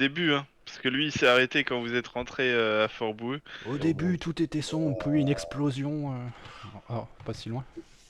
début, hein. Parce que lui, il s'est arrêté quand vous êtes rentré à Fort-Boueux. Au Donc, début, tout était sombre, puis une explosion. Oh, pas si loin.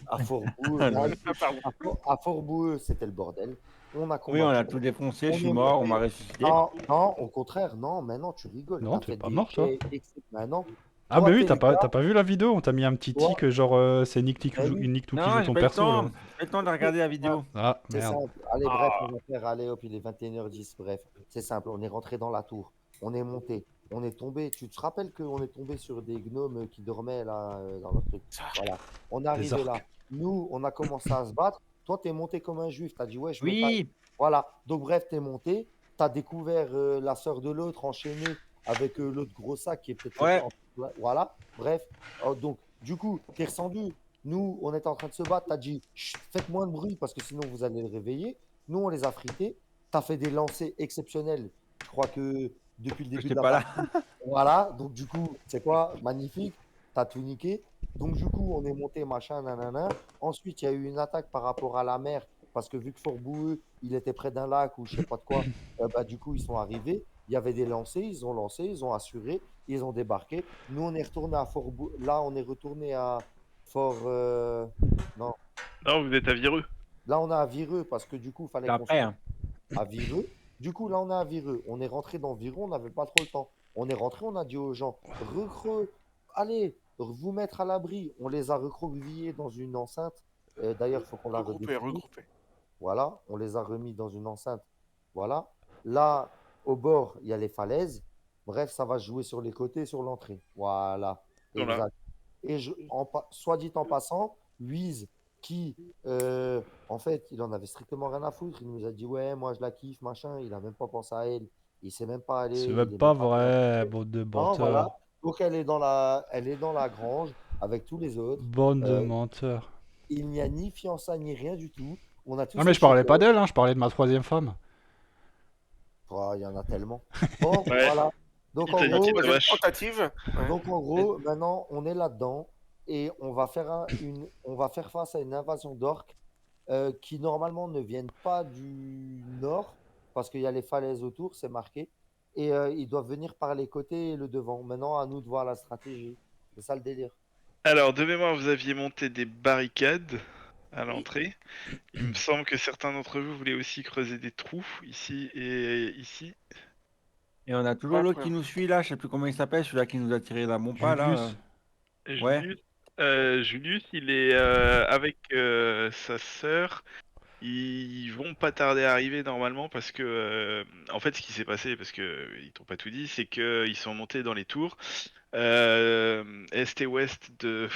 à Fort-Boueux, Ah, bah, loin. écoute, Pardon. à Fort-Boueux, c'était le bordel. On a Oui, on combattu. a tout défoncé, je On suis est mort, on monté. m'a ressuscité. Non, non, au contraire, non, mais non, tu rigoles. Non, T'as t'es fait pas des mort, toi. jets, bah non. Ah, Toi, bah oui, t'es le t'as gars, pas vu la vidéo? On t'a mis un petit toi, tic, genre c'est bah oui, Nick tout qui joue Non, j'ai ton pas eu le perso, là. temps. J'ai pas eu le temps de regarder la vidéo. Ah, c'est merde. simple. Allez, bref, on Ah, va faire, allez, hop, il est 21h10, bref. C'est simple, on est rentré dans la tour. On est monté. On est tombé. Tu te rappelles qu'on est tombé sur des gnomes qui dormaient là dans leur truc. ça. Voilà. On est Des arrivé là. orques. Nous, on a commencé à se battre. Toi, t'es monté comme un juif. T'as dit, ouais, je me taille. Oui, Voilà. Donc, bref, t'es monté. T'as découvert la sœur de l'autre enchaînée avec l'autre gros sac qui est peut-être ouais. Voilà. Bref. Donc, du coup, t'es descendu. Nous, on était en train de se battre. Tu as dit, chut, faites moins de bruit parce que sinon vous allez le réveiller. Nous, on les a frités. Tu as fait des lancers exceptionnels. Je crois que depuis le début de J'étais la pas là. partie. Voilà. Donc, du coup, c'est quoi? Magnifique. Tu as tout niqué. Donc, du coup, on est monté, machin, nanana. Ensuite, il y a eu une attaque par rapport à la mer parce que vu que Fort-Boueux, il était près d'un lac ou je sais pas de quoi, bah, du coup, ils sont arrivés. Il y avait des lancers. Ils ont lancé, ils ont assuré, ils ont débarqué. Nous, on est retourné à Fort-Boueux. Là, on est retourné à Fort. Non, Non, vous êtes à Vireux. là on est à Vireux parce que du coup, il fallait C'est qu'on se après, mette hein. à Vireux. Du coup, là on est à Vireux. On est rentré dans Vireux, on n'avait pas trop le temps. On est rentré, on a dit aux gens, recreux, allez, vous mettre à l'abri. On les a recroquevillés dans une enceinte. D'ailleurs, il faut qu'on la Regroupé, redéfinisse. regroupé. Voilà, on les a remis dans une enceinte. Voilà. Là, au bord, il y a les falaises. Bref, ça va se jouer sur les côtés, sur l'entrée. Voilà. Ils sont là. Exact. Et soit dit en passant, Wiz, qui, en fait, il en avait strictement rien à foutre. Il nous a dit, ouais, moi je la kiffe, machin. Il n'a même pas pensé à elle. Il sait même pas C'est aller. même Il est pas même pas venu la vrai, chercher. bande de Non, menteurs. voilà. Donc elle est dans la grange avec tous les autres. Bande de Euh, menteurs. il n'y a ni fiançailles ni rien du tout. On a Non, tous mais je parlais échangé. pas d'elle, hein, je parlais de ma troisième femme. Oh, il y en a tellement. Bon, Ouais. voilà. Donc Il en t'a niqué gros, ta Troisième vache. tentative. Ouais. maintenant, on est là-dedans et on va faire on va faire face à une invasion d'orques qui normalement ne viennent pas du nord parce qu'il y a les falaises autour, c'est marqué, et ils doivent venir par les côtés et le devant. Maintenant, à nous de voir la stratégie. C'est ça le délire. Alors, de mémoire, vous aviez monté des barricades à Oui. l'entrée. Il me semble que certains d'entre vous voulaient aussi creuser des trous ici et ici. Et on a toujours Ouais, l'autre ouais. qui nous suit là, je sais plus comment il s'appelle, celui-là qui nous a tiré la bombe pas là. Julius. Ouais, Julius, il est avec sa sœur. Ils vont pas tarder à arriver normalement parce que, en fait, ce qui s'est passé, parce que ils t'ont pas tout dit, c'est que ils sont montés dans les tours est et ouest de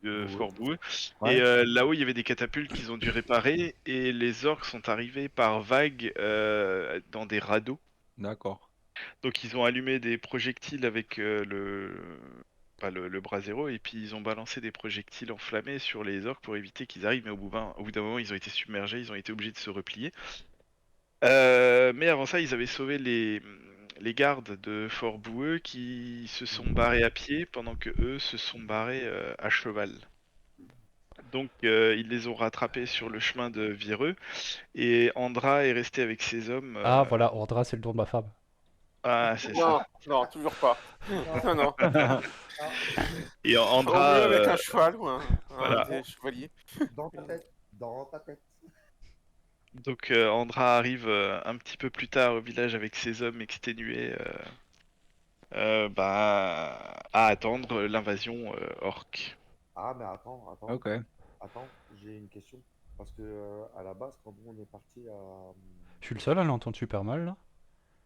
Boueux. Fort Boueux, et Ouais. là-haut il y avait des catapultes qu'ils ont dû réparer, et les orques sont arrivés par vagues dans des radeaux. d'accord. Donc ils ont allumé des projectiles avec pas le brasero, et puis ils ont balancé des projectiles enflammés sur les orques pour éviter qu'ils arrivent, mais au bout d'un moment ils ont été submergés, ils ont été obligés de se replier. Mais avant ça, ils avaient sauvé les gardes de Fort Boueux qui se sont barrés à pied pendant que eux se sont barrés à cheval. Donc ils les ont rattrapés sur le chemin de Vireux, et Andra est resté avec ses hommes. Ah, voilà, Ordra, c'est le nom de ma femme. Ah, c'est ça. Non, non, toujours pas. Ah, Non, non. ah, Et Au Andra, mieux avec un cheval ou un voilà. des chevaliers. dans ta tête. Dans ta tête. Donc Andra arrive un petit peu plus tard au village avec ses hommes exténués, à attendre l'invasion orque. Ah, mais attends, attends. Ok. Attends, j'ai une question. Parce que à la base, quand on est parti à. Je suis le seul à l'entendre super mal, là.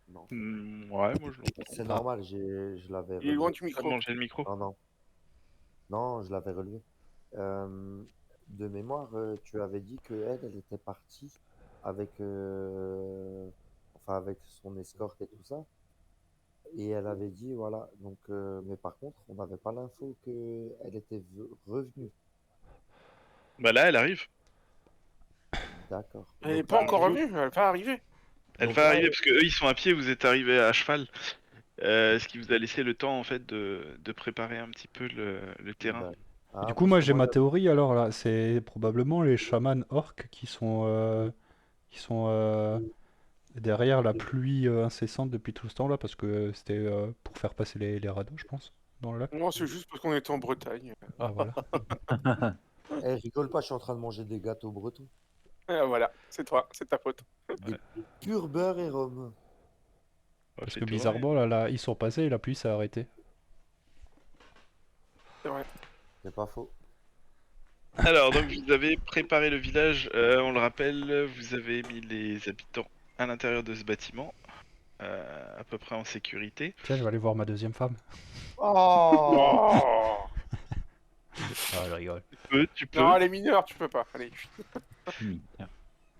Non, Ouais, moi je c'est l'entends. Ah. normal, je l'avais Il est loin relevé. du Ça micro. mangeait le micro. Non, non, non, je l'avais relevé. Euh, de mémoire, tu avais dit que elle était partie avec, enfin, avec son escorte et tout ça. Et elle avait dit, voilà. Donc, mais par contre, on n'avait pas l'info qu'elle était revenue. Bah là, elle arrive. D'accord. Elle n'est Donc pas là, encore revenue, elle va arriver. Elle donc va là, arriver parce que eux ils sont à pied, vous êtes arrivés à cheval. Ce qui vous a laissé le temps en fait de préparer un petit peu le terrain. d'ac- Du ah, coup, parce moi que j'ai moi, ma théorie alors là, c'est probablement les chamans orques qui sont Et derrière, la pluie incessante depuis tout ce temps-là, parce que c'était pour faire passer les radeaux, je pense, dans le lac. Non, c'est juste parce qu'on était en Bretagne. Ah, voilà. Eh, rigole pas, je suis en train de manger des gâteaux bretons. Ah, voilà, c'est toi, c'est ta faute. Des pur beurre et rhum. Parce Fais que tourner. bizarrement, là, ils sont passés et la pluie s'est arrêtée. C'est vrai. C'est pas faux. Alors, donc vous avez préparé le village, on le rappelle, vous avez mis les habitants à l'intérieur de ce bâtiment, à peu près en sécurité. Tiens, je vais aller voir ma deuxième femme. Oh Oh Ah, je rigole. Tu peux, non, elle est mineure, tu peux pas. Allez.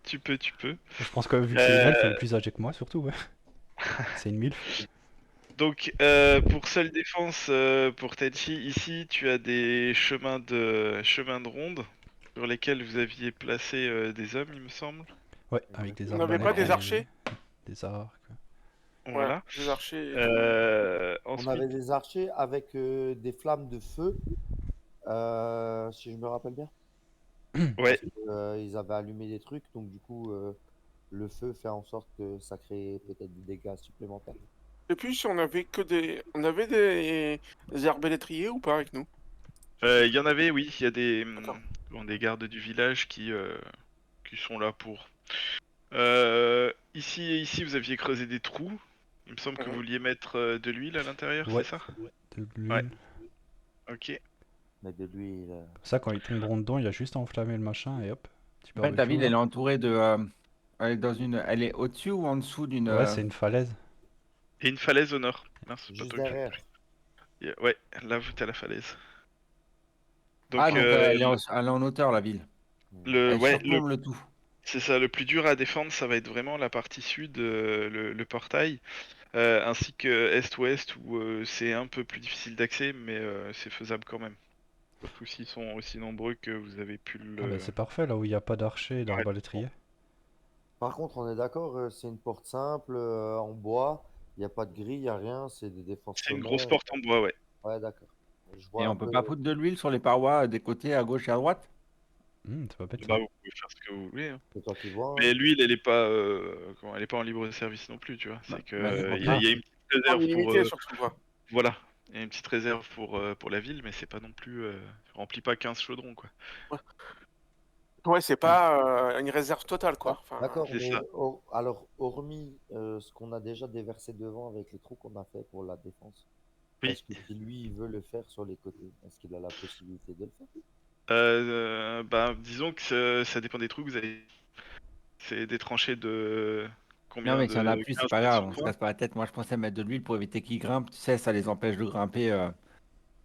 tu peux. Je pense que vu que c'est une elfe, elle est Euh, plus âgée que moi, surtout, ouais. C'est une milf. donc, pour seule défense, pour Tenchi, ici, tu as des chemins de ronde sur lesquels vous aviez placé des hommes, il me semble. Ouais, avec des On n'avait pas arbalètes des et archers? des arcs. Ouais, Voilà. des archers et tout. On Ensuite, avait des archers avec des flammes de feu, si je me rappelle bien. ouais, Parce que, ils avaient allumé des trucs, donc du coup, le feu fait en sorte que ça crée peut-être des dégâts supplémentaires. Et puis, si on avait que des. On avait des arbalétriers ou pas avec nous? il y en avait, oui, il y a D'accord. des gardes du village qui sont là pour. Ici, vous aviez creusé des trous. Il me semble que vous Mhm. vouliez mettre de l'huile à l'intérieur, c'est Ouais, ça? de Ouais, l'huile. ok. Mais de l'huile. Comme ça, quand ils tomberont dedans, il y a juste à enflammer le machin et hop, petit En fait, la barbecue, ville, elle là. est entourée de. Elle est dans une. Elle est au-dessus ou en dessous d'une. Ouais, c'est une falaise. Et une falaise au nord. Mince, c'est pas Juste toi qui. derrière. Ouais, là, vous êtes à la falaise. Ah, Donc, donc elle est en hauteur, la ville. Elle ouais, surplombe le tout. c'est ça, le plus dur à défendre, ça va être vraiment la partie sud, le portail, ainsi que est-ouest, où c'est un peu plus difficile d'accès, mais c'est faisable quand même. Surtout s'ils sont aussi nombreux que vous avez pu Ah, bah le. c'est parfait, là où il n'y a pas d'archer et Ouais. d'arbalétrier. Par contre, on est d'accord, c'est une porte simple, en bois. Il n'y a pas de grille, il n'y a rien. C'est des défenses C'est une grosse sommaires. porte en bois, ouais. Ouais, d'accord. Je Et vois un on peut peu. pas foutre de l'huile sur les parois des côtés à gauche et à droite? C'est pas bête Bah, ça. vous pouvez faire ce que vous voulez, hein. C'est toi qui vois, hein. Mais l'huile, elle est pas, elle est pas en libre service non plus, tu vois. C'est que Bah, c'est pour il ça. y a une petite En réserve pour, illimité, surtout, quoi. voilà, il y a une petite réserve pour la ville, mais c'est pas non plus, remplit pas 15 chaudrons, quoi. Ouais, c'est pas une réserve totale, quoi. Enfin, D'accord, C'est mais ça. alors, hormis ce qu'on a déjà déversé devant avec les trous qu'on a fait pour la défense, Oui. est-ce que si lui, il veut le faire sur les côtés, est-ce qu'il a la possibilité de le faire? Bah, disons que ça dépend des trous que vous avez. C'est des tranchées de Non, combien mais s'il y en a de plus, c'est 15 pas mètres grave, sur on se 20? casse pas la tête. Moi, je pensais mettre de l'huile pour éviter qu'ils grimpent. Tu sais, ça les empêche de grimper.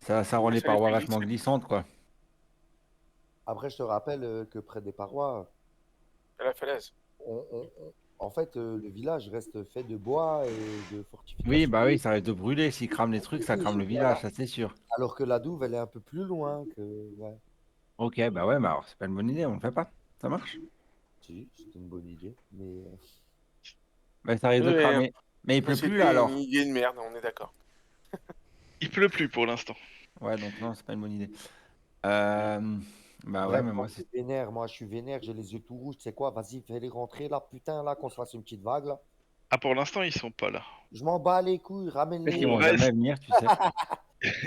Ça rend les ça les parois fait vachement glisser. glissantes, quoi. Après, je te rappelle que près des parois, À la falaise. en fait, le village reste fait de bois et de Oui, fortifications. bah oui, ça risque de brûler. S'ils crament les trucs, ça crame le Oui, village, voilà. ça c'est sûr. Alors que la douve, elle est un peu plus loin que. Ouais, Ok, bah ouais, bah alors c'est pas une bonne idée, on le fait pas. Ça marche. si, c'est une bonne idée. Mais Bah ça risque de Ouais, cramer. Mais il pleut plus là c'était une alors. idée de merde, on est d'accord. Il pleut plus pour l'instant. Ouais, donc non, c'est pas une bonne idée. Euh, Bah ouais, bref, mais moi, moi je c'est. suis vénère. Moi, je suis vénère. J'ai les yeux tout rouges. Tu sais quoi? Vas-y, fais-les rentrer là. Putain, là, qu'on se fasse une petite vague là. Ah, pour l'instant, ils sont pas là. Je m'en bats les couilles. Peut-être Il qu'ils Ramène-les. vous vont reste, jamais venir, tu sais.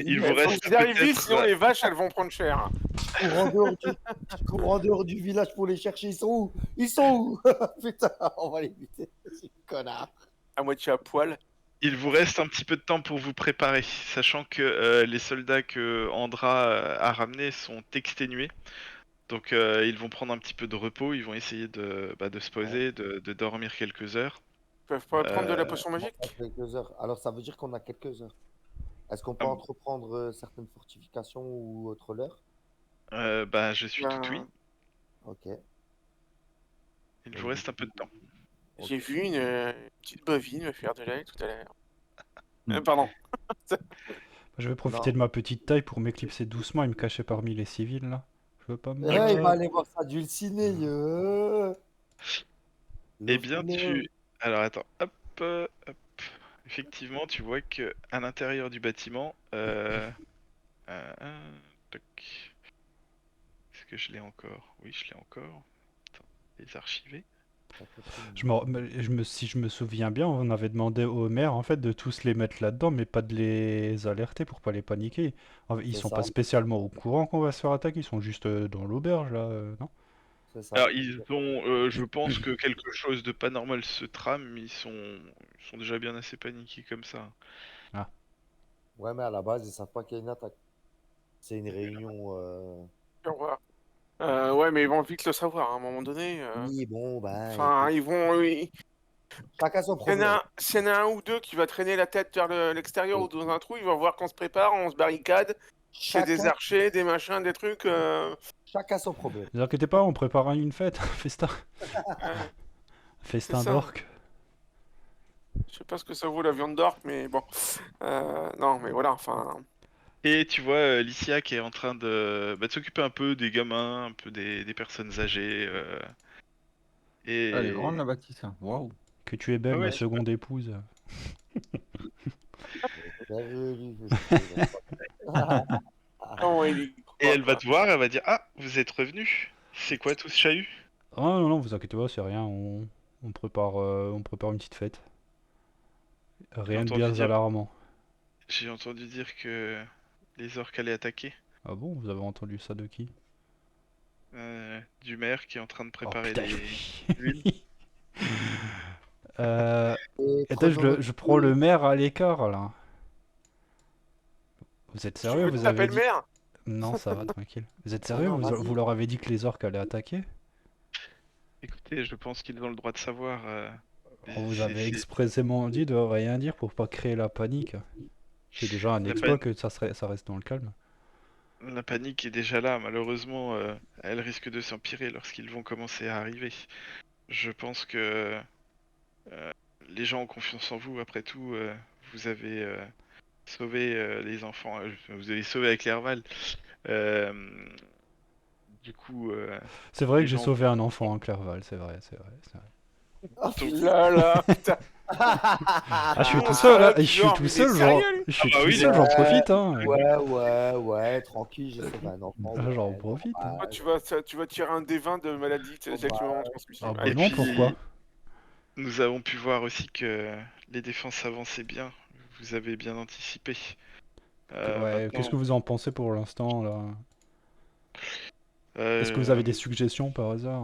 il vous Il faut reste qu'ils arrivent vite, peut-être. sinon les vaches, elles vont prendre cher. Je cours en dehors du, je cours en dehors du village pour les chercher. Ils sont où? Ils sont où? Putain, on va les buter. C'est connard. À moitié à poil. Il vous reste un petit peu de temps pour vous préparer, sachant que les soldats que Andra a ramenés sont exténués. Donc ils vont prendre un petit peu de repos, ils vont essayer de se Ouais. poser, de dormir quelques heures. Ils peuvent pas prendre de la Euh, potion On a magique? quelques heures. Alors, ça veut dire qu'on a quelques heures. Est-ce qu'on peut ah, entreprendre certaines fortifications ou autre l'heure? bah, je suis tout oui. Ben, Ok. Il vous Donc, du reste un peu coup, de temps. j'ai ok. vu une petite bovine me faire de lait tout à l'heure. Hmm. Pardon. Je vais profiter Non. de ma petite taille pour m'éclipser doucement et me cacher parmi les civils là. Je veux pas me Eh, il va battre. aller voir ça dulciné. Eh bien, Love. Alors attends, hop. Effectivement, tu vois que à l'intérieur du bâtiment, toc. Est-ce que je l'ai encore? Oui, je l'ai encore. Attends, les archiver. Si je me souviens bien, on avait demandé au maire en fait de tous les mettre là-dedans, mais pas de les alerter pour pas les paniquer. Ils C'est sont ça, pas spécialement au courant qu'on va se faire attaquer, ils sont juste dans l'auberge là, non? c'est ça. Alors ils ont, je pense que quelque chose de pas normal se trame, ils sont déjà bien assez paniqués comme ça. Ouais, mais à la base, ils savent pas qu'il y a une attaque. C'est une réunion. Au revoir. Ouais, mais ils vont vite le savoir à un moment donné. Oui, bon, ben, Enfin, écoute, ils vont. chacun son S'il y en problème. s'il y en a un ou deux qui va traîner la tête vers l'extérieur ou dans un trou, ils vont voir qu'on se prépare, on se barricade, c'est des Chacun, archers, des machins, des trucs. chacun son problème. Ne vous inquiétez pas, on prépare une fête, un festin, C'est festin ça. d'orque. Je sais pas ce que ça vaut la viande d'orque, mais bon. Non, mais voilà, enfin. Et tu vois Licia qui est en train de s'occuper un peu des gamins, un peu des personnes âgées. Elle est Et grande la bâtisse. Hein. Waouh. Que tu es belle, Ah ouais, ma seconde épouse. Bienvenue, je suis là. Non, il y et croit, elle va quoi. te voir, elle va dire ah vous êtes revenus. C'est quoi tout ce chahut? Ah non, non, vous inquiétez pas, c'est rien, on prépare une petite fête. J'ai Rien de entendu bien dire, alarmant. j'ai entendu dire que les orques allaient attaquer. Ah bon, vous avez entendu ça de qui? Du maire qui est en train de Oh préparer putain, les huiles. oui. Euh, Et Attends, prenons notre je prends le maire à l'écart là. Vous êtes Tu sérieux? veux que Vous avez t'appelles dit... maire? Non, ça va, tranquille. Vous êtes Non, sérieux? non, Vous vas-y. leur avez dit que les orques allaient attaquer? Écoutez, je pense qu'ils ont le droit de savoir. On vous C'est, avait c'est- expressément dit de rien dire pour pas créer la panique. C'est déjà un la, exploit pan- que ça reste dans le calme. la panique est déjà là. Malheureusement, elle risque de s'empirer lorsqu'ils vont commencer à arriver. Je pense que euh, les gens ont confiance en vous. Après tout, vous avez sauvé les enfants. Vous avez sauvé avec l'Herval. Euh, du coup, C'est vrai les que j'ai gens ont sauvé un confiance en enfant en Clerval, c'est vrai, c'est vrai, c'est vrai. Oh, vous. Donc, Là, là, putain. Ah, je suis Nous, on tout sera seul, là, hein, et puis genre, mais il est sérieux, lui? je suis bah tout oui, seul, j'en profite, hein. ouais, tranquille, j'ai sauvé un enfant, Ah, j'en ouais, profite, hein. Toi, normal. tu vas tirer un des 20 de maladie sexuellement Normal. transmissible. Ah bah Allez. et non, puis pourquoi? nous avons pu voir aussi que les défenses avançaient bien. Vous avez bien anticipé. Ouais, qu'est-ce Maintenant, que vous en pensez pour l'instant, là? Est-ce que vous avez des euh, suggestions par hasard?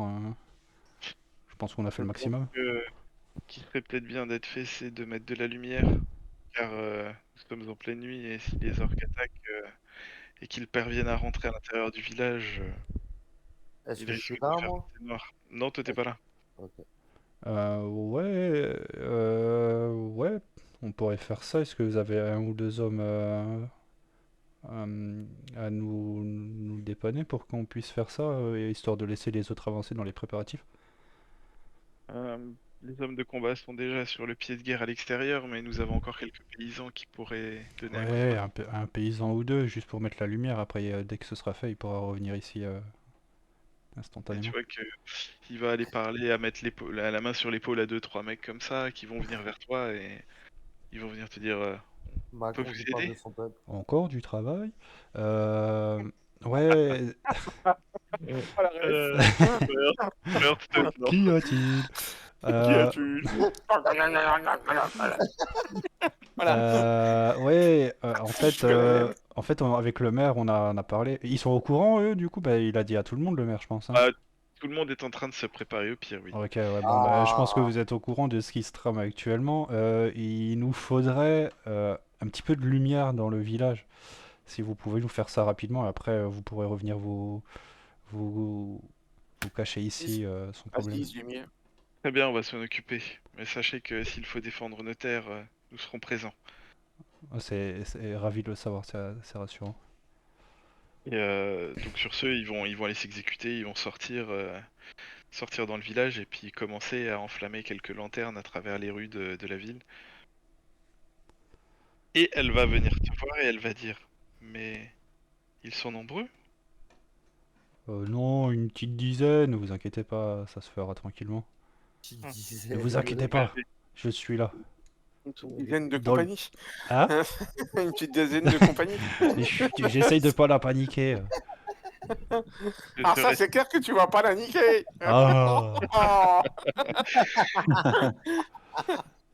Je pense qu'on a fait je le pense maximum. que ce qui serait peut-être bien d'être fait, c'est de mettre de la lumière, car nous sommes en pleine nuit et si les orques attaquent et qu'ils parviennent à rentrer à l'intérieur du village, Est-ce ils que je suis risquent de là, faire moi? tout noir. Non, toi t'es pas là. Ok. Ouais, on pourrait faire ça. Est-ce que vous avez un ou deux hommes à nous dépanner pour qu'on puisse faire ça, histoire de laisser les autres avancer dans les préparatifs? Euh, les hommes de combat sont déjà sur le pied de guerre à l'extérieur, mais nous avons encore quelques paysans qui pourraient donner un coup de Ouais, main. un paysan ou deux, juste pour mettre la lumière. Après, dès que ce sera fait, il pourra revenir ici Et tu instantanément. vois que il va aller parler, à mettre la main sur l'épaule à deux, trois mecs comme ça, qui vont venir vers toi et ils vont venir te dire on peut Macron vous qui parle aider? de son peuple. Encore du travail. Ouais, Oh, la ref. Meurt, qu'y a-t-il? Qui as-tu? Voilà. Ouais, Je connais. en fait, avec le maire, on a parlé. Ils sont au courant, eux, du coup, bah, il a dit à tout le monde, le maire, je pense, hein. Bah, tout le monde est en train de se préparer au pire, oui. Ok, ouais, bon, bah, je pense que Ah, vous êtes au courant de ce qui se trame actuellement. Il nous faudrait un petit peu de lumière dans le village. Si vous pouvez nous faire ça rapidement, après, vous pourrez revenir vous, vous cacher ici sans problème. Vas-y, lumière. Très bien, on va s'en occuper. Mais sachez que s'il faut défendre nos terres, nous serons présents. Ah, c'est ravi de le savoir, c'est rassurant. Et donc sur ce, ils vont aller s'exécuter, ils vont sortir dans le village et puis commencer à enflammer quelques lanternes à travers les rues de la ville. Et elle va venir te voir et elle va dire, mais ils sont nombreux? Non, une petite dizaine, ne vous inquiétez pas, ça se fera tranquillement. qui Hum. disait. Ne vous inquiétez pas, je suis là. Une petite dizaine de Dans le- compagnie. Hein? Une petite dizaine de compagnie. Chut, j'essaye de pas la paniquer. Je Alors ça, serai- c'est clair que tu vas pas la niquer. Ah, Oh,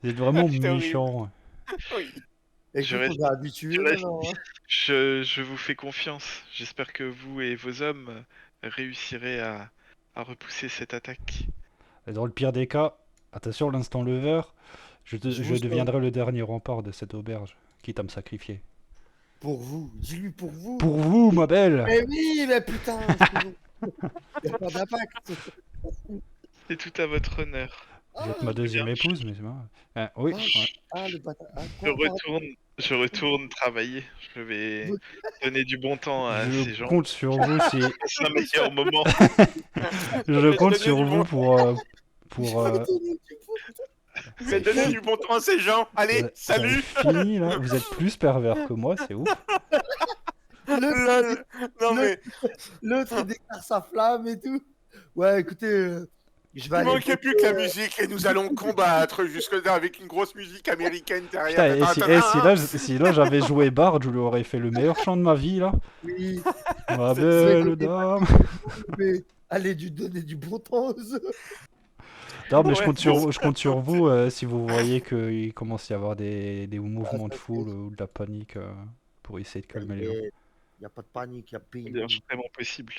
vous êtes vraiment c'est horrible. méchant. Oui. Écoute, Je reste- on est habitué je reste- maintenant. Hein. je vous fais confiance. J'espère que vous et vos hommes réussirez à repousser cette attaque. Et dans le pire des cas, attention, l'instant lever, Je je vous sauve. deviendrai le dernier rempart de cette auberge, quitte à me sacrifier. Pour vous. Dis-lui pour vous. Pour vous, ma belle! Mais oui, mais putain. Il n'y a pas d'impact. C'est tout à votre honneur. Vous êtes ma deuxième épouse, mais c'est marrant. Oui, Ah. ouais. Ah, le bâtard. Ah, Je quoi, pardon retourne travailler. Je vais donner du bon temps à ces Je gens. compte sur vous si. C'est un meilleur moment. Je compte donner sur du vous bon- pour Je vais donner du bon temps à ces gens. Allez, ça salut. fini là. Vous êtes plus pervers que moi, c'est ouf. Lol. Non le- mais L'autre, il déclare sa flamme et tout. Ouais, écoutez, je vais il aller. manquait plus que la musique et nous allons combattre jusque là avec une grosse musique américaine derrière. Putain, et Attends, attends, si là j'avais joué Bard, je lui aurais fait le meilleur chant de ma vie là. Oui, Ma C'est- belle dame. mais allez lui donner du bon temps aux autres. Non, mais Ouais, je compte sur vous si vous voyez qu'il commence à y avoir des mouvements de ça, foule ou de la panique pour essayer de calmer les gens. Il n'y a pas de panique, il y a C'est pays. vraiment possible.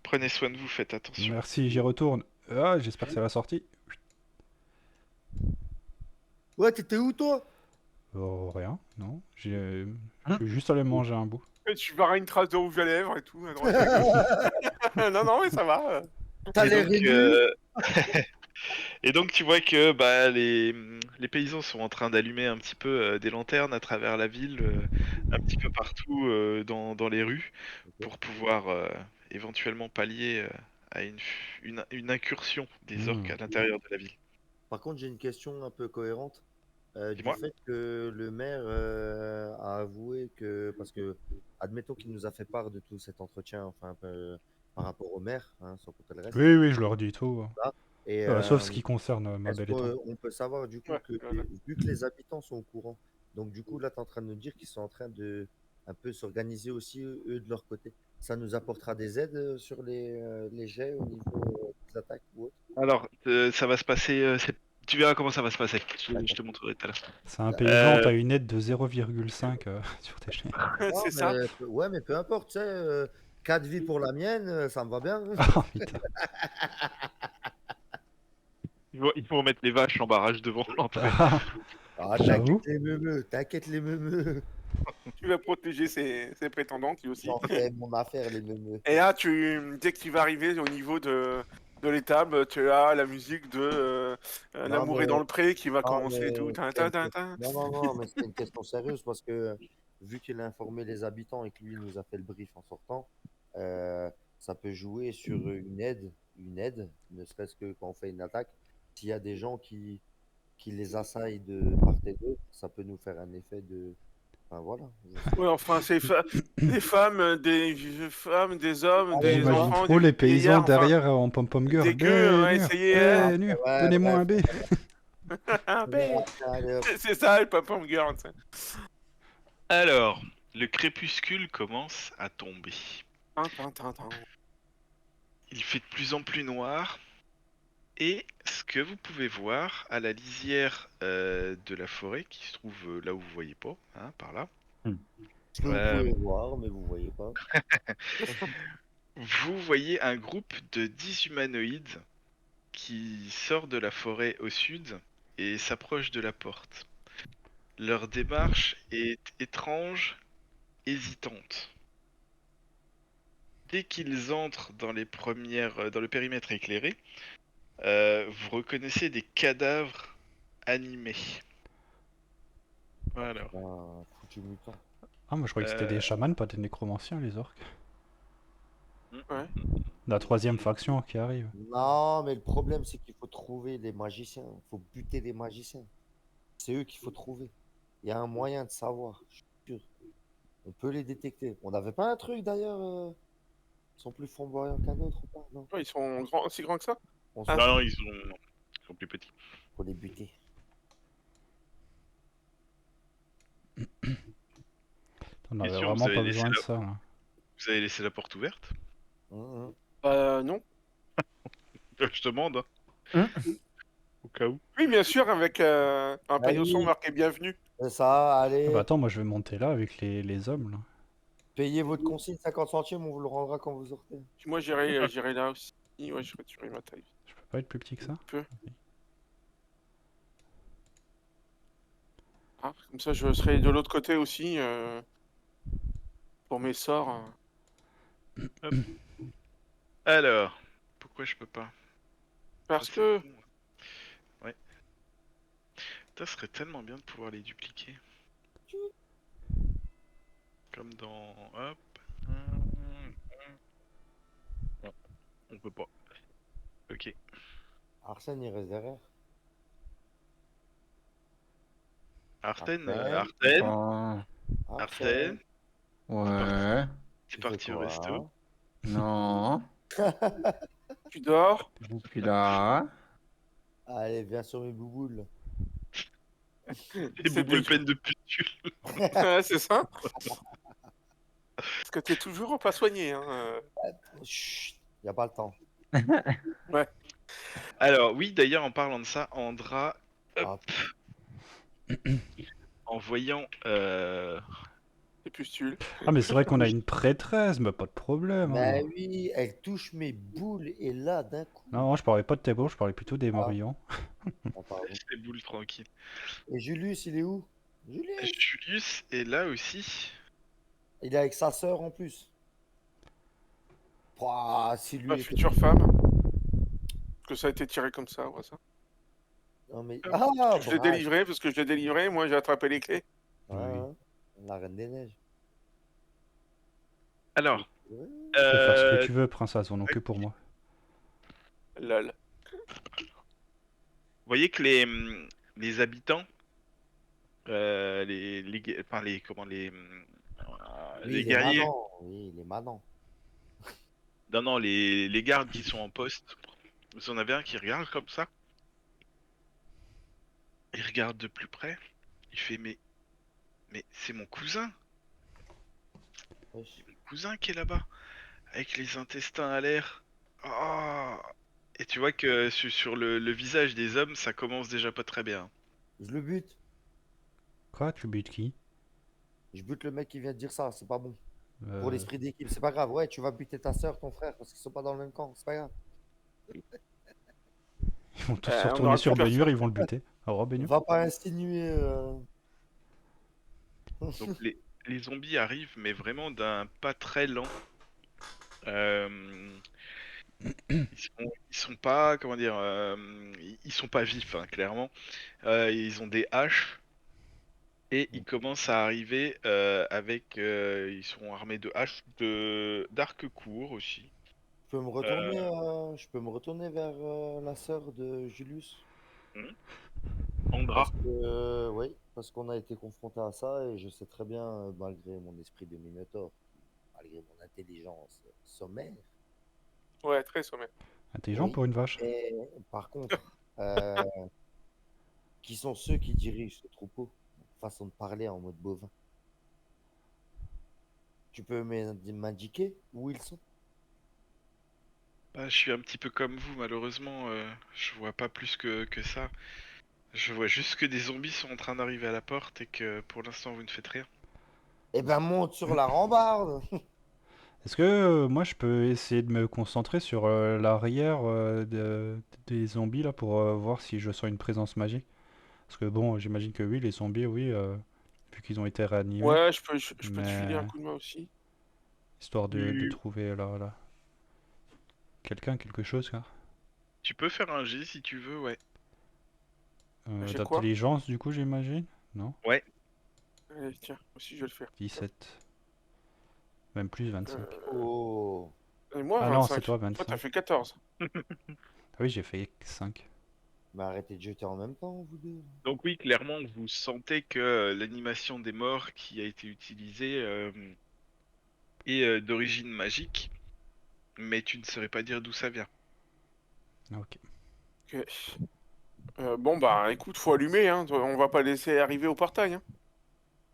Prenez soin de vous, faites attention. Merci, j'y retourne. Ah, j'espère que c'est la sortie. Ouais, t'étais où toi? Oh, rien, non. Je suis juste allé manger un bout. tu verras une trace de rouge à lèvres et tout. à droite, à gauche. Non, non, mais ça va. T'as Et l'air donc, ému. et donc tu vois que bah, les paysans sont en train d'allumer un petit peu des lanternes à travers la ville, un petit peu partout dans les rues, pour pouvoir éventuellement pallier à une incursion des orques à l'intérieur de la ville. Par contre, j'ai une question un peu cohérente. Du Dis-moi. fait que le maire a avoué que, parce que, admettons qu'il nous a fait part de tout cet entretien, enfin, un peu par rapport au maire, hein, sans compter le reste. Oui, oui, je leur dis tout. Et, Sauf ce qui concerne ma est-ce belle étang. qu'on peut savoir du coup Ouais, que, voilà. vu que les habitants sont au courant, donc du coup là, tu es en train de nous dire qu'ils sont en train de un peu s'organiser aussi, eux, de leur côté. Ça nous apportera des aides sur les jets au niveau des attaques ou autre. Alors, ça va se passer. Tu verras comment ça va se passer. Je te montrerai tout à l'heure. C'est un paysan, t'as une aide de 0,5 sur tes chaînes. Non, C'est ça. Ouais, mais peu importe, tu sais, 4 vies pour la mienne, ça me va bien. Ah, putain. Il faut remettre les vaches en barrage devant l'entrée. Ah, Ah, J'avoue. t'inquiète les meumeux. Tu vas protéger ses prétendantes lui aussi. J'en fais mon affaire, les meumeux. Et là, dès que tu vas arriver au niveau de l'étable, tu as la musique de L'amour mais- est dans le pré qui va non, commencer et mais- tout. Non, mais c'est une question sérieuse parce que vu qu'il a informé les habitants et que lui nous a fait le brief en sortant, ça peut jouer sur une aide, ne serait-ce que quand on fait une attaque. S'il y a des gens qui les assaillent de part et d'autre, ça peut nous faire un effet de. Enfin voilà. Ouais, enfin, c'est des femmes, des hommes, des J'imagine enfants. trop des les paysans vieillards, enfin, derrière en pom-pom girl. des gueux, on va essayer, Bé, nu, Ouais, donnez-moi un bref. B. Ah, ben, Allez, hop. c'est ça, le pom-pom girl. tu sais. Alors, le crépuscule commence à tomber. Tin. Il fait de plus en plus noir. Et ce que vous pouvez voir à la lisière de la forêt, qui se trouve là où vous voyez pas, hein, par là, Ce que vous pouvez voir, mais vous voyez pas. vous voyez un groupe de 10 humanoïdes qui sort de la forêt au sud et s'approche de la porte. Leur démarche est étrange, hésitante. Dès qu'ils entrent dans dans le périmètre éclairé, vous reconnaissez des cadavres animés. Voilà. Ben, foutu mutant. Ah, moi je croyais que c'était des chamans, pas des nécromanciens, les orques. Ouais. La troisième faction qui arrive. Non, mais le problème, c'est qu'il faut trouver les magiciens. Il faut buter les magiciens. C'est eux qu'il faut trouver. Il y a un moyen de savoir, je suis sûr. On peut les détecter. On n'avait pas un truc d'ailleurs. Ils sont plus flamboyants qu'un autre ou pas? Non. Ouais, ils sont aussi grands que ça. On Ah. Non, ils sont plus petits. faut les buter. On avait sûr, vraiment vous avez pas laissé besoin de la- ça. Là. Vous avez laissé la porte ouverte? Mhm. Non. Je te demande, hein, Hum. au cas où. Oui, bien sûr, avec un Ah panneau son oui, marqué bienvenue. c'est ça, Ah allez, bah attends, moi je vais monter là avec les hommes là. payez votre consigne 50 centimes, on vous le rendra quand vous sortez. Puis moi, j'irai là aussi. Ouais, je réduirai ma taille. Je peux pas être plus petit que ça? Un peu. Ah, comme ça, je serai de l'autre côté aussi pour mes sorts. Hop. Alors, pourquoi je peux pas? Parce Ça, c'est que... con. Ouais. Ça serait tellement bien de pouvoir les dupliquer. Comme dans... Hop. Non, on peut pas. Ok. Arsène, il reste derrière. Arten, Arsène, Arten, Attends. Arsène, Arten. C'est parti. Ouais. C'est tu fais parti au resto. quoi? Non. Tu dors. Je suis là. Allez, viens sur mes bouboules. Les C'est bouboules toujours- pleines de pustules. Ouais, c'est ça. Parce que t'es toujours pas soigné. Hein. Chut, y a pas le temps. Alors, oui, d'ailleurs, en parlant de ça, Andra, Ah, en voyant... Les pustules. Ah mais c'est vrai qu'on a une prêtresse, mais pas de problème. mais Hein. oui, elle touche mes boules et là, d'un coup. Non, je parlais pas de tes boules, je parlais plutôt des Ah. Morillons. Ah, pardon. Laisse les boules tranquilles. Et Julius, il est où? Julius! Julius est là aussi. Il est avec sa sœur en plus. Pouah, si lui Ma était... future femme. Parce que ça a été tiré comme ça, ouais, ça. Non, mais... Hop. Ah, Je l'ai bravo. délivré, parce que je l'ai délivré, moi j'ai attrapé les clés. Ouais, Oui. hein, la Reine des Neiges. Alors, Ouais. Tu peux faire ce que euh, tu veux, princesse, on en que pour moi. Lol. vous voyez que les habitants, enfin les, comment Oui, les il est guerriers, manant. Oui, il est manant. non, les gardes qui sont en poste, vous en avez un qui regarde comme ça, il regarde de plus près, il fait mais c'est mon cousin, Wesh. cousin qui est là-bas, avec les intestins à l'air. Ah. Et tu vois que sur le visage des hommes, ça commence déjà pas très bien. Je le bute. Quoi, tu butes qui? Je bute le mec qui vient de dire ça, c'est pas bon. Euh, Pour l'esprit d'équipe, c'est pas grave. Ouais, tu vas buter ta soeur, ton frère, parce qu'ils sont pas dans le même camp, c'est pas grave. Ils vont tous se on retourner aura sur plus Bénur, ils vont le buter. Au revoir Bénur. Va pas insinuer. Donc les zombies arrivent, mais vraiment d'un pas très lent. Euh, ils sont pas, comment dire, ils sont pas vifs, hein, clairement. Ils ont des haches et ils commencent à arriver avec, ils sont armés de haches, d'arcs courts aussi. Je peux me retourner vers la sœur de Julius. Hmm. Andra. Parce que, oui, parce qu'on a été confronté à ça et je sais très bien, malgré mon esprit de Minotaure, malgré mon intelligence sommaire, Ouais, très sommet. Intelligent oui, pour une vache. et par contre, qui sont ceux qui dirigent ce troupeau? Façon de parler en mode bovin. Tu peux m'indiquer où ils sont? Ah, je suis un petit peu comme vous, malheureusement, je vois pas plus que ça. Je vois juste que des zombies sont en train d'arriver à la porte et que pour l'instant vous ne faites rien. Eh ben, monte sur la rambarde! Est-ce que moi je peux essayer de me concentrer sur l'arrière des zombies là pour voir si je sens une présence magique? Parce que bon, j'imagine que oui, les zombies, oui, vu qu'ils ont été réanimés, Ouais, je peux te filer un mais coup de main aussi. histoire de trouver là, quelque chose là. Tu peux faire un G si tu veux, ouais. J'ai quoi? D'intelligence du coup, j'imagine? Non? Ouais. Allez, tiens, moi aussi je vais le faire. 17. Même plus 25. Oh! Et moi, Ah non, 25. c'est toi, Toi, 25. t'as fait 14. Ah oui, j'ai fait 5. Mais arrêtez de jeter en même temps, vous deux. Donc oui, clairement, vous sentez que l'animation des morts qui a été utilisée est d'origine magique, mais tu ne saurais pas dire d'où ça vient. Ok. Ok. Bon, bah écoute, faut allumer, hein. On va pas laisser arriver au portail. Hein.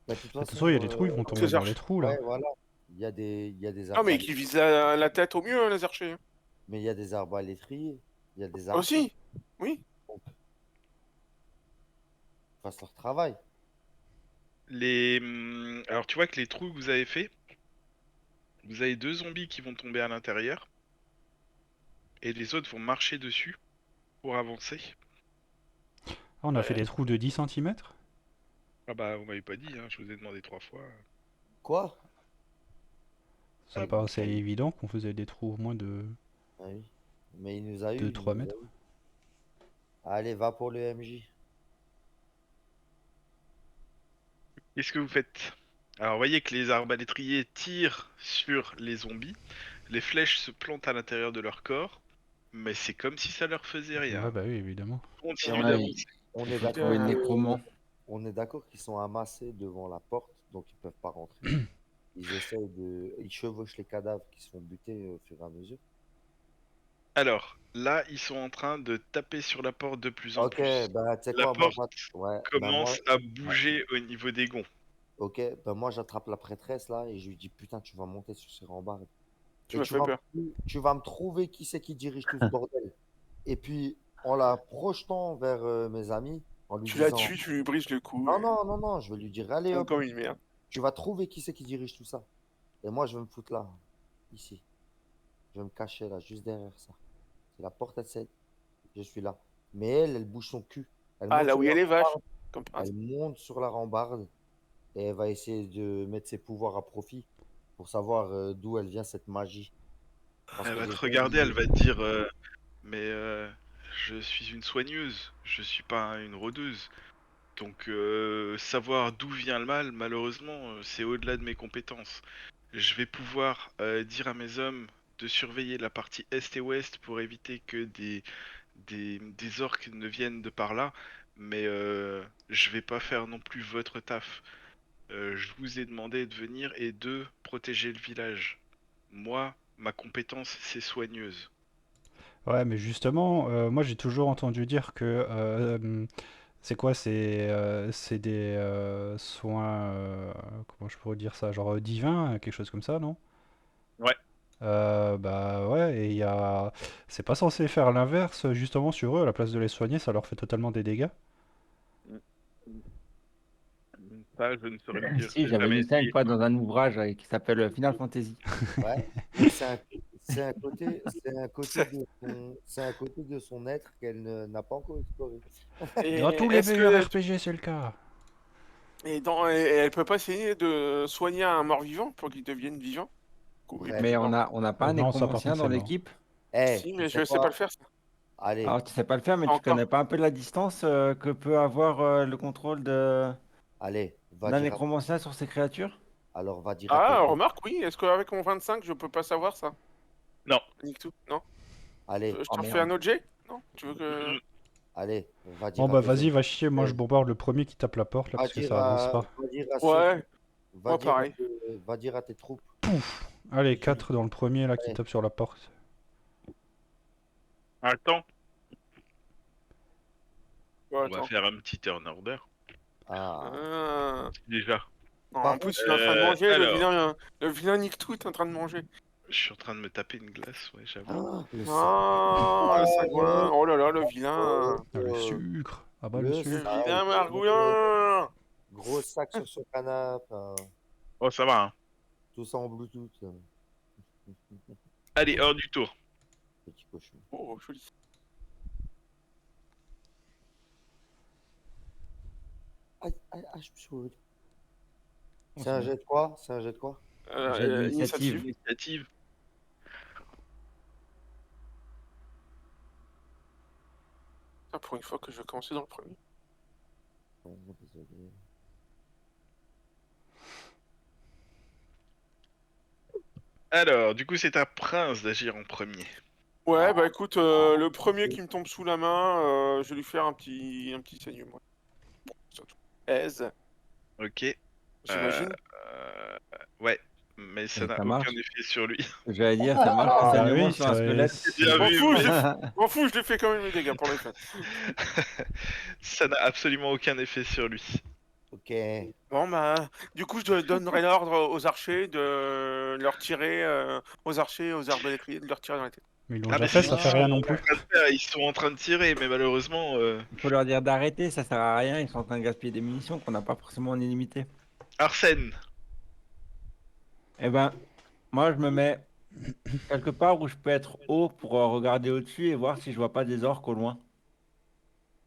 Bah, de toute De toute façon, il y a des trous, ils vont C'est tomber dans ça. les trous là. ouais, voilà. Il y a des Ah, mais qui visent la tête au mieux, hein, les archers. Hein. mais il y a des arbalétriers, il y a des archers Aussi, oui. qui fassent leur travail. Alors tu vois que les trous que vous avez fait, vous avez 2 zombies qui vont tomber à l'intérieur, et les autres vont marcher dessus pour avancer. Ah, on a fait Ouais. des trous de 10 cm? Ah bah vous m'avez pas dit, hein, je vous ai demandé 3 fois. Quoi? Ça me Ah, paraissait évident qu'on faisait des trous au moins de Ah oui. Mais il nous a eu. 2-3 mètres. Allez, va pour le MJ. Qu'est-ce que vous faites? Alors vous voyez que les arbalétriers tirent sur les zombies, les flèches se plantent à l'intérieur de leur corps, mais c'est comme si ça leur faisait rien. Ouais, bah oui, évidemment. Continue Ouais, d'avancer. On Il est faut d'accord. trouver le nécromant. On est d'accord qu'ils sont amassés devant la porte, donc ils peuvent pas rentrer. Ils chevauchent les cadavres qui se font buter au fur et à mesure. Alors, là, ils sont en train de taper sur la porte de plus en Ok, plus. bah tu sais La quoi, moi, porte ouais, bah moi, commence à bouger au niveau des gonds. ok, bah moi j'attrape la prêtresse là et je lui dis putain, tu vas monter sur ces rambardes. Tu Et m'as fait peur. tu vas me trouver qui c'est qui dirige tout ce bordel. Et puis en la projetant vers mes amis, en lui Tu la disant tues, tu lui brises le cou. non, non, non, non, je vais lui dire allez hop, Comme une merde. tu vas trouver qui c'est qui dirige tout ça. Et moi je vais me foutre là, ici. Je vais me cacher là, juste derrière ça. C'est la porte à 7. Je suis là. Mais elle bouge son cul. Elle Ah, monte là sur où il y la a les vaches. rambarde. Comme par Elle monte sur la rambarde et elle va essayer de mettre ses pouvoirs à profit pour savoir d'où elle vient cette magie. Parce Elle que va les te regarder, zombies- elle va te dire mais je suis une soigneuse, je suis pas une rôdeuse. Donc savoir d'où vient le mal, malheureusement, c'est au-delà de mes compétences. Je vais pouvoir dire à mes hommes de surveiller la partie est et ouest pour éviter que des orques ne viennent de par là, mais je vais pas faire non plus votre taf. Je vous ai demandé de venir et de protéger le village. Moi, ma compétence, c'est soigneuse. Ouais, mais justement, moi j'ai toujours entendu dire que c'est quoi? C'est des soins, comment je pourrais dire ça? Genre divins, quelque chose comme ça, non? Ouais. Bah ouais, et il y a... C'est pas censé faire l'inverse, justement, sur eux, à la place de les soigner, ça leur fait totalement des dégâts. Ça, je ne saurais le dire. Si, J'ai j'avais jamais lu ça une essayé. fois dans un ouvrage qui s'appelle Final Fantasy. Ouais. Mais c'est un côté, c'est un côté de son être qu'elle n'a pas encore exploré. Et Dans tous les est-ce meilleurs que RPG, c'est le cas. et elle peut pas essayer de soigner un mort-vivant pour qu'il devienne vivant? Oui, Frère. Mais on n'a pas un Non, ça par nécromancien contre, dans c'est mort. l'équipe. Eh, Si, tu mais sais je sais pas quoi? le faire, ça. Allez, Alors, tu sais pas le faire, mais Pas tu connais encore. pas un peu la distance que peut avoir le contrôle allez, va d'un dire à, nécromancien sur ces créatures? alors va dire à tes Ah, troupes. remarque, oui. Est-ce qu'avec mon 25, je peux pas savoir ça? Non. Nique tout. Non? Allez, Je Oh te refais un merde. autre jet? Non? Tu veux que. allez, va Bon dire à bah tes vas-y, hommes. va chier, moi je bombarde le premier qui tape la porte là, Va parce que dire ça avance à, pas. va dire à ceux Ouais, va moi dire pareil. va dire à tes troupes. Allez, Tu- 4 dans le premier là qui Ouais. tape sur la porte. Attends, Ouais, on va attends. faire un petit turn order. Ah, Ah. Déjà. En Par plus, contre, il est en train de manger, Alors, le vilain Nick tout est en train de manger. je suis en train de me taper une glace, ouais, j'avoue. le Oh, le sagouin. Oh là là, le vilain. Ah, le sucre. Ah bah le le Le sucre. vilain sale, margouillon. gros sac sur son canapé, Oh, ça va, hein. tout ça en Bluetooth, Allez, hors du tour. petit cochon. Oh, joli. Aïe, aïe, aïe, je me suis ouvert. On C'est un se jet de quoi? C'est un jet de quoi? Jet d'initiative. Initiative. Ah, pour une fois que je vais commencer dans le premier. Oh, désolé. Alors, du coup, c'est à Prince d'agir en premier. Ouais, bah écoute, le premier qui me tombe sous la main, je vais lui faire un petit saignement. Bon, c'est tout. Aise, Ok. j'imagine. Ouais, mais ça Et n'a ça aucun marche. effet sur lui. J'allais dire, ça marche un Ah saignement oui, sur un squelette. Bien M'en vu, fous, mais m'en fous, je lui fais quand même les dégâts pour les fêtes. ça n'a absolument aucun effet sur lui. Ok. Bon, bah, du coup, je donnerai l'ordre aux archers leur tirer aux archers, aux arbalétriers, de leur tirer dans la tête. Mais ils l'ont Ah, déjà mais fait, c'est ça ce fait qu'ils rien sont non en plus. train de faire. Ils sont en train de tirer, mais malheureusement. Il faut leur dire d'arrêter, ça sert à rien, ils sont en train de gaspiller des munitions qu'on n'a pas forcément en illimité. Arsène, Eh ben, moi je me mets quelque part où je peux être haut pour regarder au-dessus et voir si je vois pas des orques au loin.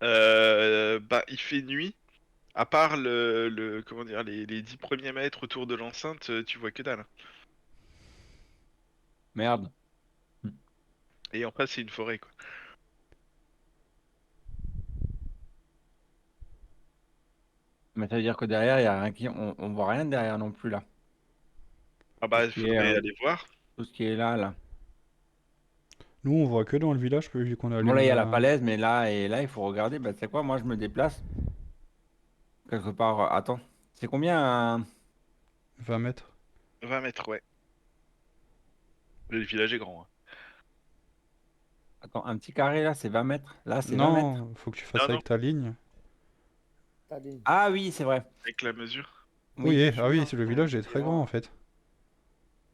bah, il fait nuit. À part comment dire, les 10 premiers mètres autour de l'enceinte, tu vois que dalle. Merde. Et en face, c'est une forêt, quoi. Mais ça veut dire que derrière, il y a rien on voit rien derrière non plus là. Ah Tout bah, ce il qui est, faudrait aller voir. tout ce qui est là. Nous, on voit que dans le village, vu qu'on Bon là, allume. il y a la falaise, mais là et là, il faut regarder. Bah, tu sais quoi, moi je me déplace quelque part. Attends, c'est combien 20 mètres. 20 mètres, ouais. Le village est grand, hein. Attends, un petit carré là, c'est 20 mètres. Là, c'est 20 mètres. Non, faut que tu fasses Non, non, avec ta ligne. Allez. Ah oui, c'est vrai. avec la mesure. Oui, Oui, je ah suis oui, bien. le village est très grand en fait.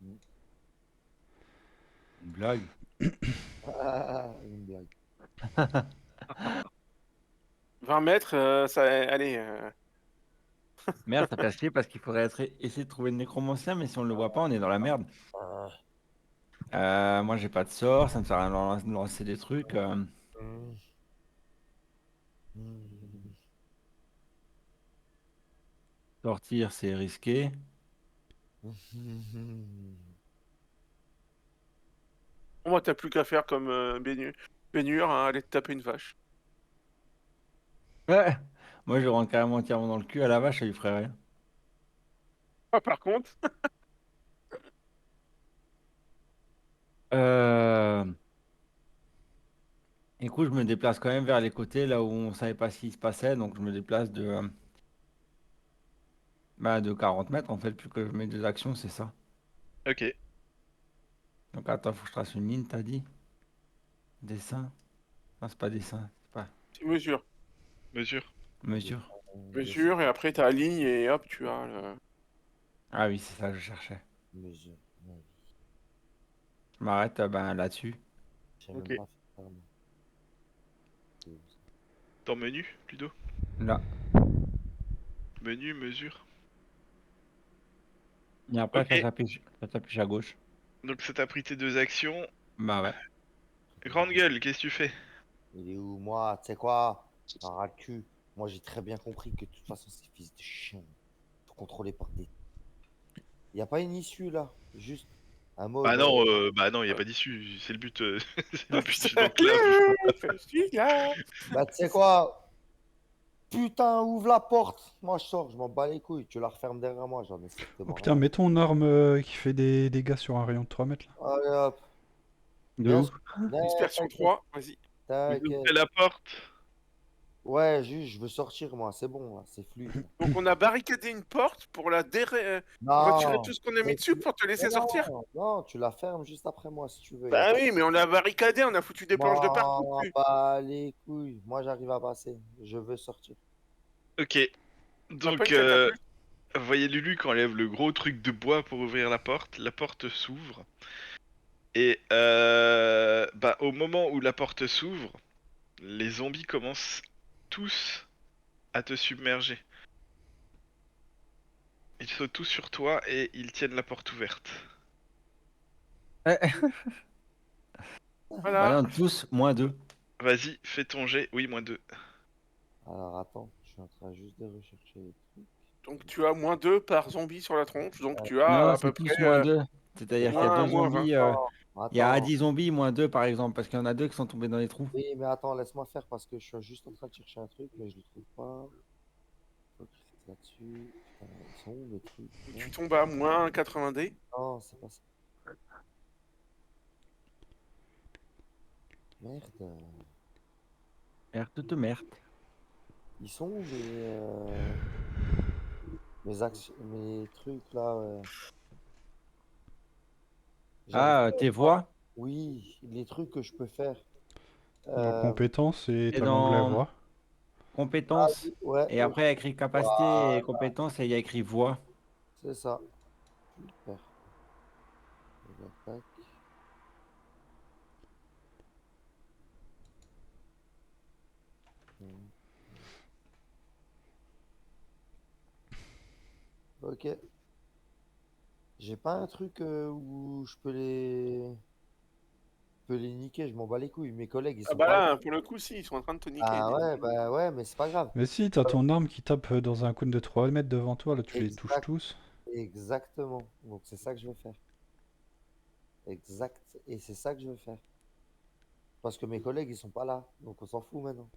Une blague. Une blague. 20 mètres, ça, allez. Merde, ça fait chier parce qu'il faudrait essayer de trouver le nécromancien, mais si on le voit pas, on est dans la merde. Ah, Moi, j'ai pas de sort, ça me sert à rien de lancer des trucs. hum. Hum. Sortir, c'est risqué. Bon, moi, t'as plus qu'à faire comme Bénur, hein, aller te taper une vache. Ouais. Moi, je rentre carrément entièrement dans le cul à la vache, ça lui ferait rien. Ah, par contre, Euh... Écoute, je me déplace quand même vers les côtés, là où on savait pas ce qui se passait, donc je me déplace de 40 mètres, en fait, plus que mes deux actions, c'est ça. Ok. Donc attends, faut que je trace une ligne, t'as dit? Dessin? Non, c'est pas dessin, c'est pas tu mesures. Mesure. mesure. Mesure, et après, t'as la ligne, et hop, tu as le... Ah oui, c'est ça que je cherchais. Mesure. Ouais, Je m'arrête là-dessus. je sais Ok. même pas faire ça, moi. Dans menu, plutôt. Là. Menu, mesure. Et après, Ok. ça t'affiche à gauche. Donc ça t'a pris tes deux actions. Bah ouais. Grande gueule, qu'est-ce que tu fais? Il est où, moi? Tu sais quoi? Un ras le cul. Moi, j'ai très bien compris que de toute façon, ces fils de chiens sont contrôlés par des. Il n'y a pas une issue là. Juste un mode. Bah non, y a pas d'issue. C'est le but, c'est le Ah, but putain, du l'enclave. je suis là. Bah, tu sais quoi? Putain, ouvre la porte. Moi, je sors, je m'en bats les couilles. Tu la refermes derrière moi, j'en ai Oh strictement putain, rien. mets ton arme qui fait des dégâts sur un rayon de 3 mètres là. Allez hop. De Bien où? sûr. Ouais, Dispersion t'inquiète, 3, vas-y. Vous t'inquiète. ouvrez la porte. Ouais, juste, je veux sortir, moi. C'est bon, là. C'est fluide. Donc, on a barricadé une porte pour la retirer tout Non. ce qu'on a mis Mais dessus pour te mais laisser sortir. non, non, tu la fermes juste après moi si tu veux. Y a Bah pas... oui, mais on l'a barricadé, on a foutu des planches de partout M'en dessus. bats les couilles. Moi, j'arrive à passer. Je veux sortir. Ok. T'as pas Donc, une catapulte? vous voyez Lulu qui enlève le gros truc de bois pour ouvrir la porte. La porte s'ouvre. Et bah, au moment où la porte s'ouvre, les zombies commencent tous à te submerger. Ils sautent tous sur toi et ils tiennent la porte ouverte. Bah Voilà. non, tous, moins 2. Vas-y, fais ton jet. Oui, -2. Alors, attends. Je suis en train juste de rechercher les trucs. Donc, tu as -2 par zombie sur la tronche. Donc, tu Non, as à c'est peu près tous moins 2. C'est-à-dire qu'il y a deux moins 20. zombies. Il y a Attends. 10 zombies, moins 2 par exemple, parce qu'il y en a deux qui sont tombés dans les trous. Oui, mais attends, laisse-moi faire parce que je suis juste en train de chercher un truc, mais je le trouve pas. Faut que je clique là-dessus. Putain, ils sont où les trucs? Tu tombes à -90. Non, c'est pas ça. Merde. Merde, toute merde. Ils sont où mes actions, mes trucs là? J'arrive Ah, pas à tes voir. voix? Oui, les trucs que je peux faire. Dans Euh, compétences et Et t'as l'onglet dans voix. compétences. ouais, Et après, il y a écrit capacité voilà, et compétences et il y a écrit voix. c'est ça. Super. Tac. Hmm. Ok. J'ai pas un truc où je peux les niquer, je m'en bats les couilles. Mes collègues, ils Ah sont bah pas là. là, pour le coup, si, ils sont en train de te niquer. Ah bah ouais, mais c'est pas grave. Mais si, t'as ton arme qui tape dans un cône de 3 mètres devant toi, là tu les touches Exact, tous. exactement. Donc c'est ça que je vais faire. Exact. Et c'est ça que je vais faire. Parce que mes collègues, ils sont pas là. Donc on s'en fout maintenant.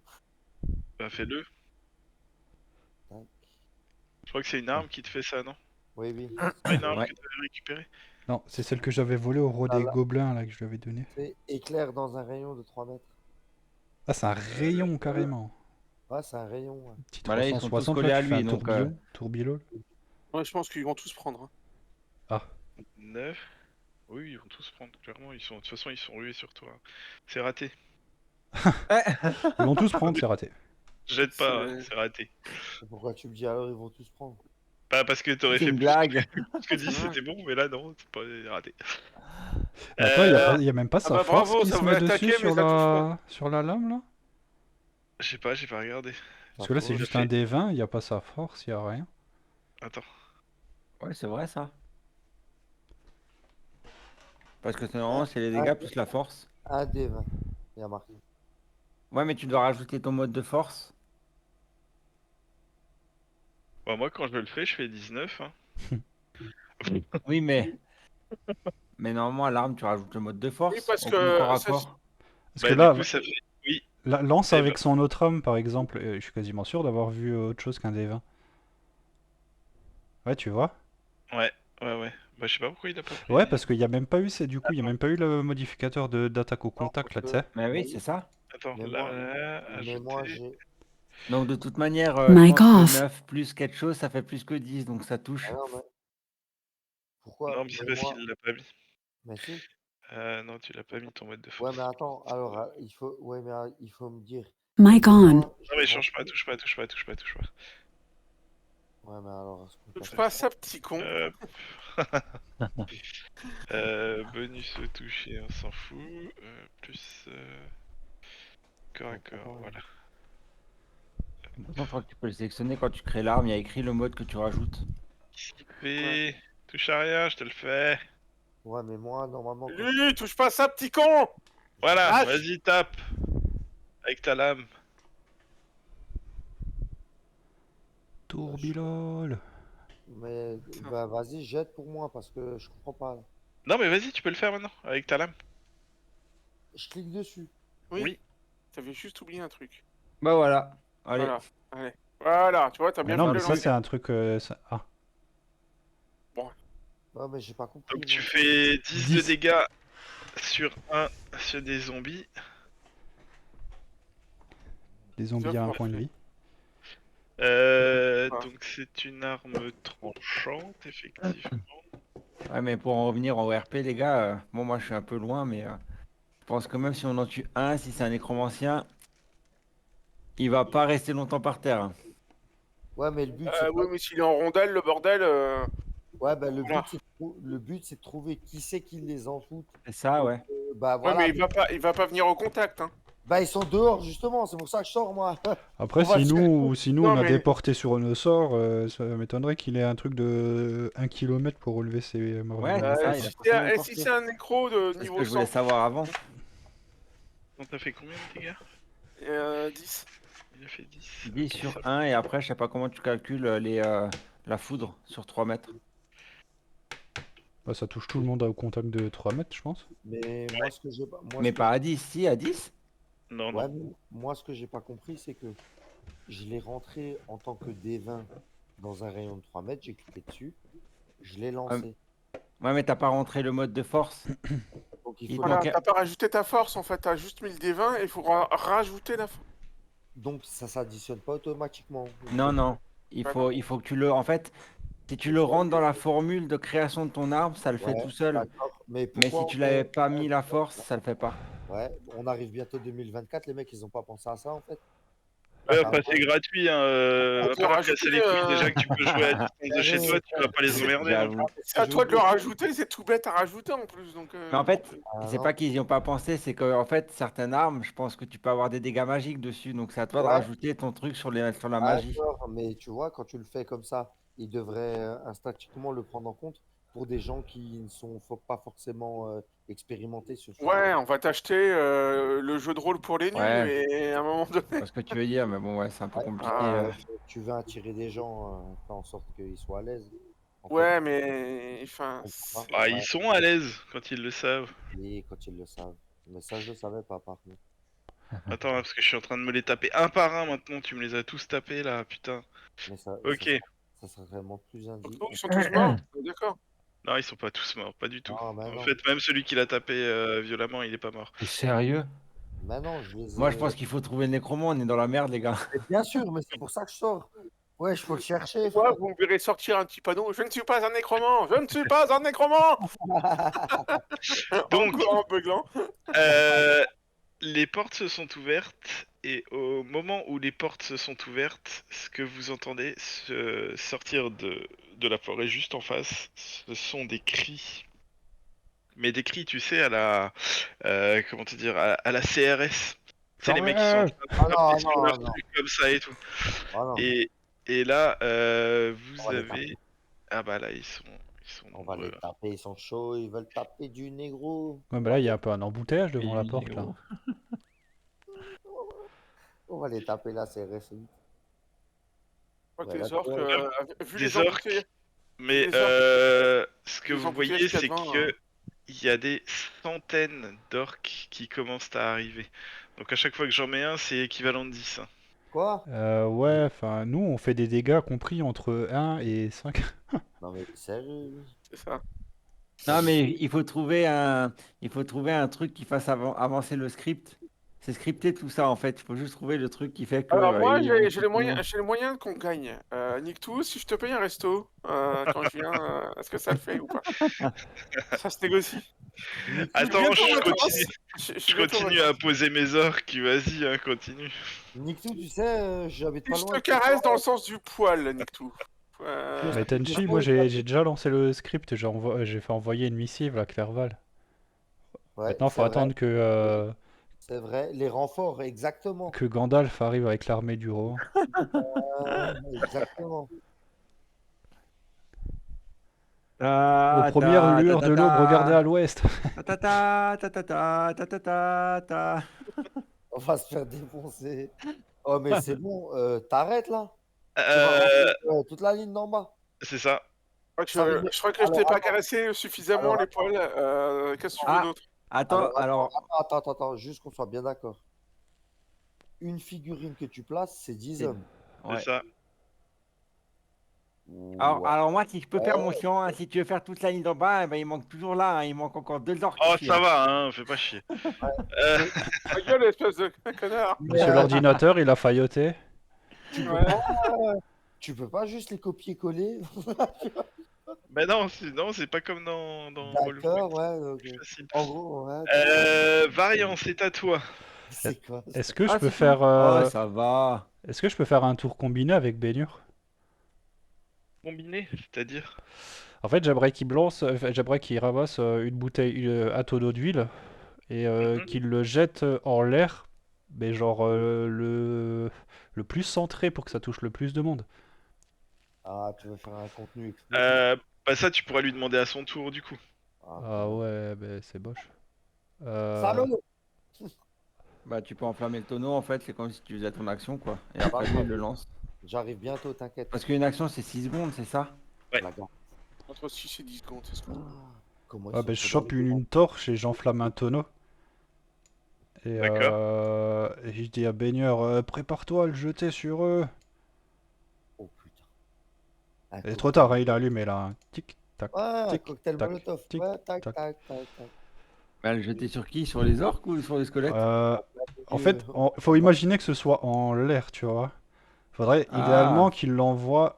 Bah fais-le. Tac. Je crois que c'est une arme qui te fait ça, non? Oui, oui. C'est pas une arme Ouais. que t'avais récupérée? Non, c'est celle que j'avais volée au roi Ah des là, gobelins là que je lui avais donné. c'est éclair dans un rayon de 3 mètres. Ah, c'est un rayon carrément. Ouais, c'est un rayon. Ouais. Petit Bah là, ils sont tous 360 là, collés à tu fais un lui, donc tourbillon. Ouais, je pense qu'ils vont tous prendre. Hein. Ah, 9. Oui, ils vont tous prendre, clairement. De toute façon, ils sont rués sur toi. C'est raté. ils vont tous prendre, c'est raté. Jette pas, hein, C'est- c'est raté. Et pourquoi tu me dis alors ils vont tous prendre? Pas parce que t'aurais c'est fait une plus blague. que 10, c'était bon, mais là, non, c'est pas raté. Mais attends, Euh, y a même pas Ah sa bah force bravo, qui ça se voulait met dessus attaquer, mais ça touche pas. sur la lame là? je sais pas, j'ai pas regardé. Parce Ça que là c'est pose. Il a juste un fait. D20, il y a pas sa force, il y a rien. Attends. Ouais, c'est vrai ça. Parce que Un, normalement, c'est les un, dégâts plus la force. un des 20. Il y a marqué. Ouais, mais tu dois rajouter ton mode de force. Bah, moi, quand je le fais, je fais 19. Hein. Oui, mais normalement, à l'arme, tu rajoutes le mode de Oui, force parce au corps que à ça, corps. Parce que Bah, du là, coup, ça fait. Oui, lance eh ben. avec son autre homme par exemple, je suis quasiment sûr d'avoir vu autre chose qu'un D20. Ouais, tu vois? Ouais, ouais. Bah, je sais pas pourquoi il a pas Ouais, pris. parce qu'il y a même pas eu, du coup, il y a Attends, même pas eu le modificateur d'attaque au Non, contact parce là, tu que. sais. Mais oui, Mais, c'est ça. attends, mais moi, là, mais moi ajouter. j'ai. Donc de toute manière, je Mic pense que off. 9 plus quelque chose, ça fait plus que 10, donc ça Ah touche. non, mais pourquoi? Non, mais c'est Mais parce moi. qu'il l'a pas mis. Mais si. Non, tu l'as pas mis ton mode de Ouais, force. mais attends. Alors, il faut. Ouais, mais il faut me dire. Mic on. Moi, Non, mais change pas, touche pas, touche pas, touche pas, touche pas. Ouais, mais alors, est-ce qu'on touche peut pas à faire ça, petit con. Hop. Bonus au toucher, on s'en fout. Plus corps à ça? corps, voilà. De toute façon, je crois que tu peux le sélectionner quand tu crées l'arme, il y a écrit le mode que tu rajoutes. Skipper, touche à rien, je te le fais. Ouais, mais moi, normalement, quand je. Lui, touche pas à ça, petit con. Voilà, Lâche. vas-y, tape. Avec ta lame. Tourbillol. Mais bah, vas-y, jette pour moi parce que je comprends pas. Là. Non, mais vas-y, tu peux le faire maintenant, avec ta lame. Je clique dessus. Oui. Oui. T'avais juste oublié un truc. Bah voilà. Allez. Voilà. Allez. Voilà, tu vois, t'as Mais bien non, fait de mais le ça c'est lancer. un truc. Ah, Ouais, mais j'ai pas compris. Donc tu moi. fais 10 de 10. dégâts sur des zombies. Les zombies à un point de vie. Donc c'est une arme tranchante, effectivement. Ouais, mais pour en revenir en ORP, les gars, bon, moi je suis un peu loin, mais je pense que même si on en tue un, si c'est un nécromancien, il va pas rester longtemps par terre. Hein. Ouais, mais le but, c'est Oui, pas. mais s'il est en rondelle, le bordel. Ouais, bah, le Voilà. but, le but, c'est de trouver qui c'est qui les en fout. C'est ça, ouais. Bah, Ouais, voilà. mais il va pas venir au contact. Hein. Bah, ils sont dehors, justement. C'est pour ça que je sors, moi. Après, On va si chercher. nous Non, on a mais- des portées sur nos sorts, ça m'étonnerait qu'il ait un truc de 1 km pour relever ses morts Ouais, vivants. c'est ça, il a Si forcément une c'est portée. un nécro de C'est ce niveau que je voulais 100, savoir avant. Donc t'as fait combien de dégâts? 10. Il a fait 10. 10 Ok, sur ça 1, et après, je sais pas comment tu calcules la foudre sur 3 mètres. Bah, ça touche tout le monde au contact de 3 mètres, je pense. Mais moi, ce que j'ai pas. Moi, Mais ce que pas à 10, si, à 10? Non, Ouais, non. mais moi, ce que j'ai pas compris, c'est que je l'ai rentré en tant que D20 dans un rayon de 3 mètres. J'ai cliqué dessus. Je l'ai lancé. Ouais, mais t'as pas rentré le mode de force. Donc, il Et faut. donc, Voilà, t'as pas rajouté ta force en fait, t'as juste mis le D20 et il faudra rajouter la force. Donc, ça s'additionne pas automatiquement. non, non. Bah Il faut que tu le. En fait, si tu le rentres dans la formule de création de ton arme, ça le fait Ouais, tout seul. d'accord. Mais Mais pourquoi si tu l'avais pas mis la force, ça le fait pas. Ouais, on arrive bientôt 2024, les mecs, ils ont pas pensé à ça en fait. Ouais, enfin, c'est gratuit, hein, On va peut pas leur rajouter, casser les couilles. Déjà que tu peux jouer à distance de chez toi, tu vas pas les emmerder. Hein. J'avoue. c'est à toi de le rajouter, c'est tout bête à rajouter en plus. Donc, Mais en fait, Ah, c'est non. pas qu'ils n'y ont pas pensé, c'est que en fait, certaines armes, je pense que tu peux avoir des dégâts magiques dessus. Donc c'est à toi de Ouais. rajouter ton truc sur la magie. D'accord, mais tu vois, quand tu le fais comme ça, ils devraient instinctivement le prendre en compte pour des gens qui ne sont pas forcément expérimentés sur ce ouais, jeu. on va t'acheter le jeu de rôle pour les nuls, Ouais. et à un moment donné. Je vois ce que tu veux dire, mais bon, ouais, c'est un peu compliqué. Ah, Tu veux attirer des gens, fais en sorte qu'ils soient à l'aise. En fait, ouais, mais enfin, on comprend Ah, pas. ils Ouais, sont à l'aise quand ils le savent. et quand ils le savent. Mais ça, je le savais pas, par contre. Attends, hein, parce que je suis en train de me les taper un par un maintenant. Tu me les as tous tapés là, putain. Mais ça, Ok. ça serait vraiment plus indique. ils sont tous morts. D'accord. Non, ils sont pas tous morts, pas du tout. Non, mais En non. fait, même celui qui l'a tapé violemment, il est pas mort. T'es sérieux? Mais non, je les Moi, ai. je pense qu'il faut trouver le nécromant. On est dans la merde, les gars. Mais bien sûr, mais c'est pour ça que je sors. Ouais, je faut le chercher, Moi, frère. vous me verrez sortir un petit panneau. Je ne suis pas un nécromant. Je ne suis pas un nécromant. Donc, Encore un beuglant. Euh, les portes se sont ouvertes et au moment où les portes se sont ouvertes, ce que vous entendez sortir de la forêt juste en face, ce sont des cris. Mais des cris, tu sais, à la comment te dire, à la CRS. C'est les mecs qui sont en train de Ah frapper non, sur leur non, non. truc comme ça et tout. Ah non. Et là, On vous va les avez taper. ah bah là ils sont On va les nombreux. taper, ils sont chauds, ils veulent taper du négro. Ouais, bah là, il y a un peu un embouteillage devant la porte, là. On va les taper là, c'est récent. Je crois que Ouais, les là, orques, vu Des les orques. embouteillages, Mais Les orques. ce que Les vous embouteillages voyez, qu'il y a c'est devant, que il y a des centaines d'orques qui commencent à arriver. Donc à chaque fois que j'en mets un, c'est équivalent de 10. Hein. Quoi? Ouais, enfin, nous, on fait des dégâts compris entre 1 et 5. Non mais sérieux? c'est ça. Non, mais il faut trouver un truc qui fasse avancer le script. C'est scripté tout ça, en fait. Il faut juste trouver le truc qui fait que. Alors moi, ils vont j'ai les tout- moyens, qu'on gagne. Nick si je te paye un resto quand je viens, est-ce que ça le fait ou pas? Ça se négocie. Attends, bientôt je en vacances. continue, Je je suis bientôt en continue à poser mes orques. Vas-y, hein, continue. Nicktou, tu sais, j'habite pas Je loin. te caresse dans le sens du poil, Nicktou. Mais Tenchi, moi, j'ai déjà lancé le script, j'ai fait envoyer une missive à Clerval. Ouais, Maintenant, faut c'est vrai, attendre c'est vrai. Les renforts, exactement. que Gandalf arrive avec l'armée du Rohan. Exactement. Aux premières lueurs de l'aube, regardez à l'ouest. Ta ta ta ta ta ta ta ta ta. On va se faire défoncer. Oh mais c'est bon, t'arrêtes là. Tu vas Euh, rentrer, toute la ligne d'en bas. c'est ça. Je crois que je t'ai pas caressé suffisamment les poils. Qu'est-ce que tu veux Ah, d'autre? Attends, juste qu'on soit bien d'accord. Une figurine que tu places, c'est 10 C'est- hommes. C'est Ouais. ça. Ouais. Alors moi, si je peux faire mon chiant, hein, si tu veux faire toute la ligne d'en bas, eh ben, il manque toujours là. Hein, il manque encore 2 orques Oh, ici. ça Hein. va, hein, fais pas chier. Ta gueule, espèce de connard. Monsieur l'ordinateur, il a failloté. Tu peux pas juste les copier-coller. Mais non, c'est pas comme dans Roll D'accord, ouais. C'est ok. plus facile. En gros, ouais. Variant, c'est à toi. C'est quoi ça? Est-ce que je Ah, peux c'est faire, tout. Oh, ça va. est-ce que je peux faire un tour combiné avec Bénur? Combiné, c'est-à-dire. En fait, j'aimerais qu'il ramasse une bouteille, un tonneau d'huile, et Mhm. qu'il le jette en l'air, mais genre le plus centré pour que ça touche le plus de monde. Ah, tu veux faire un contenu explosif. Bah ça, tu pourras lui demander à son tour, du coup. Ah ouais, ben c'est boche. Salaud! Bah, tu peux enflammer le tonneau, en fait. C'est comme si tu faisais ton action, quoi. Et Ça va, après, lui, il le lance. J'arrive bientôt, t'inquiète. Parce qu'une action, c'est 6 secondes, c'est ça? Ouais. La garde. Entre 6 et 10 secondes, c'est ce qu'on... Comment Ah ils ben je sont chope dans les une torche et j'enflamme un tonneau. Et, et je dis à Baigneur, prépare-toi à le jeter sur eux. Oh putain. Un C'est cocktail. trop tard, hein, il a allumé là. Hein. Tic, tac. Ouais, un tic, cocktail tac, molotov. tic, Ouais, tac, tac. tac, tac. Bah, le jeter sur qui? Sur les orques ou sur les squelettes? En fait, faut imaginer que ce soit en l'air, tu vois. Faudrait Ah. idéalement qu'il l'envoie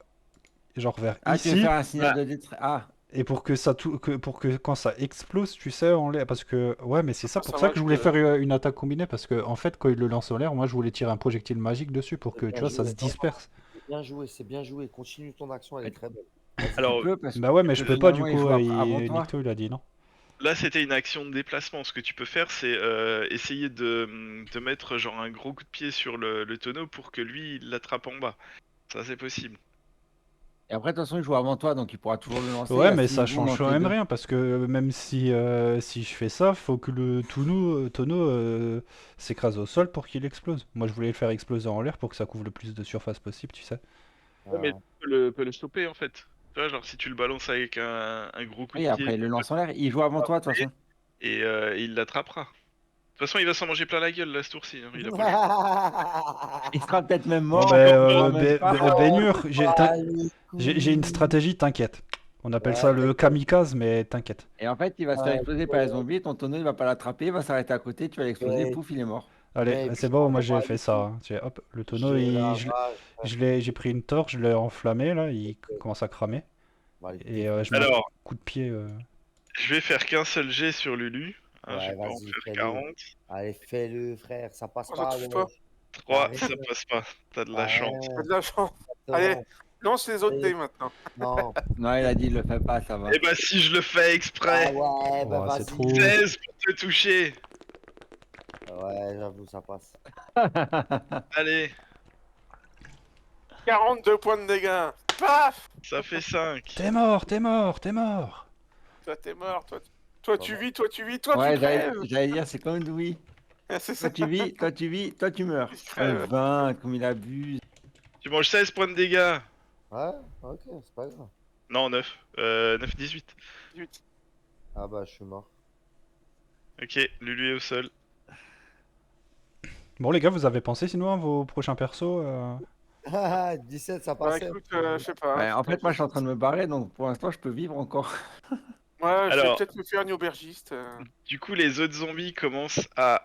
genre vers Ah, tu veux ici. faire un signal de détresse. Ah, Et pour que pour que quand ça explose, tu sais, en l'air, parce que ouais, mais c'est ça Ah, pour ça ça va, que je je voulais peux- faire une attaque combinée, parce que en fait, quand il le lance en l'air, moi je voulais tirer un projectile magique dessus pour que C'est tu bien vois, ça joué. se Non, disperse. c'est bien joué, c'est bien joué. Continue ton action, elle est Ouais. très belle. Vas-y. Tu Alors peux parce Bah ouais, mais je que peux pas du finalement il coup. joue avant toi. Nikto il a dit non. là, c'était une action de déplacement. Ce que tu peux faire, c'est essayer de mettre genre un gros coup de pied sur le tonneau pour que lui, il l'attrape en bas. Ça, c'est possible. Et après, de toute façon, il joue avant toi, donc il pourra toujours le lancer. Il y Ouais, a mais 6 ça secondes change entre quand les même deux. rien, parce que même si je fais ça, faut que le tonneau s'écrase au sol pour qu'il explose. Moi, je voulais le faire exploser en l'air pour que ça couvre le plus de surface possible, tu sais. Ouais, mais Ah, tu peux le stopper en fait. Tu vois, genre si tu le balances avec un gros coup de Oui, pied après, il le lance en l'air. Il joue avant toi, de toute façon. et il l'attrapera. De toute façon, il va s'en manger plein la gueule là ce tour-ci. Hein. Il a pas le choix. Il sera peut-être même Bon, mort, ben, on saura même pas. Bénur, Ah, les j'ai une couilles. stratégie, t'inquiète. On appelle Ouais, ça le t'inquiète. kamikaze, mais t'inquiète. Et en fait, il va se faire Ouais, exploser par les zombies. Ton tonneau, il va pas l'attraper. Il va s'arrêter à côté. Tu vas l'exploser. mec, Pouf, il est mort. Allez, mec, c'est je bon, t'en moi ai j'ai pas fait les ça. couilles. Hein. Hop, le tonneau, J'ai la vache. j'ai pris une torche, je l'ai enflammé, là, il commence à cramer. On va le Et je mets un défoncer. Alors, coup de pied. je vais faire qu'un seul jet sur Lulu. Hein, je Ouais, vais pas en vas-y, faire fais-le. 40. Allez, fais-le, frère. Ça passe Oh, ça pas, touche pas. ouais. 3, T'as ça rien. passe pas. T'as de la T'as chance. T'as rien. de la chance. Allez, Exactement. lance les autres Allez, dés maintenant. non. Non, il a dit, il le fait pas, ça va. Et bah si je le fais Ah exprès. ouais, bah Oh, c'est vas-y. trop. 16 pour te toucher. Ouais, j'avoue, ça passe. Allez, 42 points de dégâts. Paf! ça fait 5. T'es mort, t'es mort, t'es mort. Toi, t'es mort. Toi, tu Voilà. vis, toi, tu vis, toi, tu Ouais, crèves. j'allais dire, c'est comme Louis. C'est Toi, ça. tu vis, toi, tu vis, toi, tu meurs. Tu Ouais, crèves. 20, comme il abuse. Tu manges 16 points de dégâts. Ouais, ok, c'est pas grave. Non, 9. 9, 18. 18. Ah bah, je suis mort. Ok, Lulu est au sol. Bon, les gars, vous avez pensé sinon à vos prochains persos 17, ça Bah passait. écoute, je sais pas. Ouais, je sais en pas, fait, moi, je suis en train de me barrer, donc pour l'instant, je peux vivre encore. Ouais, je vais Alors, peut-être me faire une aubergiste. du coup, les autres zombies commencent à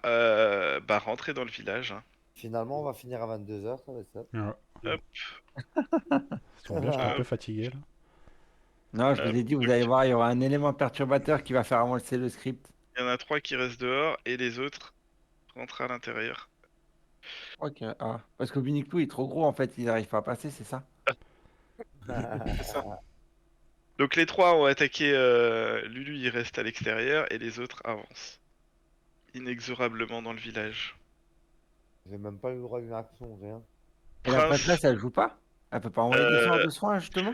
rentrer dans le village. Hein. Finalement, on va finir à 22h, ça va être ça. Ouais. Hop, Ça tombe bien, je suis un hop, peu fatigué là. Non, je vous hop. ai dit, vous Donc, allez voir, il y aura un élément perturbateur qui va faire avancer le script. il y en a 3 qui restent dehors et les autres rentrent à l'intérieur. Ok, ah. Parce que Biniklou, il est trop gros, en fait, il n'arrive pas à passer, c'est ça? C'est ça. Donc les 3 ont attaqué Lulu, il reste à l'extérieur et les autres avancent inexorablement dans le village. J'ai même pas eu le droit d'une action, rien. Et la Prince, prêtresse, elle joue pas? Elle peut pas envoyer des sorts euh, de soins, justement?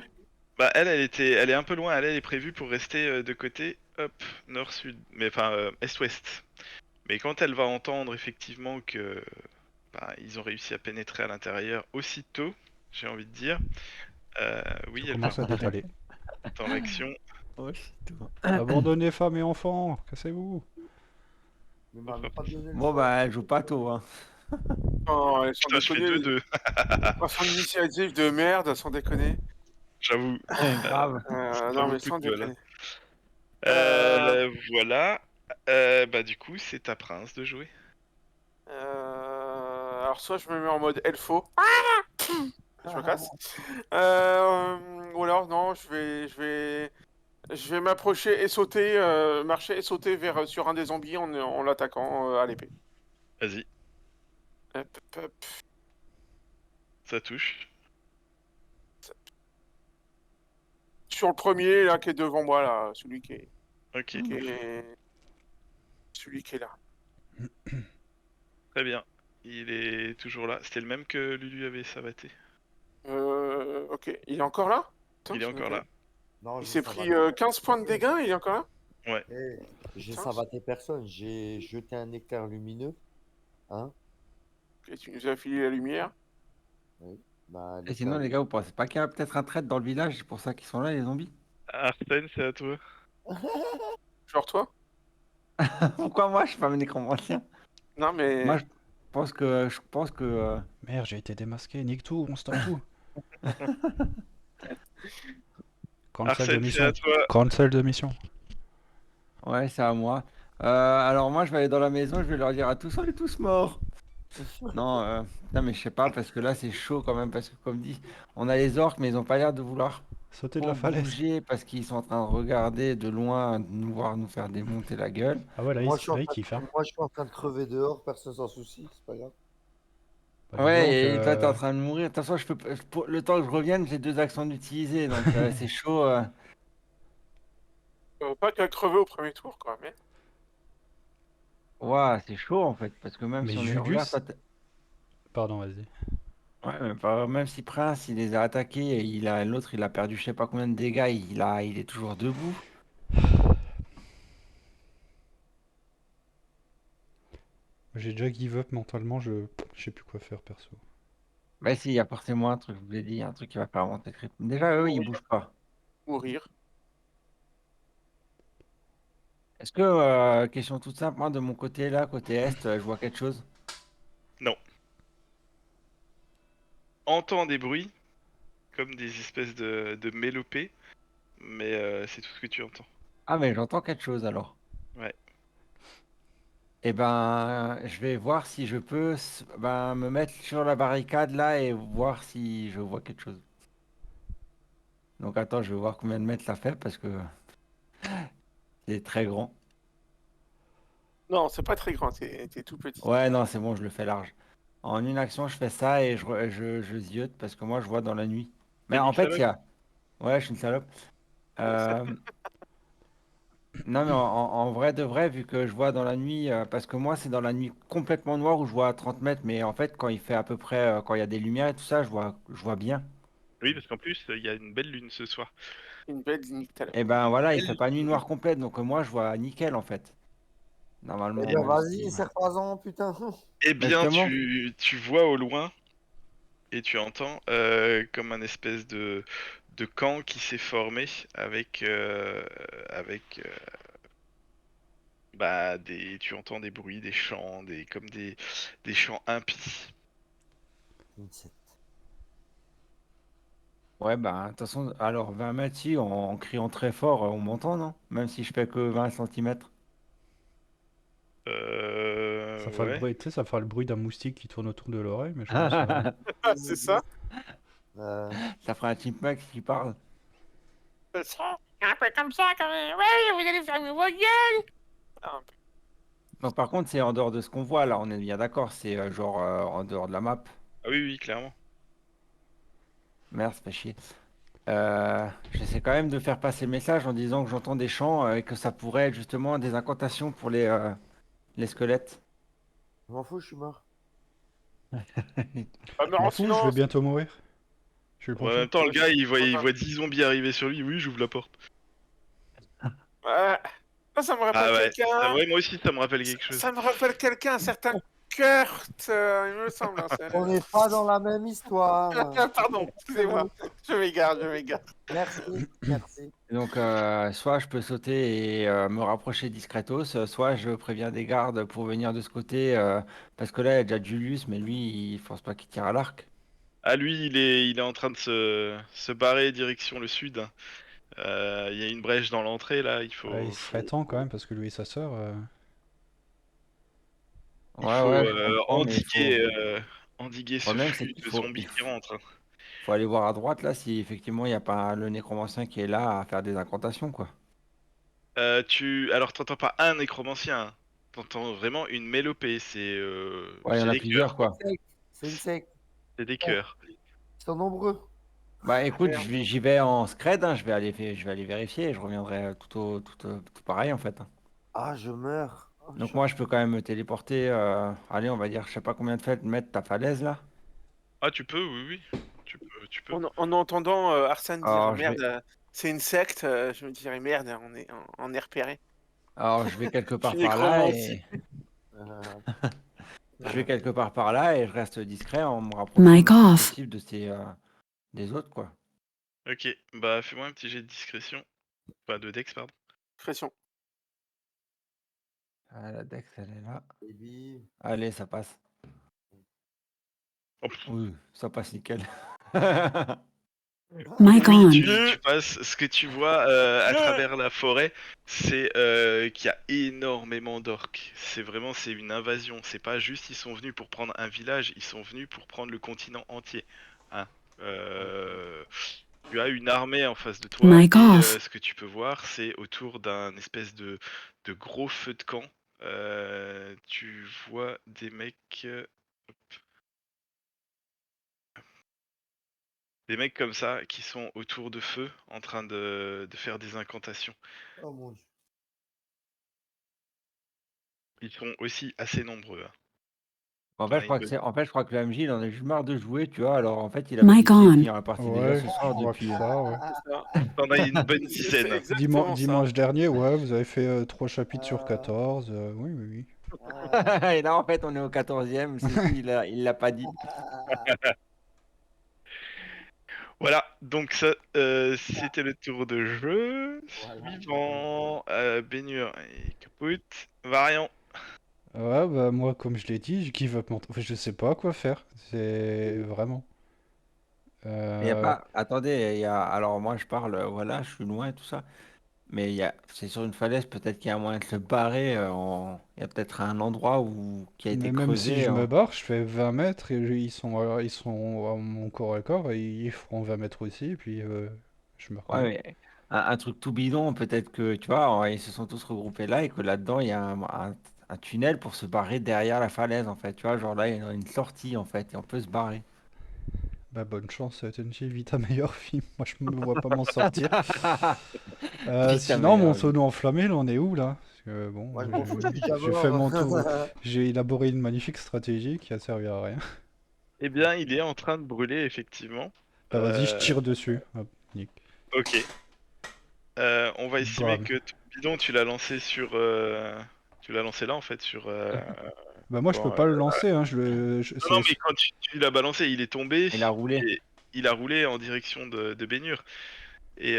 bah elle est un peu loin, elle est prévue pour rester de côté, hop, nord-sud, mais enfin est-ouest. Mais quand elle va entendre effectivement que ils ont réussi à pénétrer à l'intérieur aussitôt, j'ai envie de dire, oui, Ça elle va commence à détaler. dans l'action. Ouais, c'est tout. Abandonnez femmes et enfants, cassez-vous. Mais il m'a même pas donné le Bon, choix. bah, elle joue pas tôt, hein. Oh, elles sont Putain, je fais déconnées. 2-2, Oh, son initiative de merde, sans déconner. j'avoue. Grave. Pas Non, mais beaucoup sans de bol, hein. déconner. Voilà. Bah du coup, c'est à Prince de jouer. Alors, soit je me mets en mode elfo. Je me casse. Ou alors, non, je vais m'approcher et sauter, marcher et sauter sur un des zombies en l'attaquant à l'épée. Vas-y, Hop, hop, hop. ça touche. Sur le premier, là, qui est devant moi, là, Ok, celui qui est là. très bien. Il est toujours là. C'était le même que Lulu avait sabaté. Ok, il est encore là? Putain, Il est encore là. Non, Il j'ai s'est pris savaté. 15 points de dégâts, il est encore là? Eh, j'ai Putain, savaté personne. J'ai jeté un éclair lumineux. Hein? Ok, tu nous as filé la lumière. Bah, Et sinon, les gars, vous pensez pas qu'il y a peut-être un traître dans le village? C'est pour ça qu'ils sont là, les zombies? Arsène, c'est à toi. Genre toi? Pourquoi moi, je suis pas un nécromancien? Non, mais... Moi, je pense que Merde, j'ai été démasqué, nique tout, on stoppe tout. Cancel de Arsène, c'est mission. à toi. Cancel de mission. ouais, c'est à moi. Alors moi, je vais aller dans la maison, je vais leur dire à tous, on est tous morts. Non, non, mais je sais pas, parce que là, c'est chaud quand même, parce que comme dit, on a les orques, mais ils ont pas l'air de vouloir. Sauter de vont la falaise. bouger parce qu'ils sont en train de regarder de loin, nous voir nous faire démonter la gueule. Ah ouais, Moi, je suis en là, il train kiffe, hein. moi, je suis en train de crever dehors, personne s'en soucie, c'est pas grave. Bah, dis donc, Ouais, et toi, t'es en train de mourir. De toute façon, pour le temps que je revienne, j'ai 2 actions d'utiliser, donc c'est chaud. Pas qu'à crever au premier tour, quoi, mais. Ouah, c'est chaud en fait, parce que même Mais si on est. Regarde, Julius... Pardon, vas-y. ouais, mais même si Prince il les a attaqués, et l'autre il a perdu je sais pas combien de dégâts, il est toujours debout. J'ai déjà give up mentalement, je sais plus quoi faire, perso. Bah si, il y a forcément un truc, je vous l'ai dit, un truc qui va faire monter le rythme. Déjà eux ils Mourir. bougent pas. Mourir. Est-ce que, question toute simple, moi de mon côté là, côté est, je vois quelque chose? Non. Entends des bruits, comme des espèces de mélopées, mais c'est tout ce que tu entends. Ah mais j'entends quelque chose alors. Ouais. Eh ben, je vais voir si je peux me mettre sur la barricade là et voir si je vois quelque chose. Donc attends, je vais voir combien de mètres ça fait parce que c'est très grand. Non, c'est pas très grand, t'es tout petit. Ouais, non, c'est bon, je le fais large. En une action, je fais ça et je ziote parce que moi, je vois dans la nuit. Mais T'es en une fait, il salope. y a... Ouais, je suis une salope. Euh, Non, mais en vrai de vrai, vu que je vois dans la nuit, parce que moi, c'est dans la nuit complètement noire où je vois à 30 mètres, mais en fait, quand il fait à peu près, quand il y a des lumières et tout ça, je vois bien. Oui, parce qu'en plus, il y a une belle lune ce soir. Une belle ligne tout à l'heure. Et ben voilà, il fait Belle pas nuit lune. noire complète, donc moi, je vois nickel en fait. Eh Normalement, bien, même vas-y, si. serre-toi-en, putain. Eh Mais bien, justement, tu vois au loin et tu entends comme un espèce de camp qui s'est formé avec bah tu entends des bruits, des chants, comme des chants impies. ouais, bah, de toute façon, alors 20 mètres, si, en criant très fort, on m'entend, non? Même si je fais que 20 centimètres. Ça fera le Ouais. bruit, tu sais, ça fera le bruit d'un moustique qui tourne autour de l'oreille, mais je pense... C'est ça? Euh, Ça fera un chipmunk qui parle. C'est ça? Un peu comme ça, quand même. Ouais, vous allez fermer vos gueules! Ah, Donc par contre, c'est en dehors de ce qu'on voit, là, on est bien d'accord, c'est genre en dehors de la map. Ah oui, oui, clairement. Merde, ça fait chier. J'essaie quand même de faire passer le message en disant que j'entends des chants et que ça pourrait être justement des incantations pour les squelettes. je m'en fous, je suis mort. Bah, Je meurs m'en en fous, je vais silence! bientôt mourir. Je suis le Ouais, en prochain. même temps, le Ouais, gars, il enfin, voit 10 zombies arriver sur lui. Oui, j'ouvre la porte. ouais. Ça me rappelle Ah ouais. Ah quelqu'un. ouais, moi aussi, ça me rappelle Ça, quelque chose. ça me rappelle quelqu'un, un certain Kurt, il me semble. Hein, On n'est pas dans la même histoire. Pardon, excusez-moi. Je m'égare, je m'égare. Merci, merci. Et donc, soit je peux sauter et me rapprocher discretos, soit je préviens des gardes pour venir de ce côté, parce que là, il y a déjà Julius, mais lui, il pense pas qu'il tire à l'arc. Ah lui, il est en train de se barrer direction le sud. Il y a une brèche dans l'entrée là, Ouais, il serait temps quand même, parce que lui et sa sœur... il Ouais, faut ouais, je comprends, mais endiguer le ce problème, c'est flux qu'il de zombies qui rentrent. faut aller voir à droite, là, si effectivement, il n'y a pas le nécromancien qui est là à faire des incantations, quoi. Alors t'entends pas un nécromancien, hein. T'entends vraiment une mélopée, Ouais, il y en c'est a des plusieurs, cœurs, quoi. C'est une secte. c'est des Bon, cœurs. ils sont nombreux. Bah écoute, Merde. j'y vais en scred, hein, je vais aller vérifier et je reviendrai tout pareil en fait. Ah, je meurs. Oh, Donc moi je peux quand même me téléporter, allez on va dire je sais pas combien de fêtes mettre ta falaise là. Ah tu peux, oui oui, tu peux. En entendant Arsène dire Alors je merde, vais c'est une secte, je me dirais merde, on est repéré. alors je vais quelque Je suis part par là nécromancie. et Euh, je vais quelque part par là et je reste discret en me rapprochant le Mic plus off. possible de ces des autres quoi. Ok, bah fais-moi un petit jet de discrétion, pas de dex pardon. Pression. Ah, la Dex elle est là. baby. Allez ça passe. Oh, pff. Oui, ça passe nickel. Mic Oui, on. tu passes. Ce que tu vois à travers la forêt, c'est qu'il y a énormément d'orques. C'est une invasion. C'est pas juste ils sont venus pour prendre un village, ils sont venus pour prendre le continent entier. Hein. Euh, Tu as une armée en face de toi Mic et off. ce que tu peux voir, c'est autour d'un espèce de gros feu de camp. Tu vois des mecs, comme ça qui sont autour de feu en train de faire des incantations. Oh mon dieu. Ils sont aussi assez nombreux, hein. En T'en fait, as je une crois que bonne. c'est, en fait, je crois que le MJ, il en a juste marre de jouer, tu vois. Alors, en fait, il a pas Mic décidé de on. finir la partie déjà Ouais, ce je soir crois que depuis. ça, ouais. C'est ça. T'en as une bonne C'est dizaine. exactement ça. Dimanche dernier, ouais, vous avez fait 3 chapitres sur 14. Oui, oui, oui. Ah, Et là, en fait, on est au 14e. Ceci, il l'a pas dit. Voilà, donc ça, c'était le tour de jeu. voilà. Suivant, Baignure et Caput. Variant. Ouais, bah moi, comme je l'ai dit, je give up enfin, je sais pas quoi faire. C'est vraiment. Il y a Euh, pas. Attendez, il y a. Alors, moi, je parle, voilà, je suis loin et tout ça. Mais c'est sur une falaise, peut-être qu'il y a moyen de se barrer. Il y a peut-être un endroit qui a été Mais même si creusé. je me barre, je fais 20 mètres et ils sont à mon corps à corps et ils feront 20 mètres aussi, et puis je me Ouais, remets. mais un truc tout bidon, peut-être que, tu vois, ils se sont tous regroupés là et que là-dedans, il y a un tunnel pour se barrer derrière la falaise, en fait. Tu vois, genre là, il y a une sortie, en fait, et on peut se barrer. Bah bonne chance, Tenchi, vis ta meilleure vie. Moi, je me vois pas m'en sortir. Vite ta Sinon, mon meilleure vie. tonneau enflammé, il en est où là? Parce que bon, Moi, je m'en fous, je suis déjà j'ai fait mort. mon tour. J'ai élaboré une magnifique stratégie qui a servi à rien. Eh bien, il est en train de brûler, effectivement. Bah vas-y, je Euh, tire dessus. Hop, nique. ok. On va estimer Bam. que ton bidon, tu l'as lancé là, en fait, sur... Bah moi, je peux bon, pas le lancer, hein. non, mais quand tu l'as balancé, il est tombé Il a roulé. et il a roulé en direction de Baignure. Et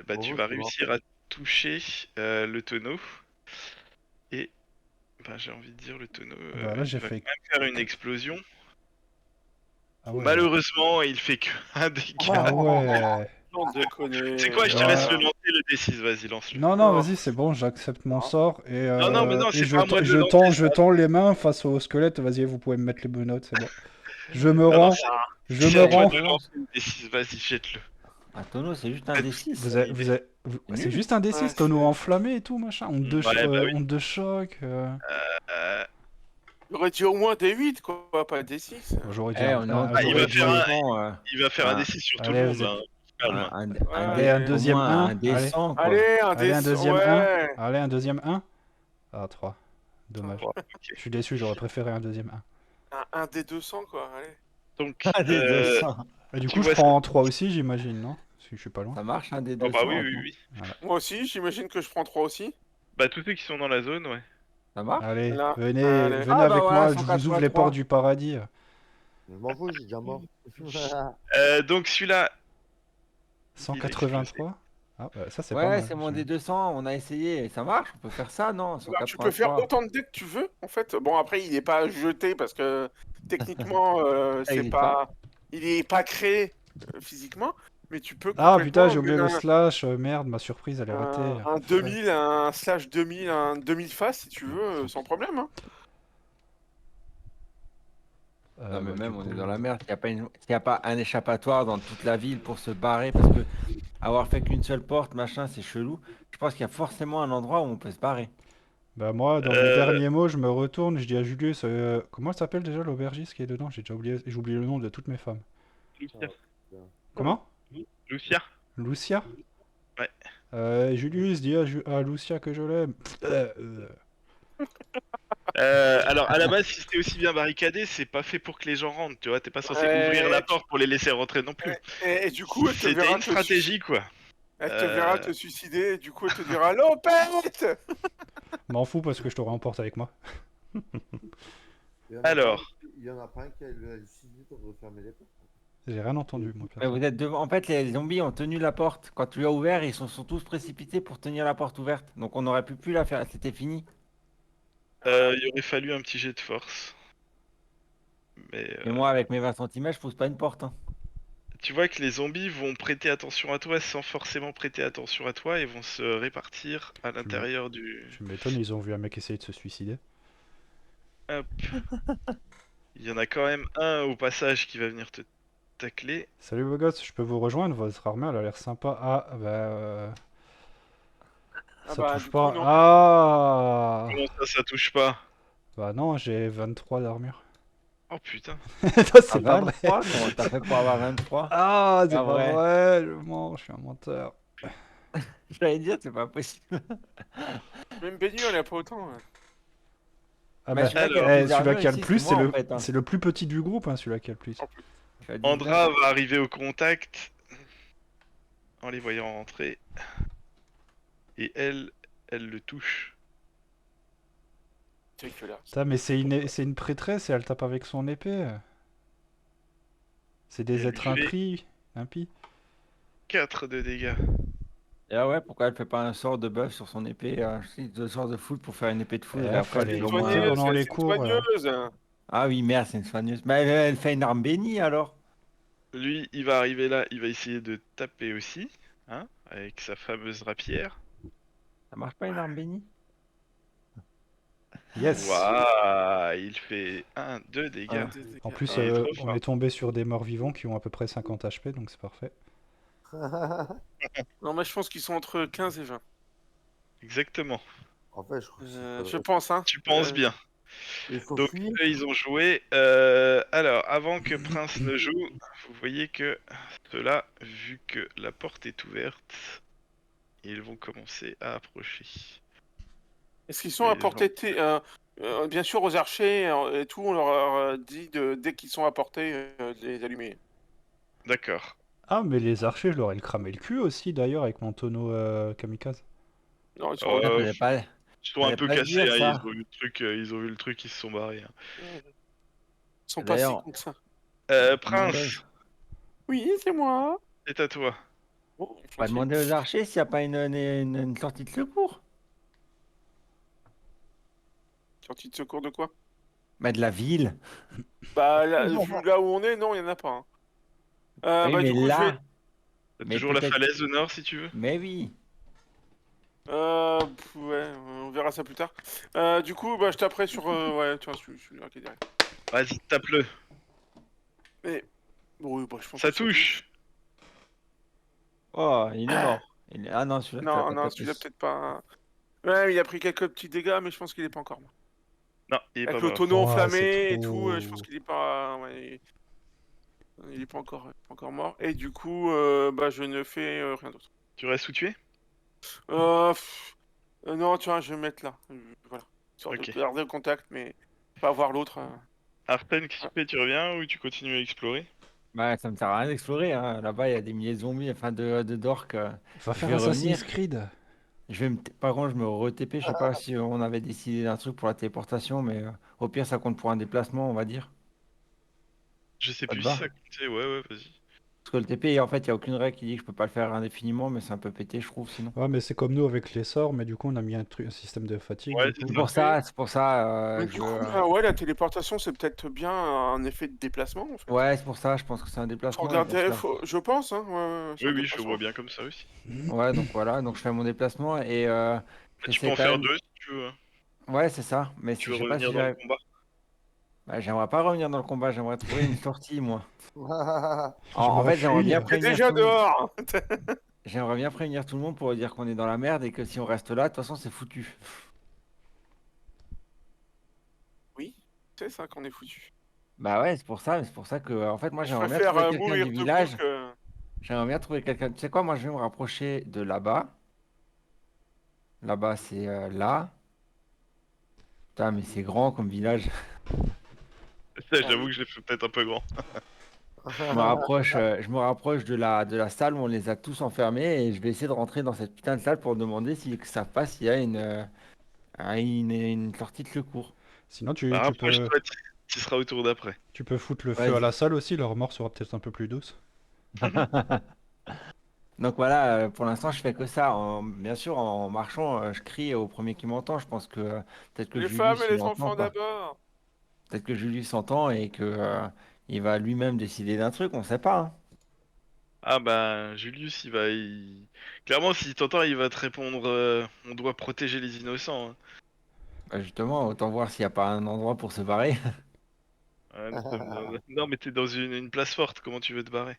bah, tu Oh, vas c'est bon. réussir à toucher le tonneau. Et bah, j'ai envie de dire, le tonneau, Bah là, j'ai il va fait. quand même faire une explosion. Ah ouais. Malheureusement, il fait que un dégât. Ah ouais. Sans déconner. C'est quoi, je te laisse le Ouais. lancer, le D6, vas-y, lance-le. Non, non, Oh. vas-y, c'est bon, j'accepte mon sort Non, non, mais non, et c'est pas à moi de le lancer, je ça. tends les mains face au squelette. Vas-y, vous pouvez me mettre les menottes, c'est bon. Je me Non, non, rends, je c'est me à toi rends. de lancer le D6, vas-y, jette-le. Un tonneau, c'est juste un Faites- D6. C'est C'est nul. juste un Ouais, D6, tonneau enflammé et tout, machin. Ouais, bah oui. Onde de choc. Euh, J'aurais dit au moins des 8, quoi, pas des 6. J'aurais dit Eh, on est il j'aurais va dit. faire Franchement, il va faire un un, D6 sur tout le Allez, monde, vous êtes. hein. Calme, hein. un Allez, D, un au deuxième moins 1. un Allez. D100, quoi. Allez, Allez, un deuxième 1. ouais. Allez, un deuxième 1. Ah, 3. Dommage. Ouais, ok. Je suis déçu, j'aurais préféré un deuxième 1. Un des 200, quoi, allez. Donc, Un des 200. Et du tu coup, je vois ça. prends 3 aussi, j'imagine, non? Parce que je suis pas loin. Ça marche, un des Oh, bah oui, 200, oui, attends. oui. Voilà. Moi aussi, j'imagine que je prends 3 aussi. Bah, tous ceux qui sont dans la zone, ouais. Ça marche? Allez, Là, venez, allez. venez Ah, bah avec voilà, moi, je vous ouvre les 183. portes du paradis. Je m'en fous, je suis déjà mort. Donc, celui-là, il a explosé. 183? Ah, bah, ça c'est pas Ouais, mal. c'est mon D200, on a essayé. Ça marche? On peut faire ça, non? Alors, tu peux faire 183. autant de dés que tu veux, en fait. Bon, après, il n'est pas jeté parce que techniquement, Ça c'est existe pas. pas. Il est pas créé physiquement, mais tu peux Ah putain, complètement j'ai oublié le mettre slash. Merde, ma surprise elle est ratée. un 2000, un slash 2000, un 2000 face si tu veux, sans problème. Hein. Non, mais Bah, même, du on coup, est dans la merde. Il y a pas un échappatoire dans toute la ville pour se barrer parce que avoir fait qu'une seule porte, machin, c'est chelou. Je pense qu'il y a forcément un endroit où on peut se barrer. Bah moi, dans mes Euh, derniers mots, je me retourne, je dis à Julius, comment elle s'appelle déjà l'aubergiste qui est dedans? J'ai oublié le nom de toutes mes femmes. Lucia. Comment? Lucia. Lucia? Ouais. Julius, dis à Lucia que je l'aime. Alors, à la base, si c'était aussi bien barricadé, c'est pas fait pour que les gens rentrent, tu vois. T'es pas censé ouvrir la Et, porte pour les laisser rentrer non plus. et du coup, elle te C'était verra une stratégie, quoi. Elle te verra te suicider, et du coup, elle te dira Lopette. M'en fous parce que je t'aurai en porte avec moi. Alors. Il y en a pas un qui a le 6 minutes pour refermer les portes. J'ai rien entendu, moi, Mais perso. vous êtes devant. En fait, les zombies ont tenu la porte. Quand tu l'as ouvert, ils sont tous précipités pour tenir la porte ouverte. Donc on aurait pu la faire. C'était fini. Il aurait fallu un petit jet de force. Mais Et moi, avec mes 20 cm, je pousse pas une porte. Hein. tu vois que les zombies vont prêter attention à toi sans forcément prêter attention à toi et vont se répartir à l'intérieur du... Tu m'étonnes, ils ont vu un mec essayer de se suicider. Hop. Il y en a quand même un au passage qui va venir te tacler. Salut beau gosse, je peux vous rejoindre? Votre armée elle a l'air sympa. Ah, bah. Ah Ça bah, touche du coup, pas. non. Ah! Comment ça touche pas? Bah non, j'ai 23 d'armure. Oh putain. Non, À c'est pas vrai. 23? Comment t'as fait pour avoir 23? Ah, c'est Pas pas vrai. vrai, je mens, je suis un menteur. J'allais dire, c'est pas possible. Même Benny, elle a pas autant. Ouais. Ah Mais bah, celui-là qui a le Alors, plus celui-là d'armure qui a le ici, c'est plus, moi en fait, hein. c'est le plus petit du groupe, hein, celui-là qui a le plus. En plus. Je suis à 19. Andra va arriver au contact en les voyant rentrer. Et elle le touche. C'est que là. Putain, mais c'est une prêtresse et elle tape avec son épée. C'est Et des elle lui êtres fait impies. 4 de dégâts. Et ah ouais, pourquoi elle fait pas un sort de buff sur son épée, deux sorts de foudre pour faire une épée de foudre et après elle Fallait est C'est une au éviter moins. soigneuse, pendant les c'est une cours. soigneuse. Ah oui, merde, c'est une soigneuse. Mais elle fait une arme bénie alors. Lui, il va arriver là, il va essayer de taper aussi. Hein, avec sa fameuse rapière. Ça marche pas une arme bénie? Yes! Waouh, il fait 2 dégâts. Ah. Des dégâts. En plus, Il est trop on fort. est tombé sur des morts vivants qui ont à peu près 50 HP, donc c'est parfait. Non, moi je pense qu'ils sont entre 15 et 20. Exactement. En fait, je trouve que Je pense, hein. Tu penses bien. il faut Donc, fuir. eux, ils ont joué. Alors, avant que Prince ne joue, vous voyez que ceux-là, vu que la porte est ouverte, ils vont commencer à approcher. Est-ce qu'ils sont Les à portée gens- bien sûr, aux archers et tout, on leur a dit dès qu'ils sont à portée de les allumer. Ah, D'accord. mais les archers, je leur ai cramé le cul aussi, d'ailleurs, avec mon tonneau kamikaze. Non, ils sont Ça Euh, fallait pas, Ils sont un fallait peu pas se cassés, dire hein, ça. ils ont vu le truc, ils se sont barrés, hein. ils sont pas si D'ailleurs, cons que ça. demander, Prince, Oui, c'est moi. c'est à toi. Oh, on va gentil. demander aux archers s'il n'y a pas une sortie de secours. Sortie de secours de quoi? Bah de la ville. Bah, vu là où on est, non, il y en a pas, hein. Oui, Bah, mais du coup, je vais. là, T'as mais toujours la peut-être. falaise au nord si tu veux. Mais oui. Ouais, on verra ça plus tard. Du coup, bah, je taperai sur. Ouais, tu vois, celui-là qui est derrière. Vas-y, tape-le. Mais. Bon, oui, bah, je pense Ça que ça touche. touche. Oh, il est mort. Ah non, celui-là, tu l'as Non, pas non, tapé. celui-là, peut-être pas. Ouais, il a pris quelques petits dégâts, mais je pense qu'il est pas encore mort. Non, il est pas Avec le mort. tonneau Oh, enflammé c'est et tout, je trop. pense qu'il est pas. Ouais, il est pas encore mort. Et du coup, bah, je ne fais rien d'autre. Tu restes où tu es? Non, tu vois, je vais me mettre là. Voilà. Histoire de Ok. garder le contact, mais pas voir l'autre. Arpen, qu'est-ce que Ouais. tu fais? Tu reviens ou tu continues à explorer? Bah, ça me sert à rien d'explorer, hein. Là-bas, il y a des milliers de zombies, enfin de d'orques. Va Je faire vais revenir. Assassin's Creed. Par contre, je me re-TP. Je sais pas si on avait décidé d'un truc pour la téléportation, mais au pire, ça compte pour un déplacement, on va dire. Je sais Ça te plus si va? ça comptait. Ouais, vas-y. Parce que le TP, en fait, il n'y a aucune règle qui dit que je peux pas le faire indéfiniment, mais c'est un peu pété, je trouve, sinon. Ouais, mais c'est comme nous avec les sorts, mais du coup, on a mis un système de fatigue, Ouais, du c'est coup. ça. C'est pour ça, Mais du coup, bah, ouais, la téléportation, c'est peut-être bien un effet de déplacement, en fait. ouais, c'est pour ça, je pense que c'est un Faut déplacement, et pour regarder, ça. je pense, hein, ouais, c'est Oui, un oui, je le vois déplacement. bien comme ça aussi. Ouais, donc voilà, donc je fais mon déplacement, et Tu peux j'essaie en quand faire même. 2 si tu veux, hein. Ouais, c'est ça, mais Tu je veux sais pas revenir si dans le j'arrive. combat. Bah, j'aimerais pas revenir dans le combat, j'aimerais trouver une sortie, moi. En J'aimerais fait, j'aimerais bien fuir. T'es prévenir déjà tout le monde. dehors! J'aimerais bien prévenir tout le monde pour dire qu'on est dans la merde et que si on reste là, de toute façon, c'est foutu. Oui, c'est ça qu'on est foutu. Bah ouais, c'est pour ça que, en fait, moi, Je j'aimerais bien préfère trouver quelqu'un mourir du debout village. que. J'aimerais bien trouver quelqu'un. Tu sais quoi, moi, je vais me rapprocher de là-bas. Là-bas, c'est là. Putain, mais c'est grand comme village. J'avoue que je l'ai fait peut-être un peu grand. Je me rapproche de la salle où on les a tous enfermés et je vais essayer de rentrer dans cette putain de salle pour demander si que ça passe s'il y a une sortie de secours. Sinon, Bah, rapproche-toi, tu seras au tour d'après. tu peux foutre le feu à Vas-y. la salle aussi, leur mort sera peut-être un peu plus douce. Donc voilà, pour l'instant, je fais que ça. Bien sûr, en marchant, je crie au premier qui m'entend. Je pense que peut-être que Les femmes Julius et il les entend enfants quoi. d'abord! Peut-être que Julius entend et que il va lui-même décider d'un truc. On sait pas, hein. Ah bah, Julius, clairement, s'il t'entend, il va te répondre on doit protéger les innocents, hein. Bah, justement, autant voir s'il n'y a pas un endroit pour se barrer. Ah, non, mais t'es dans une place forte, comment tu veux te barrer?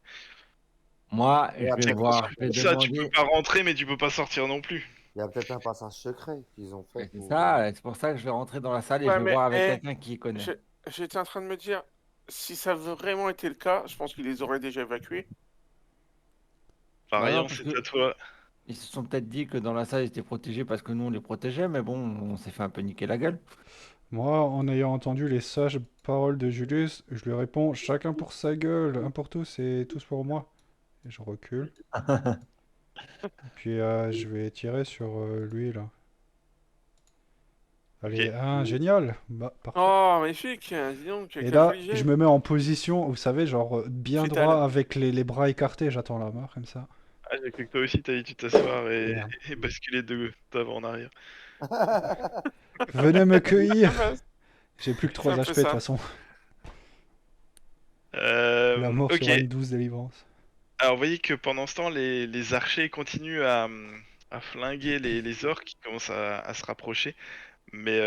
Moi, je Il y a vais peut-être voir, je vais Ça, tu peux demander. pas rentrer, mais tu peux pas sortir non plus. il y a peut-être un passage secret qu'ils ont fait Mais c'est pour. ça, c'est pour ça que je vais rentrer dans la salle et je Ouais, vais mais voir avec quelqu'un qui y connaît. j'étais en train de me dire, si ça avait vraiment été le cas, je pense qu'ils les auraient déjà évacués. Bah non, Variant, parce c'est que à toi. ils se sont peut-être dit que dans la salle ils étaient protégés parce que nous on les protégeait, mais bon, on s'est fait un peu niquer la gueule. Moi, en ayant entendu les sages paroles de Julius, je lui réponds chacun pour sa gueule, un pour tous et tous pour moi. Et je recule. Puis je vais tirer sur lui là. Allez, Ok. génial! Bah, parfait. Oh, magnifique! Dis donc, Et quel là, joli je jet! me mets en position, vous savez, genre bien droit Fétal. avec les bras écartés, j'attends la mort comme ça. Ah, j'ai cru que toi aussi t'avais dû t'asseoir Merde. et basculer d'avant en arrière. Venez me Ah cueillir! bah, J'ai plus que c'est 3 un peu HP de toute ça. façon. La mort Ok. sur N12 délivrance. Alors, vous voyez que pendant ce temps, les archers continuent à flinguer les orques qui commencent à se rapprocher. Mais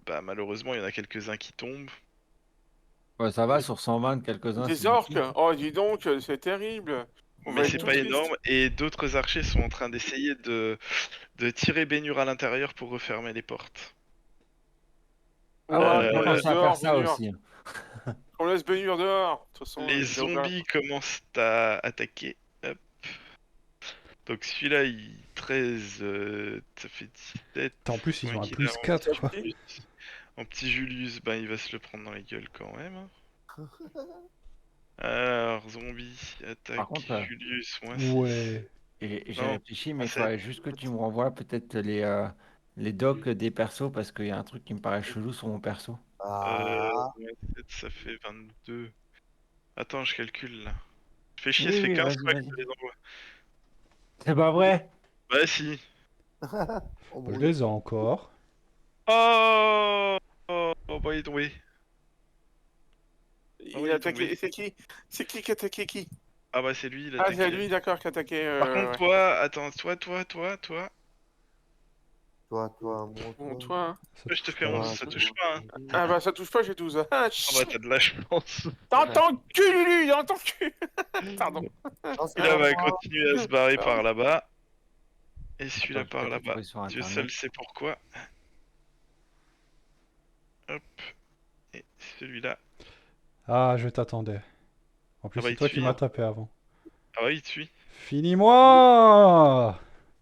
bah, malheureusement, il y en a quelques-uns qui tombent. Ouais, ça va, sur 120, quelques-uns, c'est Des beaucoup. orques! Oh, dis donc, c'est terrible! On Mais va être c'est tout pas triste. énorme. Et d'autres archers sont en train d'essayer de tirer Bénur à l'intérieur pour refermer les portes. Ah ouais, on Ouais, peut qu'on Euh, laisse penser à faire dehors, ça Bénur. aussi. Qu'on laisse Bénur dehors. De toute façon, les il est déjà ouvert. zombies commencent à attaquer. Hop. Donc celui-là, il 13, ça fait 17. En plus, ils Moins ont un qu'il a plus en 4 petit quoi. Julius. En petit Julius, ben il va se le prendre dans les gueules quand même. Alors, zombie, Par attaque, contre, Julius, moins 6. Ouais. j'ai Non, réfléchi, mais moins il 7. faudrait juste que tu me renvoies peut-être les docs des persos parce qu'il y a un truc qui me paraît chelou sur mon perso. Moins 7, ça fait 22. Attends, je calcule là. Je fais chier, Oui, ça fait oui, 15 vas-y, fois que vas-y. je te les envoie. C'est pas vrai? Bah si. Oh, Je brûle. les ai encore. Oh, oh bah il est tombé. Oh bah Il il a est tombé. attaqué. C'est qui? C'est qui a attaqué qui? Ah bah c'est lui, il a Ah, c'est attaqué. lui, d'accord, qui a attaqué. Par contre, Ouais. toi, attends, toi. Toi, Bon, montre. toi, hein. Ça Je te touche fais pas. 11, Toi, ça toi. touche pas, hein. Ah bah ça touche pas, j'ai 12. Ah, Ah bah chut. t'as de la chance. Dans ton cul, Lulu, dans ton cul. Pardon. Non, c'est Celui-là pas va moi. continuer à se barrer Pardon. par là-bas. Et Attends, celui-là je vais par peut-être là-bas. retrouver sur Dieu internet. seul sait pourquoi. Hop. Et celui-là. Ah, je t'attendais. En plus, Ah bah c'est il te toi qui suit, m'as hein. tapé avant. Ah bah il te suit. Finis-moi!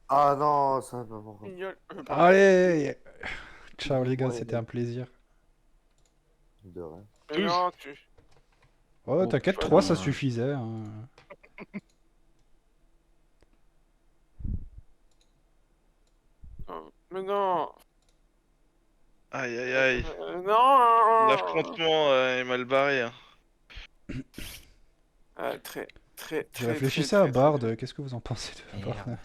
Ah non, ça va pas. Guignol. Pardon. Allez! Ciao les gars, Ouais, c'était un plaisir. de rien. Mais 12. non, tu. Oh, Oh t'inquiète, Pas 3 ça douze. putain. suffisait, hein. Mais non. Aïe aïe aïe. Non. L'affrontement est mal barré, hein. Ah, très, très, Je très, très, réfléchissais à très, très. Bard, qu'est-ce que vous en pensez de Bard? Merde.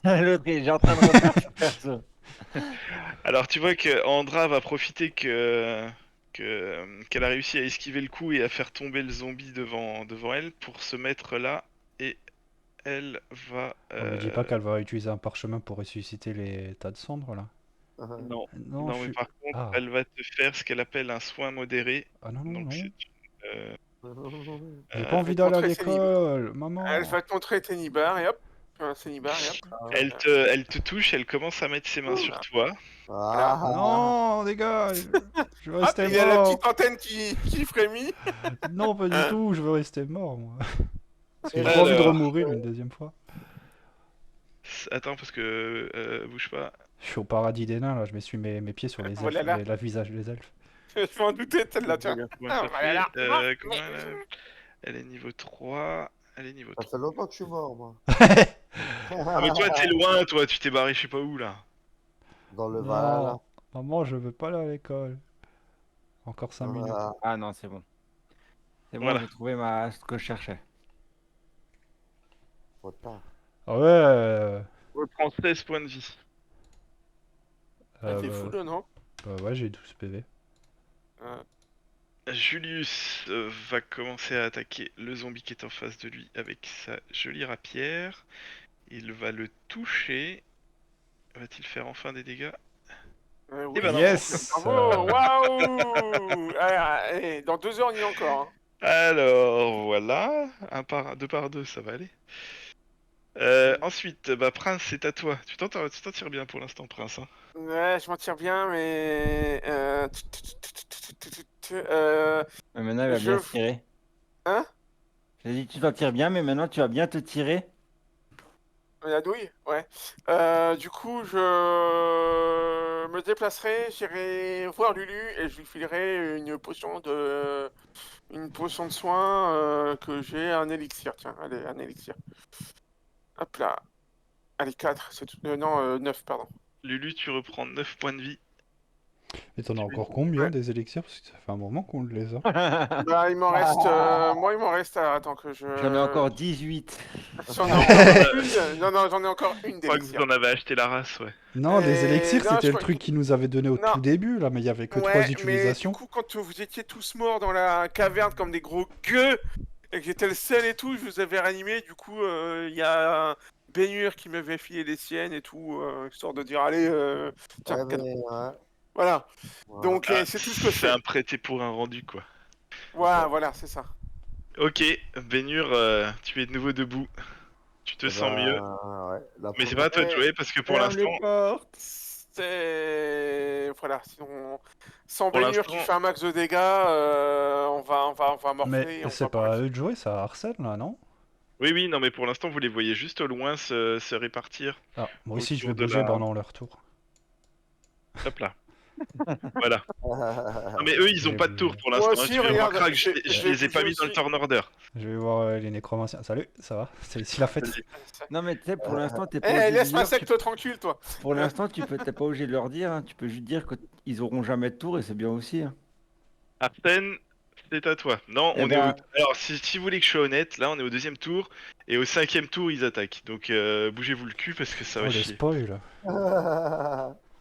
Euh, L'autre, il est déjà en train de refaire son perso. Alors tu vois que Andra va profiter qu'elle a réussi à esquiver le coup et à faire tomber le zombie devant elle pour se mettre là et elle va On me dit pas qu'elle va utiliser un parchemin pour ressusciter les tas de cendres là. non, Non, je non mais suis. par contre Ah, elle va te faire ce qu'elle appelle un soin modéré. ah non, non, Donc non. c'est euh, J'ai pas elle euh, va envie te d'aller à montrer ses nibards. l'école, Elle maman. va te montrer tes nibards et hop. Ses nibards et hop. elle te touche, elle commence à mettre ses mains sur Voilà. toi. Voilà. Non, dégage. Je veux Hop, rester il y a la mort. petite antenne qui frémit. Non, pas du Hein. tout, je veux rester mort, moi. Parce que j'ai pas envie de Alors, remourir une deuxième fois. attends parce que bouge pas. Je suis au paradis des nains, là, je m'essuie mes pieds sur les elfes, Voilà là. la visage des elfes. Je m'en doutais, celle-là, tiens. Regarde combien ça Voilà fait. là. Comment elle est niveau 3. Elle est niveau Ça 3. fait longtemps que je suis mort, moi. Ah mais toi t'es loin, toi tu t'es barré je sais pas où là. Dans le Valhalla. Non, maman, je veux pas aller à l'école. Encore 5 minutes. Ah non, c'est bon. C'est bon, Voilà. j'ai trouvé ce que je cherchais. Trop tard. Ah ouais, Reprends 16 points de vie. Elle était bah, fou, là, non? ouais, j'ai 12 PV. Euh, Julius va commencer à attaquer le zombie qui est en face de lui avec sa jolie rapière. Il va le toucher. Va-t-il faire enfin des dégâts? Oui. ben non. Yes. Bravo, waouh! Dans 2 heures, on y est encore. Hein. Alors, voilà. Deux par deux, ça va aller. Ensuite, bah, Prince, c'est à toi. Tu t'en tires bien pour l'instant, Prince. Hein. Ouais, je m'en tire bien, mais... Mais maintenant, il va je... bien se tirer. Hein? J'ai dit, tu t'en tires bien, mais maintenant, tu vas bien te tirer. La douille? Ouais. Du coup, je me déplacerai, j'irai voir Lulu et je lui filerai une potion de soin que j'ai, un élixir. Tiens, allez, un élixir. Hop là. Allez, 4, c'est tout. Non, 9, pardon. Lulu, tu reprends 9 points de vie. Et t'en as Tu encore mets- combien Ouais. des élixirs? Parce que ça fait un moment qu'on les a. Bah, il m'en reste. Moi, il m'en reste. Attends que je. J'en ai encore 18. J'en ai encore une. Non, non, j'en ai encore une Je crois que vous d'élixir. en avez acheté la race, ouais. Non, les Et... élixirs, Non, c'était je le crois. truc qu'ils nous avaient donné au Non, tout début, là, mais il y avait que 3 ouais, mais du utilisations. coup, quand vous étiez tous morts dans la caverne comme des gros gueux et que j'étais le seul et tout, je vous avais ranimé. Du coup, il y a Bénur qui m'avait filé les siennes et tout, histoire de dire allez, tiens, Ouais, cadeau. mais, ouais, Voilà. voilà. Donc, Ah, c'est tout ce que je c'est fais. un prêté pour un rendu, quoi. Voilà, voilà, c'est ça. Ok, Bénur, tu es de nouveau debout. Tu te Eh sens mieux. ben, ouais, la Mais c'est pas première. à toi de Et jouer parce que Ferme les portes. c'est voilà, sinon sans pour Bénur qui l'instant, fait un max de dégâts, on va Mais morfler et on c'est va pas à parler. eux de jouer, ça Arsène, là, non? oui, non, mais pour l'instant, vous les voyez juste au loin se répartir Ah, moi aussi, je vais autour de bouger la. pendant leur tour. Hop là. Voilà. Non, mais eux, ils ont J'ai pas de tour bougé. pour Moi l'instant. Hein. aussi, Tu regarde, remarqueras que je je vais les ai pas bouger mis dans le aussi. turn order. Je vais voir les nécromanciens. Salut, ça va? C'est ici la fête? Non, mais tu sais, pour l'instant, t'es pas obligé de Laisse ma lire. secte tranquille, toi. Pour l'instant, t'es pas obligé de leur dire. Hein. Tu peux juste dire qu'ils auront jamais de tour et c'est bien aussi. Hein. Arsène, c'est à toi. Non, Eh on est au. ben, Alors, si vous voulez que je sois honnête, là, on est au deuxième tour. Et au cinquième tour, ils attaquent. Donc, bougez-vous le cul parce que ça va Oh, le chier. spoil!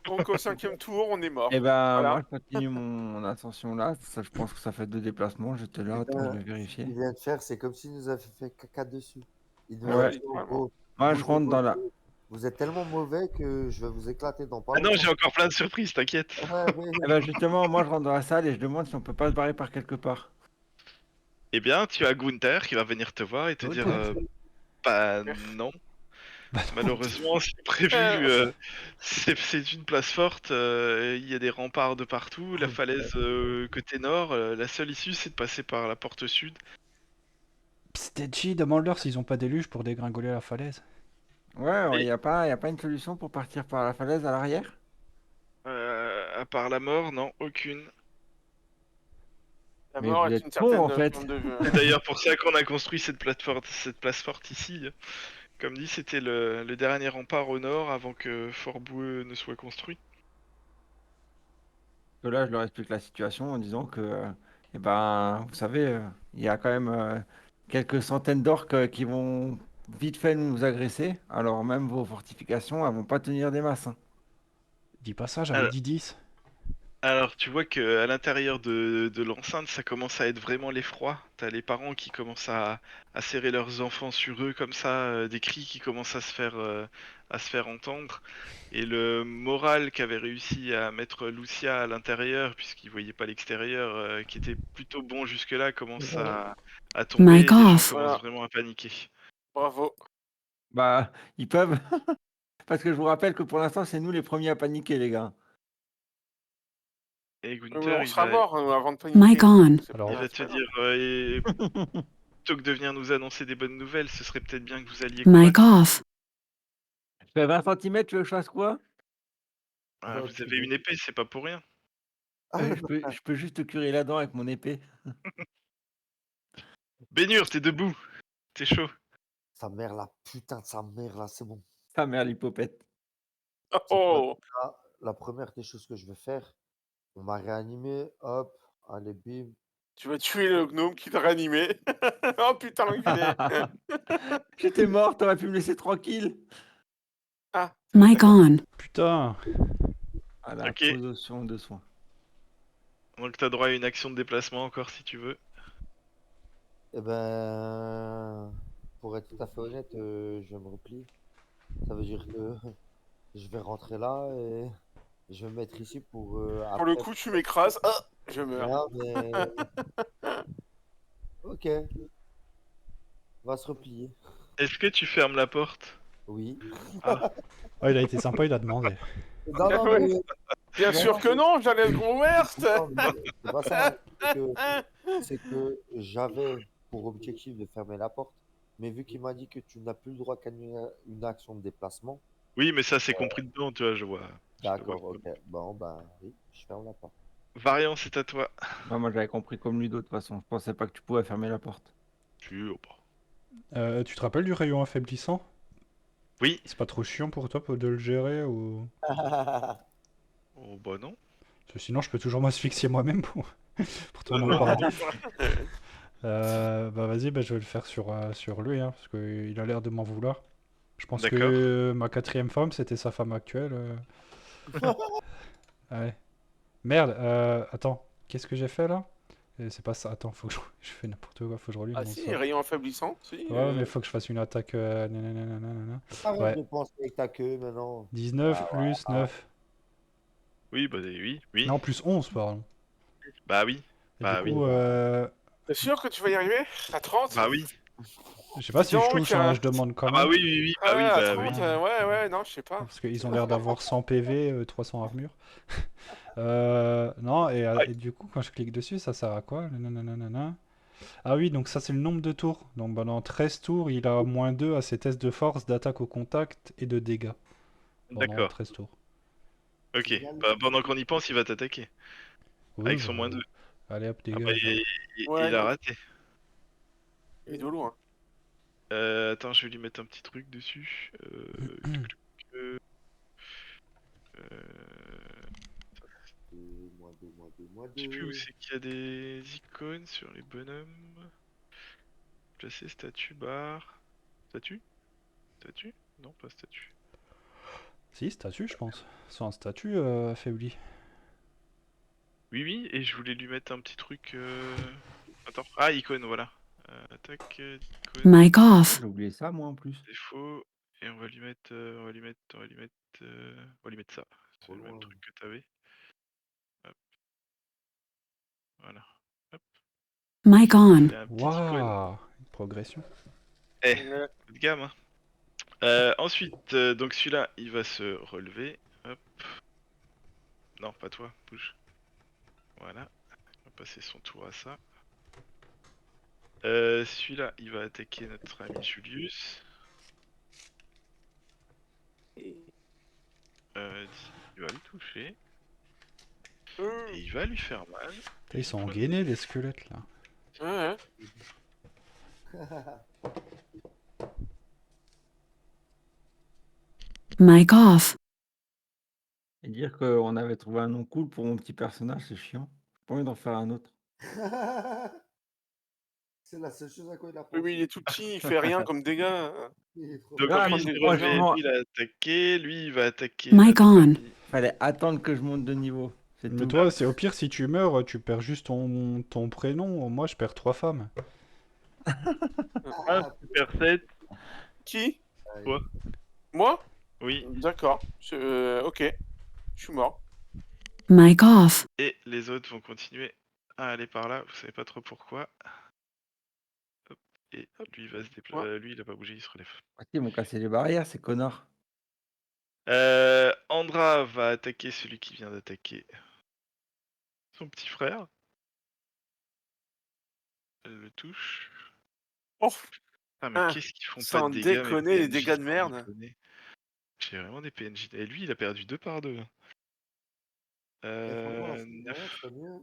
Donc au 5e tour, on est mort. eh ben, Voilà. moi, je continue mon ascension là. Ça, je pense que ça fait 2 déplacements. J'étais là, attends, je vais Ce vérifier. qu'il vient de faire, c'est comme s'il nous avait fait caca dessus. Il nous a Ouais. dit, oh, Littéralement. oh, Moi, je bougez rentre dans votre la. dos. Vous êtes tellement mauvais que je vais vous éclater dans pas Ah non, longtemps. j'ai encore plein de surprises, t'inquiète. Ouais, oui. Eh ben, justement, moi, je rentre dans la salle et je demande si on peut pas se barrer par quelque part. Eh bien, tu as Gunther qui va venir te voir et te dire bah non. Bah non. Malheureusement, c'est prévu. C'est une place forte. Il y a des remparts de partout. La falaise côté nord. La seule issue, c'est de passer par la porte sud. Pstetchi, demande-leur s'ils ont pas déluge pour dégringoler la falaise. Ouais, il Et, y a pas une solution pour partir par la falaise à l'arrière? à part la mort, non, aucune. La Mais mort vous est êtes une con certaine en fait. forme de vue. C'est d'ailleurs pour ça qu'on a construit cette place forte ici. Comme dit, c'était le dernier rempart au nord avant que Fort Boueux ne soit construit. Que là, je leur explique la situation en disant que, eh ben, vous savez, il y a quand même quelques centaines d'orques qui vont vite fait nous agresser. Alors même vos fortifications, elles vont pas tenir des masses. Hein. Dis pas ça, j'avais dit 10. Alors, tu vois que à l'intérieur de l'enceinte, ça commence à être vraiment l'effroi. T'as les parents qui commencent à serrer leurs enfants sur eux comme ça, des cris qui commencent à se faire entendre. Et le moral qu'avait réussi à mettre Lucia à l'intérieur, puisqu'il voyait pas l'extérieur, qui était plutôt bon jusque-là, commence à tomber Mic et les gens off. commencent Voilà, vraiment à paniquer. bravo. Bah, ils peuvent. Parce que je vous rappelle que pour l'instant, c'est nous les premiers à paniquer, les gars. Et Mais Gunther, on sera mort avant de Mic paniquer. on. C'est Alors, il pas, va c'est te pas grave. dire, plutôt que de venir nous annoncer des bonnes nouvelles, ce serait peut-être bien que vous alliez Mic combattre. off. Je fais 20 cm, tu veux que je fasse quoi? Ah, Oh, vous avez putain. une épée, c'est pas pour rien. Je peux juste te curer la dent avec mon épée. Bénur, t'es debout, t'es chaud. Sa mère, la putain de sa mère, là, c'est bon. Ta mère, l'hypopète. C'est quoi, Oh, déjà, la première des choses que je vais faire, on m'a réanimé, hop, allez, bim. tu vas tuer le gnome qui t'a réanimé. Oh putain, l'enculé. J'étais mort, t'aurais pu me laisser tranquille. Ah, Mic d'accord. on. putain! À la Ok, position de soin. donc t'as droit à une action de déplacement encore si tu veux. Eh ben, pour être tout à fait honnête, je vais me replier. Ça veut dire que je vais rentrer là et Je vais me mettre ici pour Pour le après. coup, tu m'écrases. Ah, je meurs. Non, mais. Ok, on va se replier. Est-ce que tu fermes la porte? Oui. Ah, Ah, il a été sympa, il a demandé. Non, non, Ouais. mais. Bien sûr que non, j'allais être ouverte. Non, mais c'est pas ça. C'est que j'avais pour objectif de fermer la porte. Mais vu qu'il m'a dit que tu n'as plus le droit qu'à une action de déplacement, oui, mais ça c'est compris dedans, tu vois, je vois. Je le vois. d'accord, ok. Bon, ben oui, je ferme la porte. Variant, c'est à toi. Moi, j'avais compris comme Ludo, de toute façon. Je pensais pas que tu pouvais fermer la porte. Tu... oh, bah. Tu te rappelles du rayon affaiblissant? Oui. C'est pas trop chiant pour toi de le gérer ou... Oh bah non. Parce que sinon, je peux toujours m'asphyxier moi-même pour tourner au Non. paradis. Bah vas-y, bah, je vais le faire sur lui, hein, parce qu'il a l'air de m'en vouloir. Je pense D'accord. que ma 4e femme, c'était sa femme actuelle. Ouais. Merde, attends, qu'est-ce que j'ai fait là? C'est pas ça, attends, faut que je fais n'importe quoi, faut que je relise Ah mon si, sort. rayon affaiblissant, si. Ouais, mais faut que je fasse une attaque. Nanana. Arrête Ouais. de penser avec ta queue maintenant. 19 Ah, plus 9. Oui, bah oui, oui. Non, plus 11, pardon. Bah oui. Et Bah du oui. coup, T'es sûr que tu vas y arriver? À 30? Bah oui. je sais pas Dis si je donc, touche, hein, je demande quand Ah bah même. oui, oui, oui, bah oui, à bah 30, oui. ouais, non, je sais pas. Parce qu'ils ont l'air d'avoir 100 PV, 300 armure. Non, Ouais. et du coup, quand je clique dessus, ça sert à quoi? Nanana. Ah oui, donc ça c'est le nombre de tours. Donc pendant 13 tours, il a -2 à ses tests de force, d'attaque au contact et de dégâts. Pendant D'accord. 13 tours. Ok. Bah, pendant qu'on y pense, il va t'attaquer. Oui, Avec son bah, -2. allez hop, Ah bah dégage. Hein. Ouais, il a raté. il est de loin. Attends, je vais lui mettre un petit truc dessus. Euh, Moins deux, moins deux, moins je sais plus où deux. c'est qu'il y a des icônes sur les bonhommes. Placer statue, barre. Statue? Statue? Non, pas statue. Si, statut, je pense. C'est un statut affaibli. Oui, oui, et je voulais lui mettre un petit truc. Attends. Ah, icône, voilà. Attaque, icône, Mic off. J'ai oublié ça, moi, en plus. défaut. Et on va lui mettre. On va lui mettre. On va lui mettre. On va lui mettre ça. C'est Trop le même loin. truc que t'avais. Hop. Voilà. Hop. Mic on. Il a un petit icône. Waouh, une progression. Eh, Ouais. coup de gamme, hein. Ensuite, donc celui-là, il va se relever. Hop. Non, pas toi, bouge. Voilà. On va passer son tour à ça. Celui-là, il va attaquer notre ami Julius. Il va le toucher. Et il va lui faire mal. Putain, ils sont engainés les squelettes là. Ouais. Mic off. Et dire qu'on avait trouvé un nom cool pour mon petit personnage, c'est chiant. J'ai pas envie d'en faire un autre. C'est la seule chose à quoi il a Oui, pensé. mais il est tout petit, il fait rien comme dégâts. Il est trop Donc Ah, lui, mais il s'est moi, relevé, moi- lui, il a attaqué, lui, il va attaquer. Mic notre on. ami. Fallait attendre que je monte de niveau. C'est Mais tout. toi, c'est au pire si tu meurs, tu perds juste ton prénom. Moi, je perds 3 femmes. Ah, Super 7. Qui? Quoi? Moi? Oui. D'accord. Ok. Je suis mort. Mic off. Et les autres vont continuer à aller par là. Vous savez pas trop pourquoi. Hop. Et lui, il va se déplacer. Ouais. Lui, il a pas bougé, il se relève. Ah, ils m'ont cassé les barrières, ces connards. Andra va attaquer celui qui vient d'attaquer son petit frère. Elle le touche. Oh, Ah, mais hein, qu'est-ce qu'ils font pas sans de dégâts, mes déconner, les PNJ, dégâts de sans merde. déconner. J'ai vraiment des PNJ. Et lui, il a perdu 2 par 2. Et franchement, c'est 9. c'est mieux.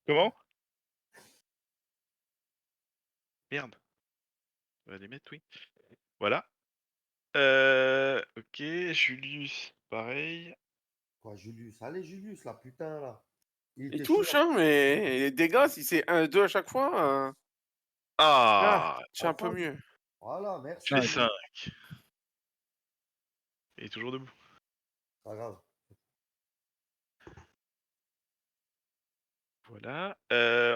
Comment? Merde. On va les mettre, oui. Voilà. Ok, Julius, pareil. Quoi, Julius? Allez, Julius, là, putain, là. Il Il était touche, chaud. hein, mais les dégâts, si c'est 1, 2 à chaque fois, Ah, c'est un peu mieux. Voilà, merci. je fais Ouais. 5. Il est toujours debout. Pas grave. Voilà.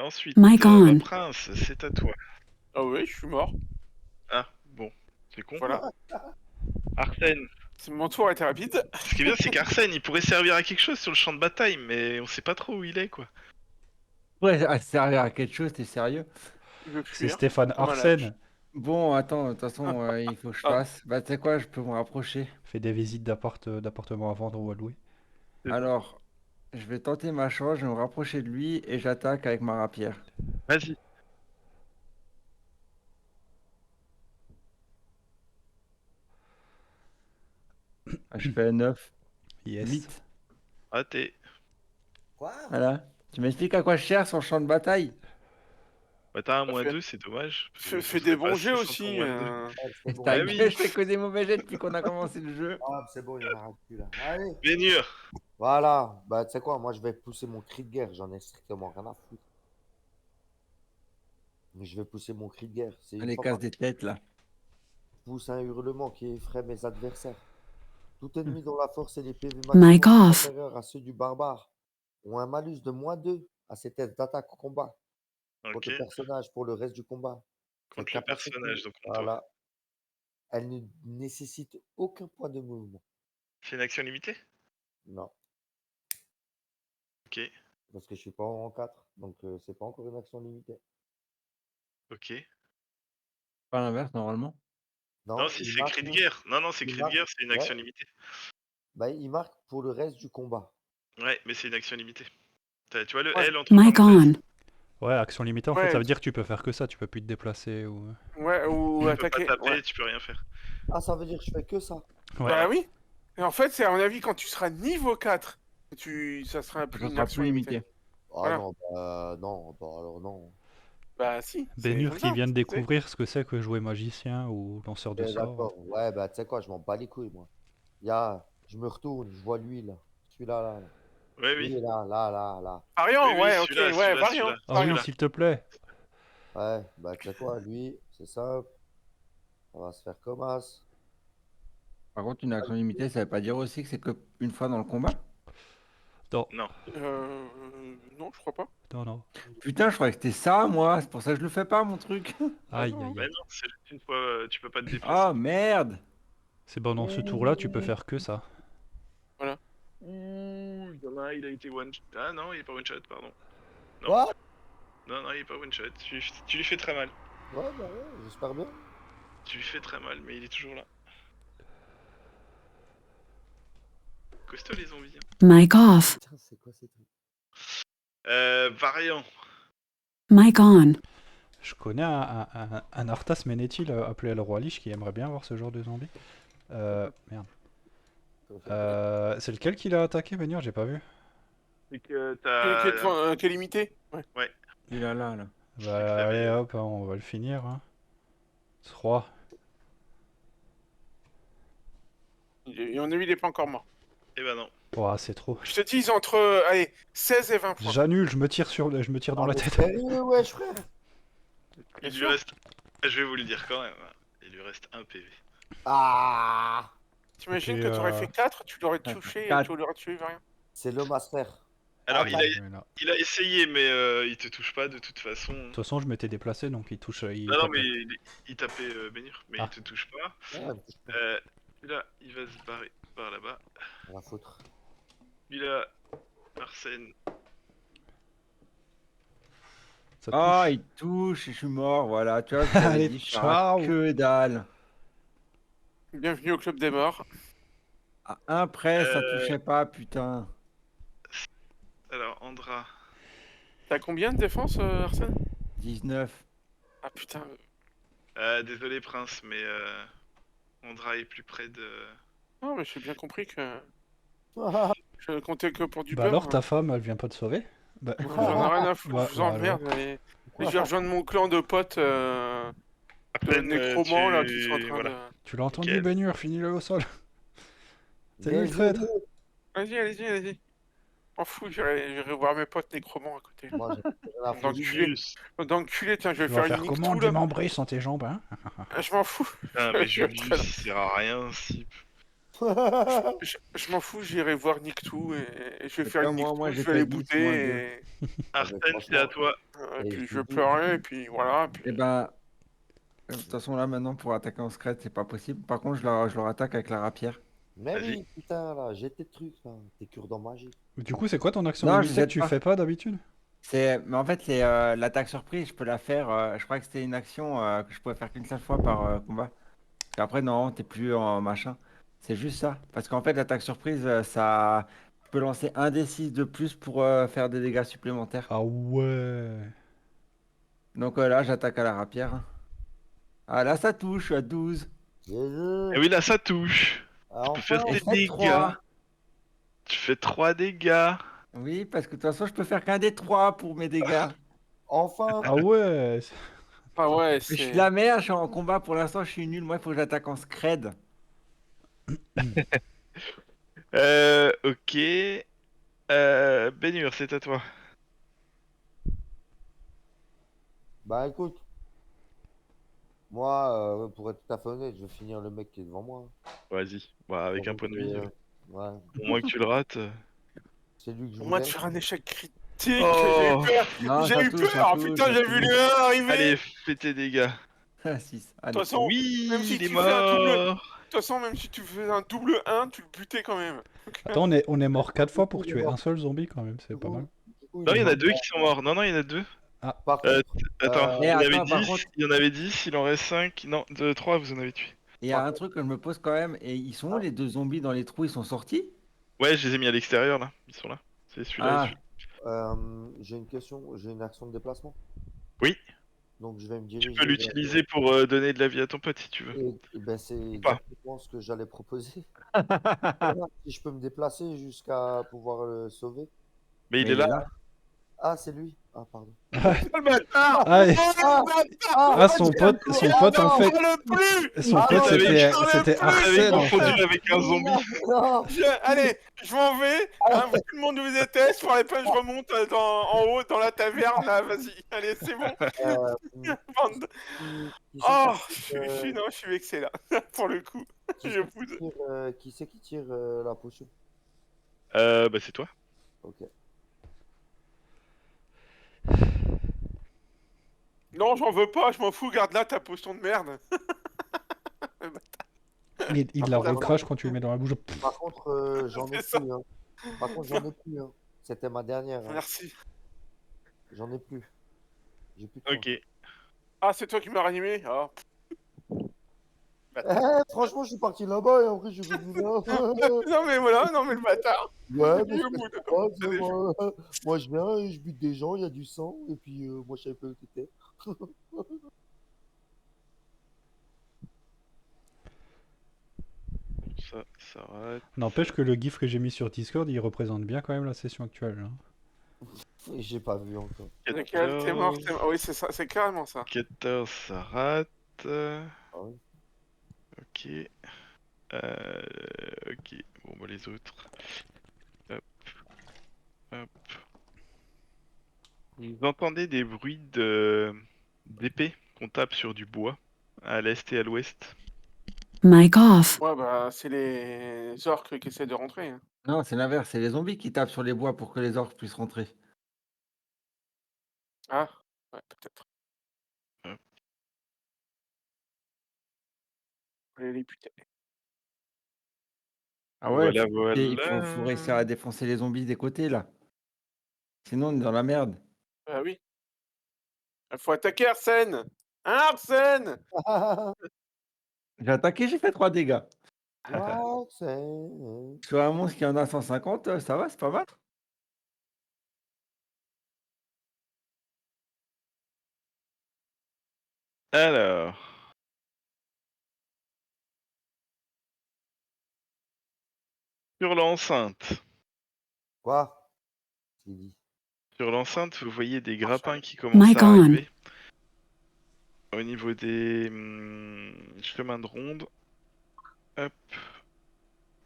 Ensuite, Mic on. Prince, c'est à toi. Ah oui, je suis mort. Ah, bon, c'est con. Voilà. Arsène, Mon tour a été rapide. Ce qui est bien, c'est qu'Arsène, il pourrait servir à quelque chose sur le champ de bataille, mais on sait pas trop où il est, quoi. Ouais, à servir à quelque chose, t'es sérieux? Je veux C'est fuir. Stéphane Comme un lâche. Arsène. Bon, attends, de toute façon, il faut que je Ah. fasse. Bah, tu sais quoi, je peux me rapprocher. Fait des visites d'appartements à vendre ou à louer. C'est bon. Alors, je vais tenter ma chance, je vais me rapprocher de lui et j'attaque avec ma rapière. Vas-y. Ah, je fais 9, Yes. 8. Raté. Quoi? Voilà. Tu m'expliques à quoi je cherche sur le champ de bataille? Bah t'as un Bah, moins fais- 2, c'est dommage. parce que Fais, ça fais serait des pas bons jeux 600 aussi. moins 2. Ouais, c'est bon. Ta Ah gueule, oui. je fais que des mauvais jets depuis qu'on a commencé le jeu. Ah, c'est bon, il y en aura plus là. Allez. Bénur. Voilà. Bah, tu sais quoi, moi, je vais pousser mon cri de guerre. J'en ai strictement rien à foutre. Mais je vais pousser mon cri de guerre. C'est une Allez, fois casse par des têtes là. pousse un hurlement qui effraie mes adversaires. Tout ennemi dont la force et les PV Mic maximum sont off. supérieurs à ceux du barbare ont un malus de -2 à ses tests d'attaque au combat Ok. contre le personnage pour le reste du combat. Cette Contre le capacité, personnage, donc contre toi. voilà, elle ne nécessite aucun point de mouvement. C'est une action limitée? Non, Ok. parce que je suis pas en rang 4, donc c'est pas encore une action limitée. Ok. Pas l'inverse, normalement. Non, Non, si il c'est marque, cri de guerre. Non, c'est il cri de marque, guerre, c'est une ouais, action limitée. bah, il marque pour le reste du combat. Ouais, mais c'est une action limitée. Tu vois le Ouais. L entre Mic parenthèses? on. Ouais, action limitée, en fait, Ouais. ça veut dire que tu peux faire que ça. Tu peux plus te déplacer ou. Ouais, ou Tu peux pas attaquer. taper, Ouais. tu peux rien faire. Ah, ça veut dire que je fais que ça. Ouais. Bah oui. Et en fait, c'est à mon avis, quand tu seras niveau 4, ça sera Ça plus une sera action plus limitée. limité. Ah Voilà. non, bah alors non. Bah si. c'est Bénur comme qui ça, vient de tu sais. découvrir ce que c'est que jouer magicien ou lanceur de sorts. D'accord, ouais, bah tu sais quoi, je m'en bats les couilles, moi. Je me retourne, je vois lui là. Celui-là, là. Ouais, Lui oui. est là, là. Variant, Oui, ouais, ok, celui-là, ouais, celui-là, variant. celui-là. Ah oui, Celui-là. s'il te plaît. Ouais, bah tu sais quoi, lui, c'est simple. On va se faire comme as. Par contre, une action limitée, ça veut pas dire aussi que c'est que une fois dans le combat? Non, Non. Non, je crois pas. non. Putain, je croyais que c'était ça, moi. C'est pour ça que je le fais pas, mon truc. Aïe, non. aïe, Bah aïe. non, c'est juste une fois, tu peux pas te déplacer. Ah, merde. C'est bon, dans ce tour-là, tu peux faire que ça. Ouh, il y en a un, il a été one shot. Ah non, il est pas one shot, pardon. Non. Quoi? Non, il est pas one shot. Tu lui fais très mal. Ouais, bah ouais, j'espère bien. Tu lui fais très mal, mais il est toujours là. Costaud les zombies. Hein. Mic off. Putain, c'est quoi ces trucs? Variant. Mic on. Je connais un Arthas Menethil appelé le Roi Lich qui aimerait bien voir ce genre de zombie. Merde. C'est lequel qu'il a attaqué, Bénur? J'ai pas vu. C'est que Qui est limité. Ouais. Il est là. Bah, allez hop, hein, on va le finir. Hein. 3. Et on a vu, il est pas encore mort. Eh ben non. Ouah, c'est trop. Je te dis, entre allez, 16 et 20 points. J'annule, je me tire dans la tête. Sérieux, wesh, frère. Il lui sûr. reste. Je vais vous le dire quand même. Hein. Il lui reste un PV. Ah, T'imagines Et que t'aurais puis, fait 4, tu l'aurais touché et 4. tu l'aurais tué, rien. c'est le master. Alors, Ah, il a essayé, mais il te touche pas de toute façon. De toute façon, je m'étais déplacé, donc il touche. Non, mais il tapait Bénir, mais Ah. il te touche pas. Ouais, Là, il va se barrer par là-bas. on va foutre. Lui là, Arsène. Ça Ah, touche. il touche et je suis mort. Voilà, tu vois, je t'avais Allez, dit, je ferai ciao. que dalle. Bienvenue au club des morts. À un près, ça touchait pas, putain. Alors, Andra. T'as combien de défense, Arsène? 19. Ah putain. Désolé, Prince, mais Andra est plus près de. Non, mais j'ai bien compris que je comptais que pour du Bah beurre. alors, ta femme, elle vient pas te sauver? Bah, J'en ai rien à foutre, Bah, je vous emmerde. Mais je vais rejoindre mon clan de potes de nécromants là qui sont en train voilà. tu l'as entendu, Nickel. Bénur, finis-le au sol. C'est lui le Désolé. traître. Vas-y, allez-y. M'en fous, j'irai voir mes potes nécromants à côté. Moi, j'ai rien à foutre. D'enculé. D'enculé, tiens, je vais Tu vas faire faire une comment Nick là. démembrer sans tes jambes, hein? Je m'en fous. Ah, mais Julius, il sert à rien si. Je m'en fous, j'irai voir Nicktou et je vais faire une moi, Nicktou, j'ai je vais les fait 10 moins bouter Arsène, franchement. c'est à toi. et Et puis je je vais vous dis- pleurer et puis voilà. Puis... Et ben, de toute façon, là, maintenant, pour attaquer en secret, c'est pas possible. Par contre, je leur attaque avec la rapière. Mais Vas-y. oui, putain, là, j'ai tes trucs, là. Tes cure-dents magiques. Du coup, c'est quoi ton action Non, je limitée que jette tu pas. fais pas d'habitude? Mais en fait, l'attaque surprise, je peux la faire. Je crois que c'était une action que je pouvais faire qu'une seule fois par combat. Parce qu'après, non, t'es plus en machin. C'est juste ça. Parce qu'en fait, l'attaque surprise, ça. Tu peux lancer un d 6 de plus pour faire des dégâts supplémentaires. Ah ouais. Donc là, j'attaque à la rapière, hein. Ah là, ça touche, je suis à 12. J'ai Et oui, là, ça touche. Ah, Tu peux faire enfin, Et tes je fais dégâts. 3. Tu fais 3 dégâts. Oui, parce que de toute façon, je peux faire qu'un des 3 pour mes dégâts. enfin. Ah ouais. Ah ouais, Mais je suis de c'est. la merde, je suis en combat pour l'instant, je suis nul. Moi, il faut que j'attaque en scred. Ok. Bénur, c'est à toi. Bah écoute, moi, pour être tout à fait honnête, je vais finir le mec qui est devant moi. Vas-y. Bah, avec un Donc, point de vie. ouais, Au moins que tu le rates. c'est lui que je Au moins de voulais. faire un échec critique, j'ai eu Oh. peur. Non, J'ai ça eu touche, ça peur. touche, Putain, ça j'ai vu touche. le 1 arriver. Allez, De fais tes dégâts. 6. toute Allez. façon, même Oui, si il est tu fais un double. De mort. toute façon, même si tu fais un double 1, tu le butais quand même. Attends, on est mort 4 fois pour Il est tuer mort. un seul zombie quand même, c'est Du pas mal. coup, il Non, est il y en a mort. 2 qui sont morts. Non, non, il y en a 2. Par Euh, contre, Attends, Et il y en avait attends, par 10. contre, Il y en avait 10. Il en reste 5. Non, 2, 3, vous en avez tué. il y a un truc que je me pose quand même. Et ils sont où les deux zombies dans les trous? Ils sont sortis? Ouais, je les ai mis à l'extérieur là. Ils sont là. C'est celui-là et Ah, celui-là. j'ai une question, j'ai une action de déplacement. Oui, Donc je vais me tu peux diriger vers. l'utiliser pour donner de la vie à ton pote si tu veux. Et ben, c'est Ou pas. exactement ce que j'allais proposer. Si je peux me déplacer jusqu'à pouvoir le sauver. Mais il mais est il est là. là. Ah, c'est lui. Ah, pardon. Le bâtard. Ah, et- Oh, le bâtard. ah, son pote en Je fait, parle plus. son Ah pote non, je savais c'était que- Je l'avais Arsène en fait. confondu avec un zombie. Non, Allez, je m'en vais. Hein, tout le monde vous déteste. Pour les peines, je remonte en haut dans la taverne. Là, vas-y. Allez, c'est bon. euh, Bande. qui c'est Oh, qui, non, je suis vexé là. Pour le coup, qui je c'est pousse. qui c'est qui tire la potion? Bah c'est toi. Ok. Non, j'en veux pas. Je m'en fous. Garde là ta potion de merde. Il la recrache quand tu le mets dans la bouche. Par contre, j'en ai C'est ça. plus. Hein. Par contre, j'en ai plus. Hein. C'était ma dernière. Hein. Merci. J'en ai plus. J'ai plus de soin. Ok. Ah, c'est toi qui m'as ranimé. Ah. Franchement, je suis parti là-bas et après, je suis revenu là. Non mais voilà, non mais le bâtard. Ouais, mais Il est c'est au bout de- pas Ça déchire. moi, je viens et je bute des gens, il y a du sang, et puis moi, je savais pas où t'étais. Ça rate. N'empêche que le gif que j'ai mis sur Discord, il représente bien quand même la session actuelle, hein. Et j'ai pas vu encore. Lequel t'es mort, t'es mort. Oui, c'est ça, c'est carrément ça. 14, ça rate. Ah oui. Ok. Ok. Bon, bah les autres. Hop. Hop. Vous entendez des bruits d'épée qu'on tape sur du bois à l'est et à l'ouest. Mic off. Ouais, bah c'est les orques qui essaient de rentrer. Hein. Non, c'est l'inverse. C'est les zombies qui tapent sur les bois pour que les orques puissent rentrer. Ah, ouais, peut-être. Hop. Allez, les putains. Ah ouais, Voilà, faut réussir à défoncer les zombies des côtés là. Sinon, on est dans la merde. Bah oui. Il faut attaquer Arsène. Hein, Arsène. J'ai attaqué, j'ai fait 3 dégâts. Ouais, c'est. Sur un monstre qui en a 150, ça va, c'est pas mal. Alors. Sur l'enceinte. Quoi? J'ai dit. Sur l'enceinte, vous voyez des grappins qui Mic commencent à on. arriver. Au niveau des chemins de ronde. Hop.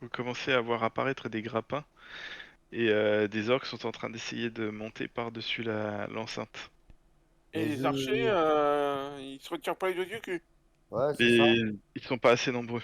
Vous commencez à voir apparaître des grappins. Et des orques sont en train d'essayer de monter par-dessus l'enceinte. Et Mais les je- archers, ils se retirent pas les doigts du cul. Ouais, c'est ça. Et ils sont pas assez nombreux.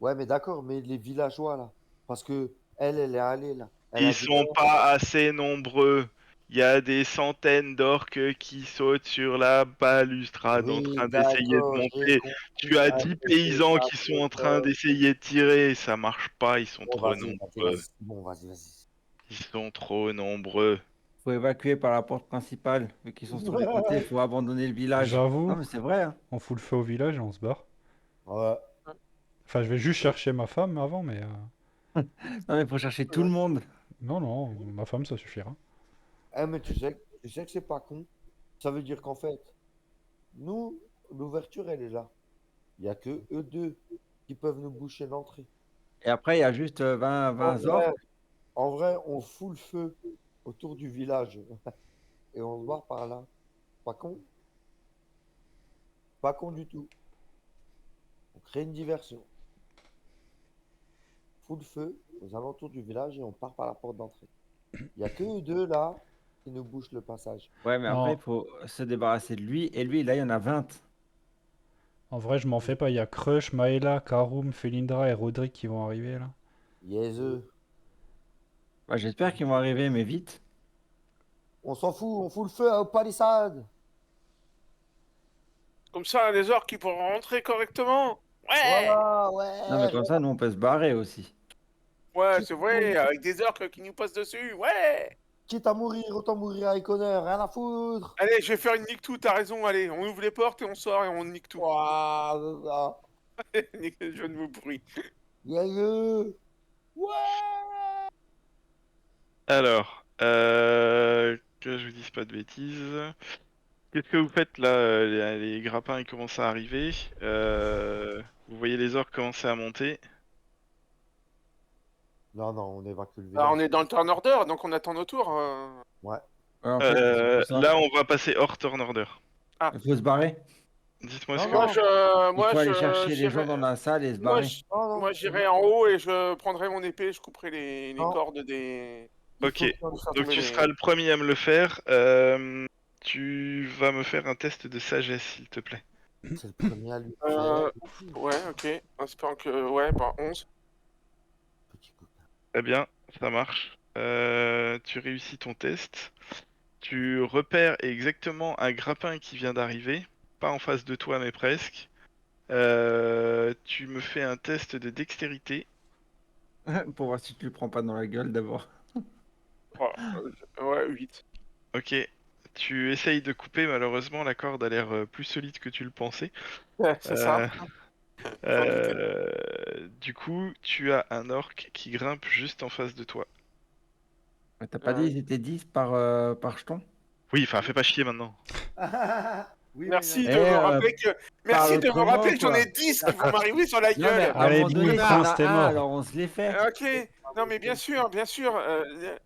Ouais, mais d'accord, mais les villageois, là. Parce que elle est allée, là. Elle a Ils dit, sont pas assez nombreux. Il y a des centaines d'orques qui sautent sur la balustrade en Oui, train d'essayer de d'accord, j'ai monter. Tu compris. as 10 Arrêtez paysans ça, qui sont c'est en train bon. d'essayer de tirer. Ça marche pas, ils sont Bon, trop vas-y, vas-y, nombreux. vas-y. Bon, vas-y, vas-y. Ils sont trop nombreux. Faut évacuer par la porte principale, vu qu'ils sont sur les côtés, il faut abandonner le village. Non J'avoue, mais c'est vrai, hein. on fout le feu au village et on se barre. Ouais. Enfin, je vais juste chercher ma femme avant, mais... Non mais faut chercher tout le monde. Non, non, ma femme, ça suffira. Mais tu sais que c'est pas con. Ça veut dire qu'en fait, nous, l'ouverture, elle est là. Il n'y a que eux deux qui peuvent nous boucher l'entrée. Et après, il y a juste 20, En 20 vrai, orques. en vrai, on fout le feu autour du village et on se barre par là. Pas con. Pas con du tout. On crée une diversion. Fout le feu aux alentours du village et on part par la porte d'entrée. Il n'y a que eux deux là qui nous bouchent le passage. Ouais, mais après, Non, il faut se débarrasser de lui. Et lui, là, il y en a 20. en vrai, je m'en fais pas. Il y a Crush, Maela, Karum, Felindra et Roderick qui vont arriver, là. Yes, eux. Ouais, j'espère qu'ils vont arriver, mais vite. On s'en fout, on fout le feu aux palissades. Comme ça, les orques qui pourront rentrer correctement. Ouais! Voilà, Non, mais ouais. comme ça, nous, on peut se barrer aussi. Ouais, Quitte c'est à vrai, mourir, avec des orques qui nous passent dessus. Ouais! quitte à mourir, autant mourir avec honneur, rien à foutre. Allez, je vais faire une nique tout, t'as raison, allez, on ouvre les portes et on sort et on nique tout. Ouah, c'est ça. Nique le jeu de mots pourri. Yes, eux. Ouais. Alors, que je vous dise pas de bêtises. Qu'est-ce que vous faites là? Les grappins ils commencent à arriver. Vous voyez les orques commencer à monter. Non, non, on évacue le Bah, on village. est dans le turn order, donc on attend notre tour. Ouais. Ouais, en fait, c'est pour ça. Là, on va passer hors turn order. Il faut se barrer. Dites-moi Non, ce que Moi, non. vous... je, Il moi, faut aller je, chercher les gens j'irai, dans la salle et se moi, barrer. je- Non, non. moi, j'irai en haut et je prendrai mon épée, je couperai les Non. cordes des. Il Ok, faut qu'on- Pour faire donc tomber tu les. seras le premier à me le faire. Tu vas me faire un test de sagesse, s'il te plaît. C'est le premier à lui faire. Ouais, ok. Espérons que. Ouais, bah 11. Petit coquin. Très bien, ça marche. Tu réussis ton test. Tu repères exactement un grappin qui vient d'arriver. Pas en face de toi, mais presque. Tu me fais un test de dextérité. Pour voir si tu le prends pas dans la gueule d'abord. Oh, ouais, 8. Ok. Tu essayes de couper, malheureusement, la corde a l'air plus solide que tu le pensais. Ouais, c'est ça. Euh, J'en doutais. du coup, tu as un orc qui grimpe juste en face de toi. Ouais, t'as pas dit ils étaient 10 par jeton? Oui, enfin, fais pas chier maintenant. Oui, Merci mais de me rappeler que. Merci parle de me autrement, rappeler que j'en ai quoi. 10 qui vont m'arriver sur la Non, mais gueule. à un Allez, moment donné, limite s'il y en 15, a t'es un, mort. alors on se les fait. Ok. Non, mais bien sûr, bien sûr.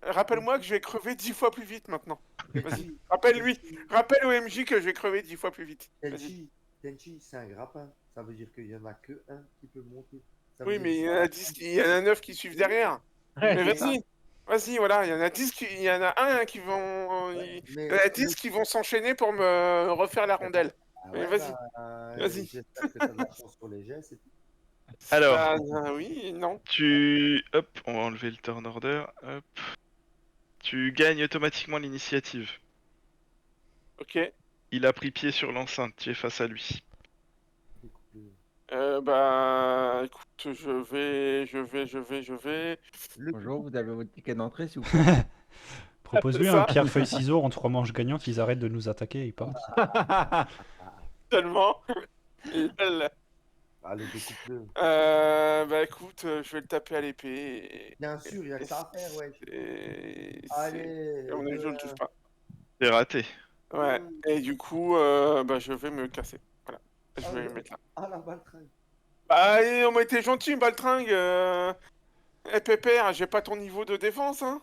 Rappelle-moi que je vais crever 10 fois plus vite maintenant. Vas-y. Rappelle-lui. Rappelle au MJ que je vais crever 10 fois plus vite. Vas-y. Tenchi, c'est un grappin. Ça veut dire qu'il y en a que un qui peut monter. Ça veut Oui, dire mais il y que en a 10 il y en a 9 qui suivent derrière. Mais vas-y. Vas-y, voilà. Il y en a 10 il y en a un qui vont. Ouais, Il y en a 10 qui vont s'enchaîner pour me refaire la rondelle. Ah Mais ouais, vas-y. Vas-y. j'espère que tu as de la chance sur les jets, c'est tout. Alors, Bah, oui, non. Hop, on va enlever le turn order. Hop. Tu gagnes automatiquement l'initiative. Ok. Il a pris pied sur l'enceinte, tu es face à lui. Bah, écoute, je vais. Bonjour, vous avez votre ticket d'entrée, s'il vous plaît. Propose-lui C'est un ça. pierre-feuille-ciseaux en 3 manches gagnantes, ils arrêtent de nous attaquer et ils partent. Tellement. Elle. Allez, découpe-le. Bah écoute, je vais le taper à l'épée. Bien sûr, il y a que ça à faire, ouais. Allez, À mon avis, je ne le touche pas. C'est raté. Ouais. Et du coup, bah je vais me casser. Voilà. Je vais me mettre là. Ah, la baltringue. Bah, on m'a été gentil, Baltringue. Eh, Pépère, j'ai pas ton niveau de défense, hein.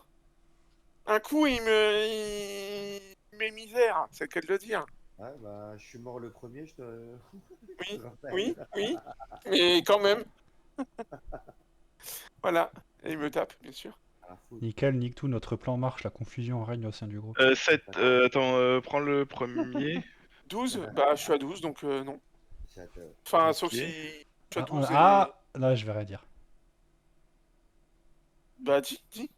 Un coup, il met misère, c'est le cas de le dire. Ouais, bah, je suis mort le premier, je te. Oui, je te rappelle. oui. Mais quand même. Voilà. Et il me tape, bien sûr. À la faute. Nickel, nique tout, notre plan marche, la confusion règne au sein du groupe. 7, attends, prends le premier. 12, bah je suis à 12, donc non. J'adore. Enfin, Ok. sauf si je suis à 12 et... Ah, là je vais rien dire. Bah dis.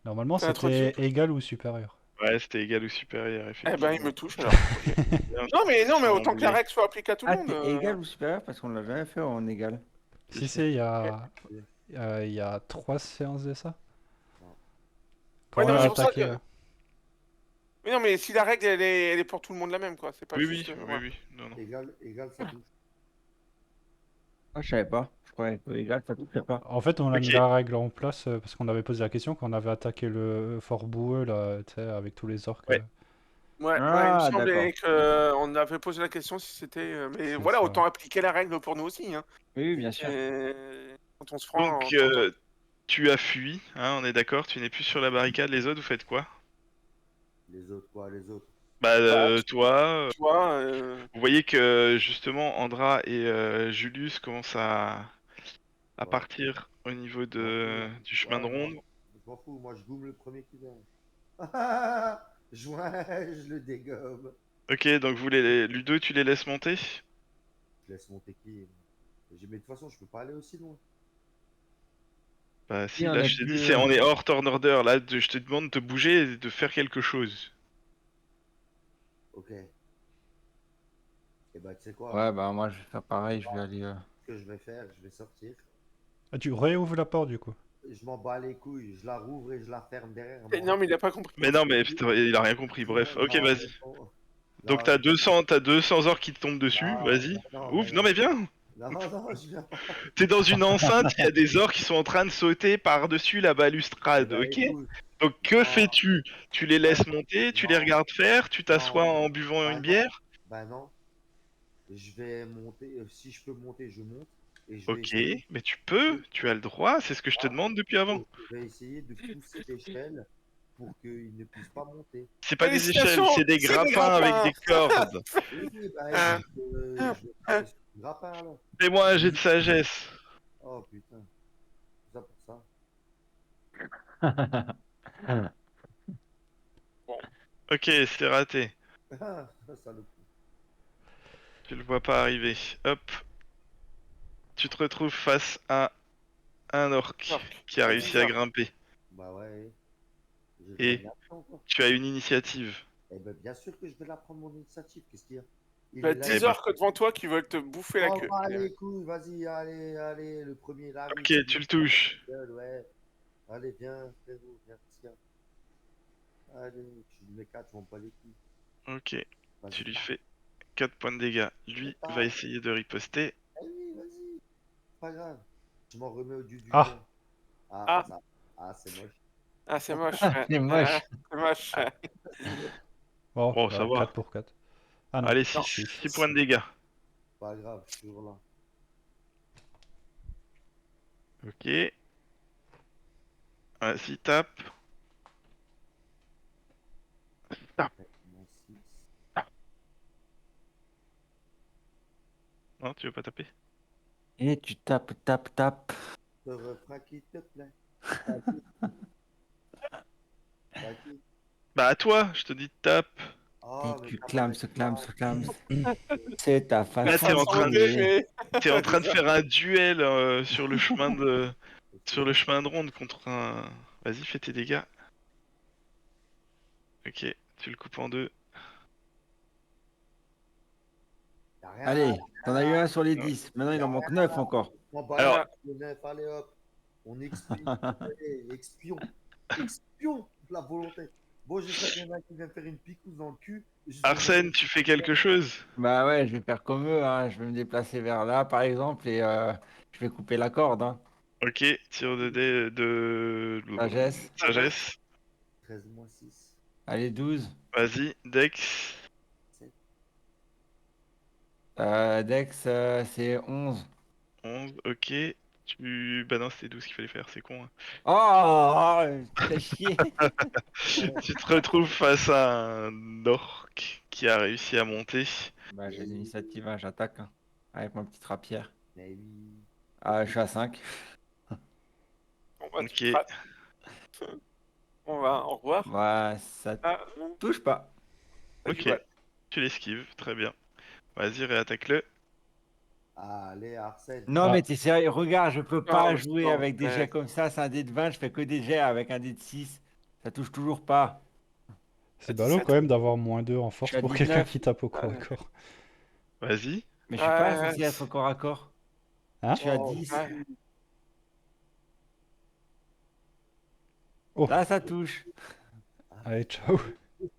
Normalement T'as un truc c'était sur- égal ou supérieur. Ouais, c'était égal ou supérieur, Eh effectivement. ben, il me touche alors. Ok. Non, mais autant que la règle soit appliquée à tout le Ah, monde. t'es égal ou supérieur parce qu'on l'a jamais fait en égal. Si, Si. si, il y a 3 séances de ça. Non. Quand Ouais, on non, mais a c'est pour ça que. attaqué. Mais non, mais si la règle, elle est pour tout le monde la même, quoi. C'est pas Oui, juste. oui, oui, Voilà. oui. Non, non. Égal, ça touche. Ah, je savais pas. Je croyais que égal, ça touchait pas. En fait, on a mis Ok. la règle en place parce qu'on avait posé la question quand on avait attaqué le fort boueux, là, tu sais, avec tous les orques. Ouais. Ouais, il me Ah, semblait d'accord. qu'on avait posé la question si c'était. Mais C'est voilà, ça. autant appliquer la règle pour nous aussi. Hein. Oui, oui, bien sûr. Quand on se fera Donc, entendre. tu as fui, hein, on est d'accord, tu n'es plus sur la barricade. Les autres, vous faites quoi? Les autres, quoi, les autres. Bah, Bah, toi, tu vois, vous voyez que justement, Andra et Julius commencent à Ouais. partir au niveau Je m'en du fous. chemin de Ouais, ronde. je m'en fous. Moi, je gomme le premier qui vient. Je le dégomme. Ok, donc Ludo, tu les laisses monter? Je laisse monter qui? Mais de toute façon, je peux pas aller aussi loin. Bah, Si si, on là, est je t'ai dit, plus. on est hors turn order. Là, je te demande de te bouger et de faire quelque chose. Ok. Et bah, tu sais quoi? Ouais, bah moi je vais faire pareil, je vais aller. Ce que je vais faire, je vais sortir. Ah, tu réouvres la porte du coup. Je m'en bats les couilles. Je la rouvre et je la ferme derrière non, moi. mais il a pas compris. Mais non, mais putain, il a rien compris. Bref, ok, Non, vas-y. mais bon. Donc, Non, t'as 200 orques qui te tombent dessus. non, Vas-y. non, Ouf, non, mais viens. non, non, je viens pas. T'es dans une enceinte, il y a des orques qui sont en train de sauter par-dessus la Eh balustrade, ben, ok? écoute, Donc que non, fais-tu? Tu les moi, laisses monter, tu les non, regardes faire, tu t'assois non, en buvant bah une non, bière? bah non. Je vais monter. Si je peux monter, je monte. Et je vais Ok, essayer mais tu de peux, pousser, tu as le droit, c'est ce que je te demande depuis avant. je vais essayer de pousser l'échelle pour qu'ils ne puissent pas monter. C'est pas des échelles, Félicitations, c'est des c'est des grappins avec grappins. des cordes. Oui, bah Euh, écoute, je vais euh, taper sur le grappin alors. Fais-moi un jet de sagesse. Oh putain, tout ça pour ça. Bon, Ok, c'est raté. Ah, salope. Tu le vois pas arriver. Hop, tu te retrouves face à un orc orc. qui a À réussi 10 à heures. grimper. Bah ouais, j'ai de Et l'aviation quoi. tu as une initiative. Eh ben bien sûr que je vais la prendre mon initiative, qu'est-ce qu'il y a? Il Bah, est là, Eh 10 ben, heures que devant toi qui veulent te bouffer la oh, queue. bah, les couilles, vas-y, allez, allez, le premier il arrive, ok, tu le touches. ouais. Allez, viens, frérot, viens, tiens. Allez, tu lui mets 4, je m'en bats les couilles. Ok, tu Vas-y, lui tape, fais 4 points de dégâts. Lui va tape. essayer de riposter. Vas-y, vas-y. Pas grave. Je m'en remets au du Ah, bien. Ah, Ah, ça. Ah, c'est moche. ah c'est moche. Ouais. C'est moche. C'est moche. bon, Bon, ça va. 4 pour 4. Ah non, Allez, Non. 6 points de dégâts. Pas grave, je suis toujours là. Ok. Vas-y, tape. Tape. Mon 6. Non, tu veux pas taper? Et tu tapes, tapes, tapes. Ce refrain qui te plaît. Pas qui. Pas qui. Bah à toi, je te dis de tape. Et Ah, mais tu tape clames, avec clames, moi. clames. C'est ta Là, façon t'es en de train de, Santé, jouer. t'es en mais. train de faire un duel sur le chemin de, Ok. sur le chemin de ronde contre un. Vas-y, fais tes dégâts. Ok, tu le coupes en deux. Y'a rien, Allez, t'en as eu un sur les Ouais. 10. Maintenant, il en y'a manque rien. 9 encore. On bat Alors, le 9, allez hop. On expie. Allez, expions. Expions la volonté. Bon, j'espère qu'il y en a qui vient faire une picouse dans le cul. Juste pour Arsène, tu fais quelque chose? Bah ouais, je vais faire comme eux, hein. Je vais me déplacer vers là, par exemple, et je vais couper la corde, hein. Ok, tire de dé de Sagesse. sagesse. 13 moins 6. Allez, 12. Vas-y, Dex. 7. Dex, c'est 11. 11, ok. Bah non, c'était 12 qu'il fallait faire, c'est con, hein. Oh, fais chier. Tu te retrouves face à un orc qui a réussi à monter. Bah, j'ai l'initiative, hein, j'attaque, hein, avec ma petite rapière. Mais oui. Ah, je suis à 5. Bon, bah, tu Ok, te rates. On va, au revoir. Bah, ça Ah, touche pas. t'as du ok. mal. Tu l'esquives, très bien. Vas-y, réattaque-le. Allez, Arsène. Non, Ah. mais t'es sérieux, regarde, je peux Non, pas mais jouer non, avec des mais- jets comme ça. C'est un dé de 20, je fais que des jets avec un dé de 6. Ça touche toujours pas. C'est À ballot 17. quand même d'avoir -2 en Je force suis à pour quelqu'un 19. qui tape au Ah, corps à corps. Vas-y. Mais je suis pas ouais, censé être au corps à corps. Hein? Je suis à Oh, 10. ouais. Oh, Là, ça touche. allez, ciao.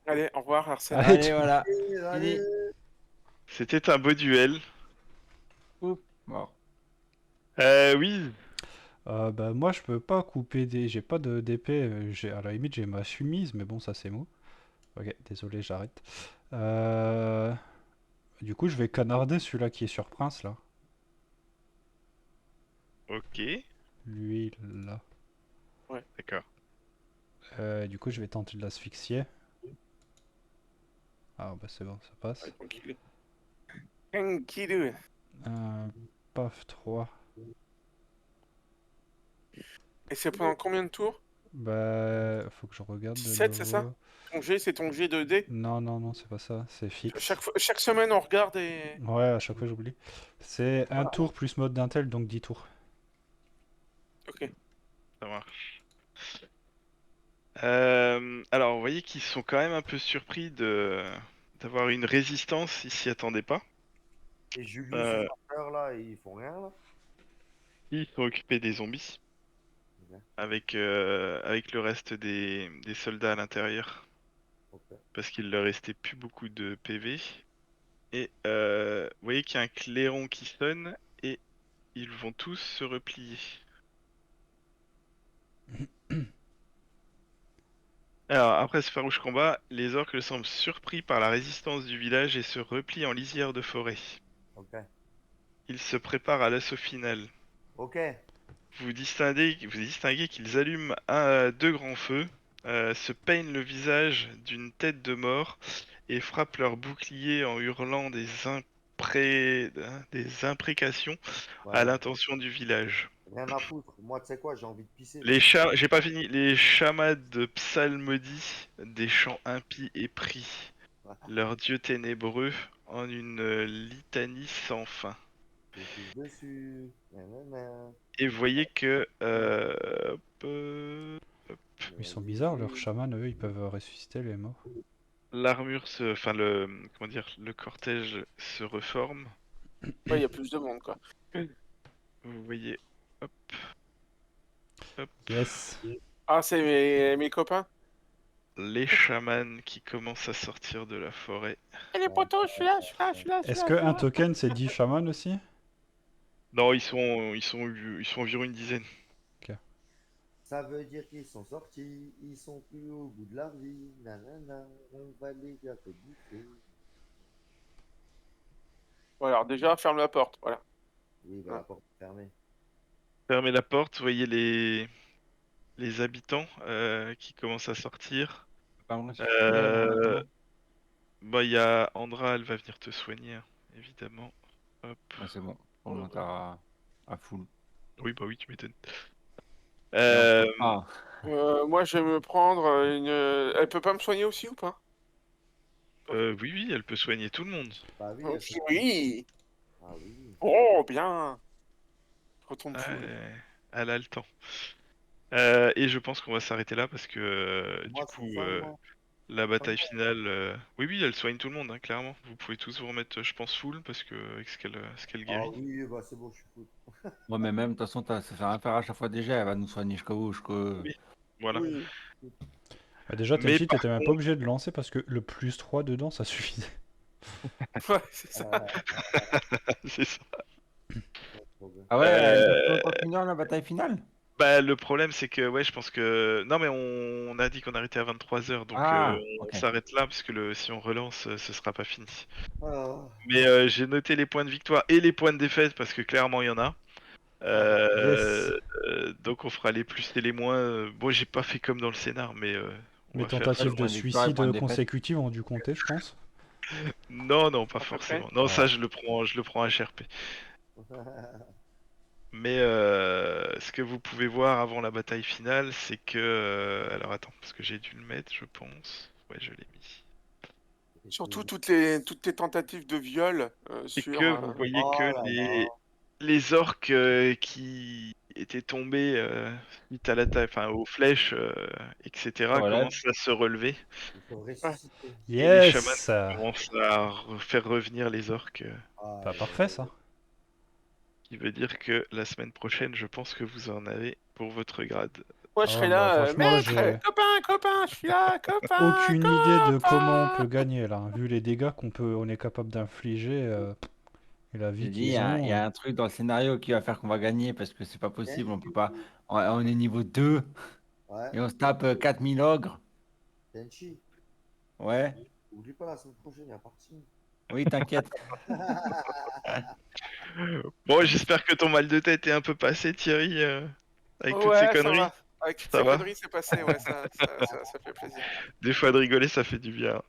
Allez, au revoir, Arsène. Allez, Allez, ciao. voilà. allez, Fini. C'était un beau duel. Oup, mort. Oui. Bah, moi, je peux pas couper des. J'ai pas d'épée. À la limite, j'ai ma chemise, mais bon, ça c'est mou. Ok, désolé, j'arrête. Euh, Du coup, je vais canarder celui-là qui est sur Prince, là. Ok. Lui, là. D'accord. Du coup, je vais tenter de l'asphyxier. Ah, bah, c'est bon, ça Ouais, passe. tranquille. Tranquille. Paf, 3. Et c'est pendant combien de tours? Bah, faut que je regarde de 17, c'est ça? nouveau. Ton G, c'est ton G de D? Non, non, non, c'est pas ça. C'est fixe. Chaque semaine, on regarde et... Ouais, à chaque fois, j'oublie. C'est un Voilà. tour plus mode d'intel, donc 10 tours. Ok. Ça marche. Alors, vous voyez qu'ils sont quand même un peu surpris d'avoir une résistance, ils s'y attendaient pas. Et Julius et Euh, sa sœur, là, ils font rien, là? Ils sont occupés des zombies Ok, avec le reste des soldats à l'intérieur ok. parce qu'il leur restait plus beaucoup de PV. Et vous voyez qu'il y a un clairon qui sonne et ils vont tous se replier. Alors, après ce farouche combat, les orques semblent surpris par la résistance du village et se replient en lisière de forêt. Ok. Ils se préparent à l'assaut final. Ok. Vous distinguez qu'ils allument deux grands feux, se peignent le visage d'une tête de mort et frappent leur bouclier en hurlant des imprécations à Ouais. l'intention du village. Rien à foutre. Moi, tu sais quoi, j'ai envie de pisser, là. J'ai pas fini. Les chamades psalmodient des chants impies et pris leur dieu ténébreux en une litanie sans fin. Je pisse dessus. Nanana. Et vous voyez que Ils sont bizarres, leurs chamans, eux, ils peuvent ressusciter les morts. enfin comment dire, le cortège se reforme. Ouais, il y a plus de monde, quoi. Vous voyez, hop, hop, Yes. Ah, c'est mes copains? les chamans qui commencent à sortir de la forêt. Et les potos, je suis là, je suis là, je suis là, je suis Est-ce là, que je suis un là. token, c'est 10 chamans aussi? Non, ils sont environ une dizaine. Ça veut dire qu'ils sont sortis, ils sont plus au bout de leur vie. Nanana, on va les gâter bouffer. Bon, alors déjà, ferme la porte, voilà. Oui, bah, la porte est fermée. Fermez la porte, vous voyez les habitants qui commencent à sortir. Pas me ressusciter, Euh, maintenant. Bah, il y a Andra, elle va venir te soigner, hein, évidemment. Hop. Ouais, c'est bon. On monte à full. Oui, bah oui, tu m'étonnes. Et on Euh, peut... Ah, Moi, je vais me prendre une... Elle peut pas me soigner aussi ou pas? oui, oui, elle peut soigner tout le monde. Bah oui, Oh, elle fait- oui! Ah oui. Oh, bien! Je retombe Ah, full. elle a le temps. Et je pense qu'on va s'arrêter là parce que du Moi, je coup, suis soigne, moi. la bataille finale. Oui, oui, elle soigne tout le monde, hein, clairement. Vous pouvez tous vous remettre, je pense, full parce que avec ce qu'elle Ah guérit. oui, bah c'est bon, je suis cool. ouais, mais même, de toute façon, ça fait rien faire à chaque fois déjà. Elle va nous soigner jusqu'où? Oui, voilà. Oui. Bah, déjà, Mais Tenchi, par t'étais même pas contre, obligé de lancer parce que le +3 dedans, ça suffisait. Ouais, c'est ça. c'est ça. Trop bien. Ah ouais, elle dure plus Euh, longtemps qu'une heure, la bataille finale? Bah, le problème, c'est que, ouais, je pense que. Non, mais on a dit qu'on arrêtait à 23h, donc Ah, on ok. s'arrête là parce que si on relance, ce sera pas fini. Ah, Mais j'ai noté les points de victoire et les points de défaite parce que clairement il y en a. Yes. Donc on fera les plus et les moins. Bon, j'ai pas fait comme dans le scénar, mais on Mes va faire. Ouais, le tentatives de point de victoire et le point de suicide défaite. consécutives ont dû compter, je pense. Non, non, pas À peu près. forcément. Non, ça Ouais. je le prends HRP. Mais ce que vous pouvez voir avant la bataille finale, c'est que. Alors attends, parce que j'ai dû le mettre, je pense. Ouais, je l'ai mis. Surtout toutes les tentatives de viol C'est sur... que vous voyez Oh que là là. les orques qui étaient tombés suite à l'attaque, enfin aux flèches, etc., Voilà. commencent à se relever. Il faut ressusciter. Et les chamans Yes! commencent à faire revenir les orques. Ah, Bah, parfait, ça. Qui veut dire que la semaine prochaine, je pense que vous en avez pour votre grade. Moi, je Ah, serai bah, là, franchement, là, maître, j'ai copain, je suis là, copain, aucune idée de comment on copain. peut gagner, là. Vu les dégâts on est capable d'infliger et la J'ai vie dit, il y qu'ils a, il y ont. a un truc dans le scénario qui va faire qu'on va gagner parce que c'est pas possible, on peut pas. On est niveau 2 Ouais, et on se tape 4000 ogres. Tenchi, Ouais, oublie pas la semaine prochaine, il y a parti. oui, t'inquiète. Bon, j'espère que ton mal de tête est un peu passé, Thierry, avec toutes ces Ouais, ça conneries. va. Avec toutes Ça ces va? conneries, c'est passé, ouais, ça fait plaisir. Des fois de rigoler, ça fait du bien.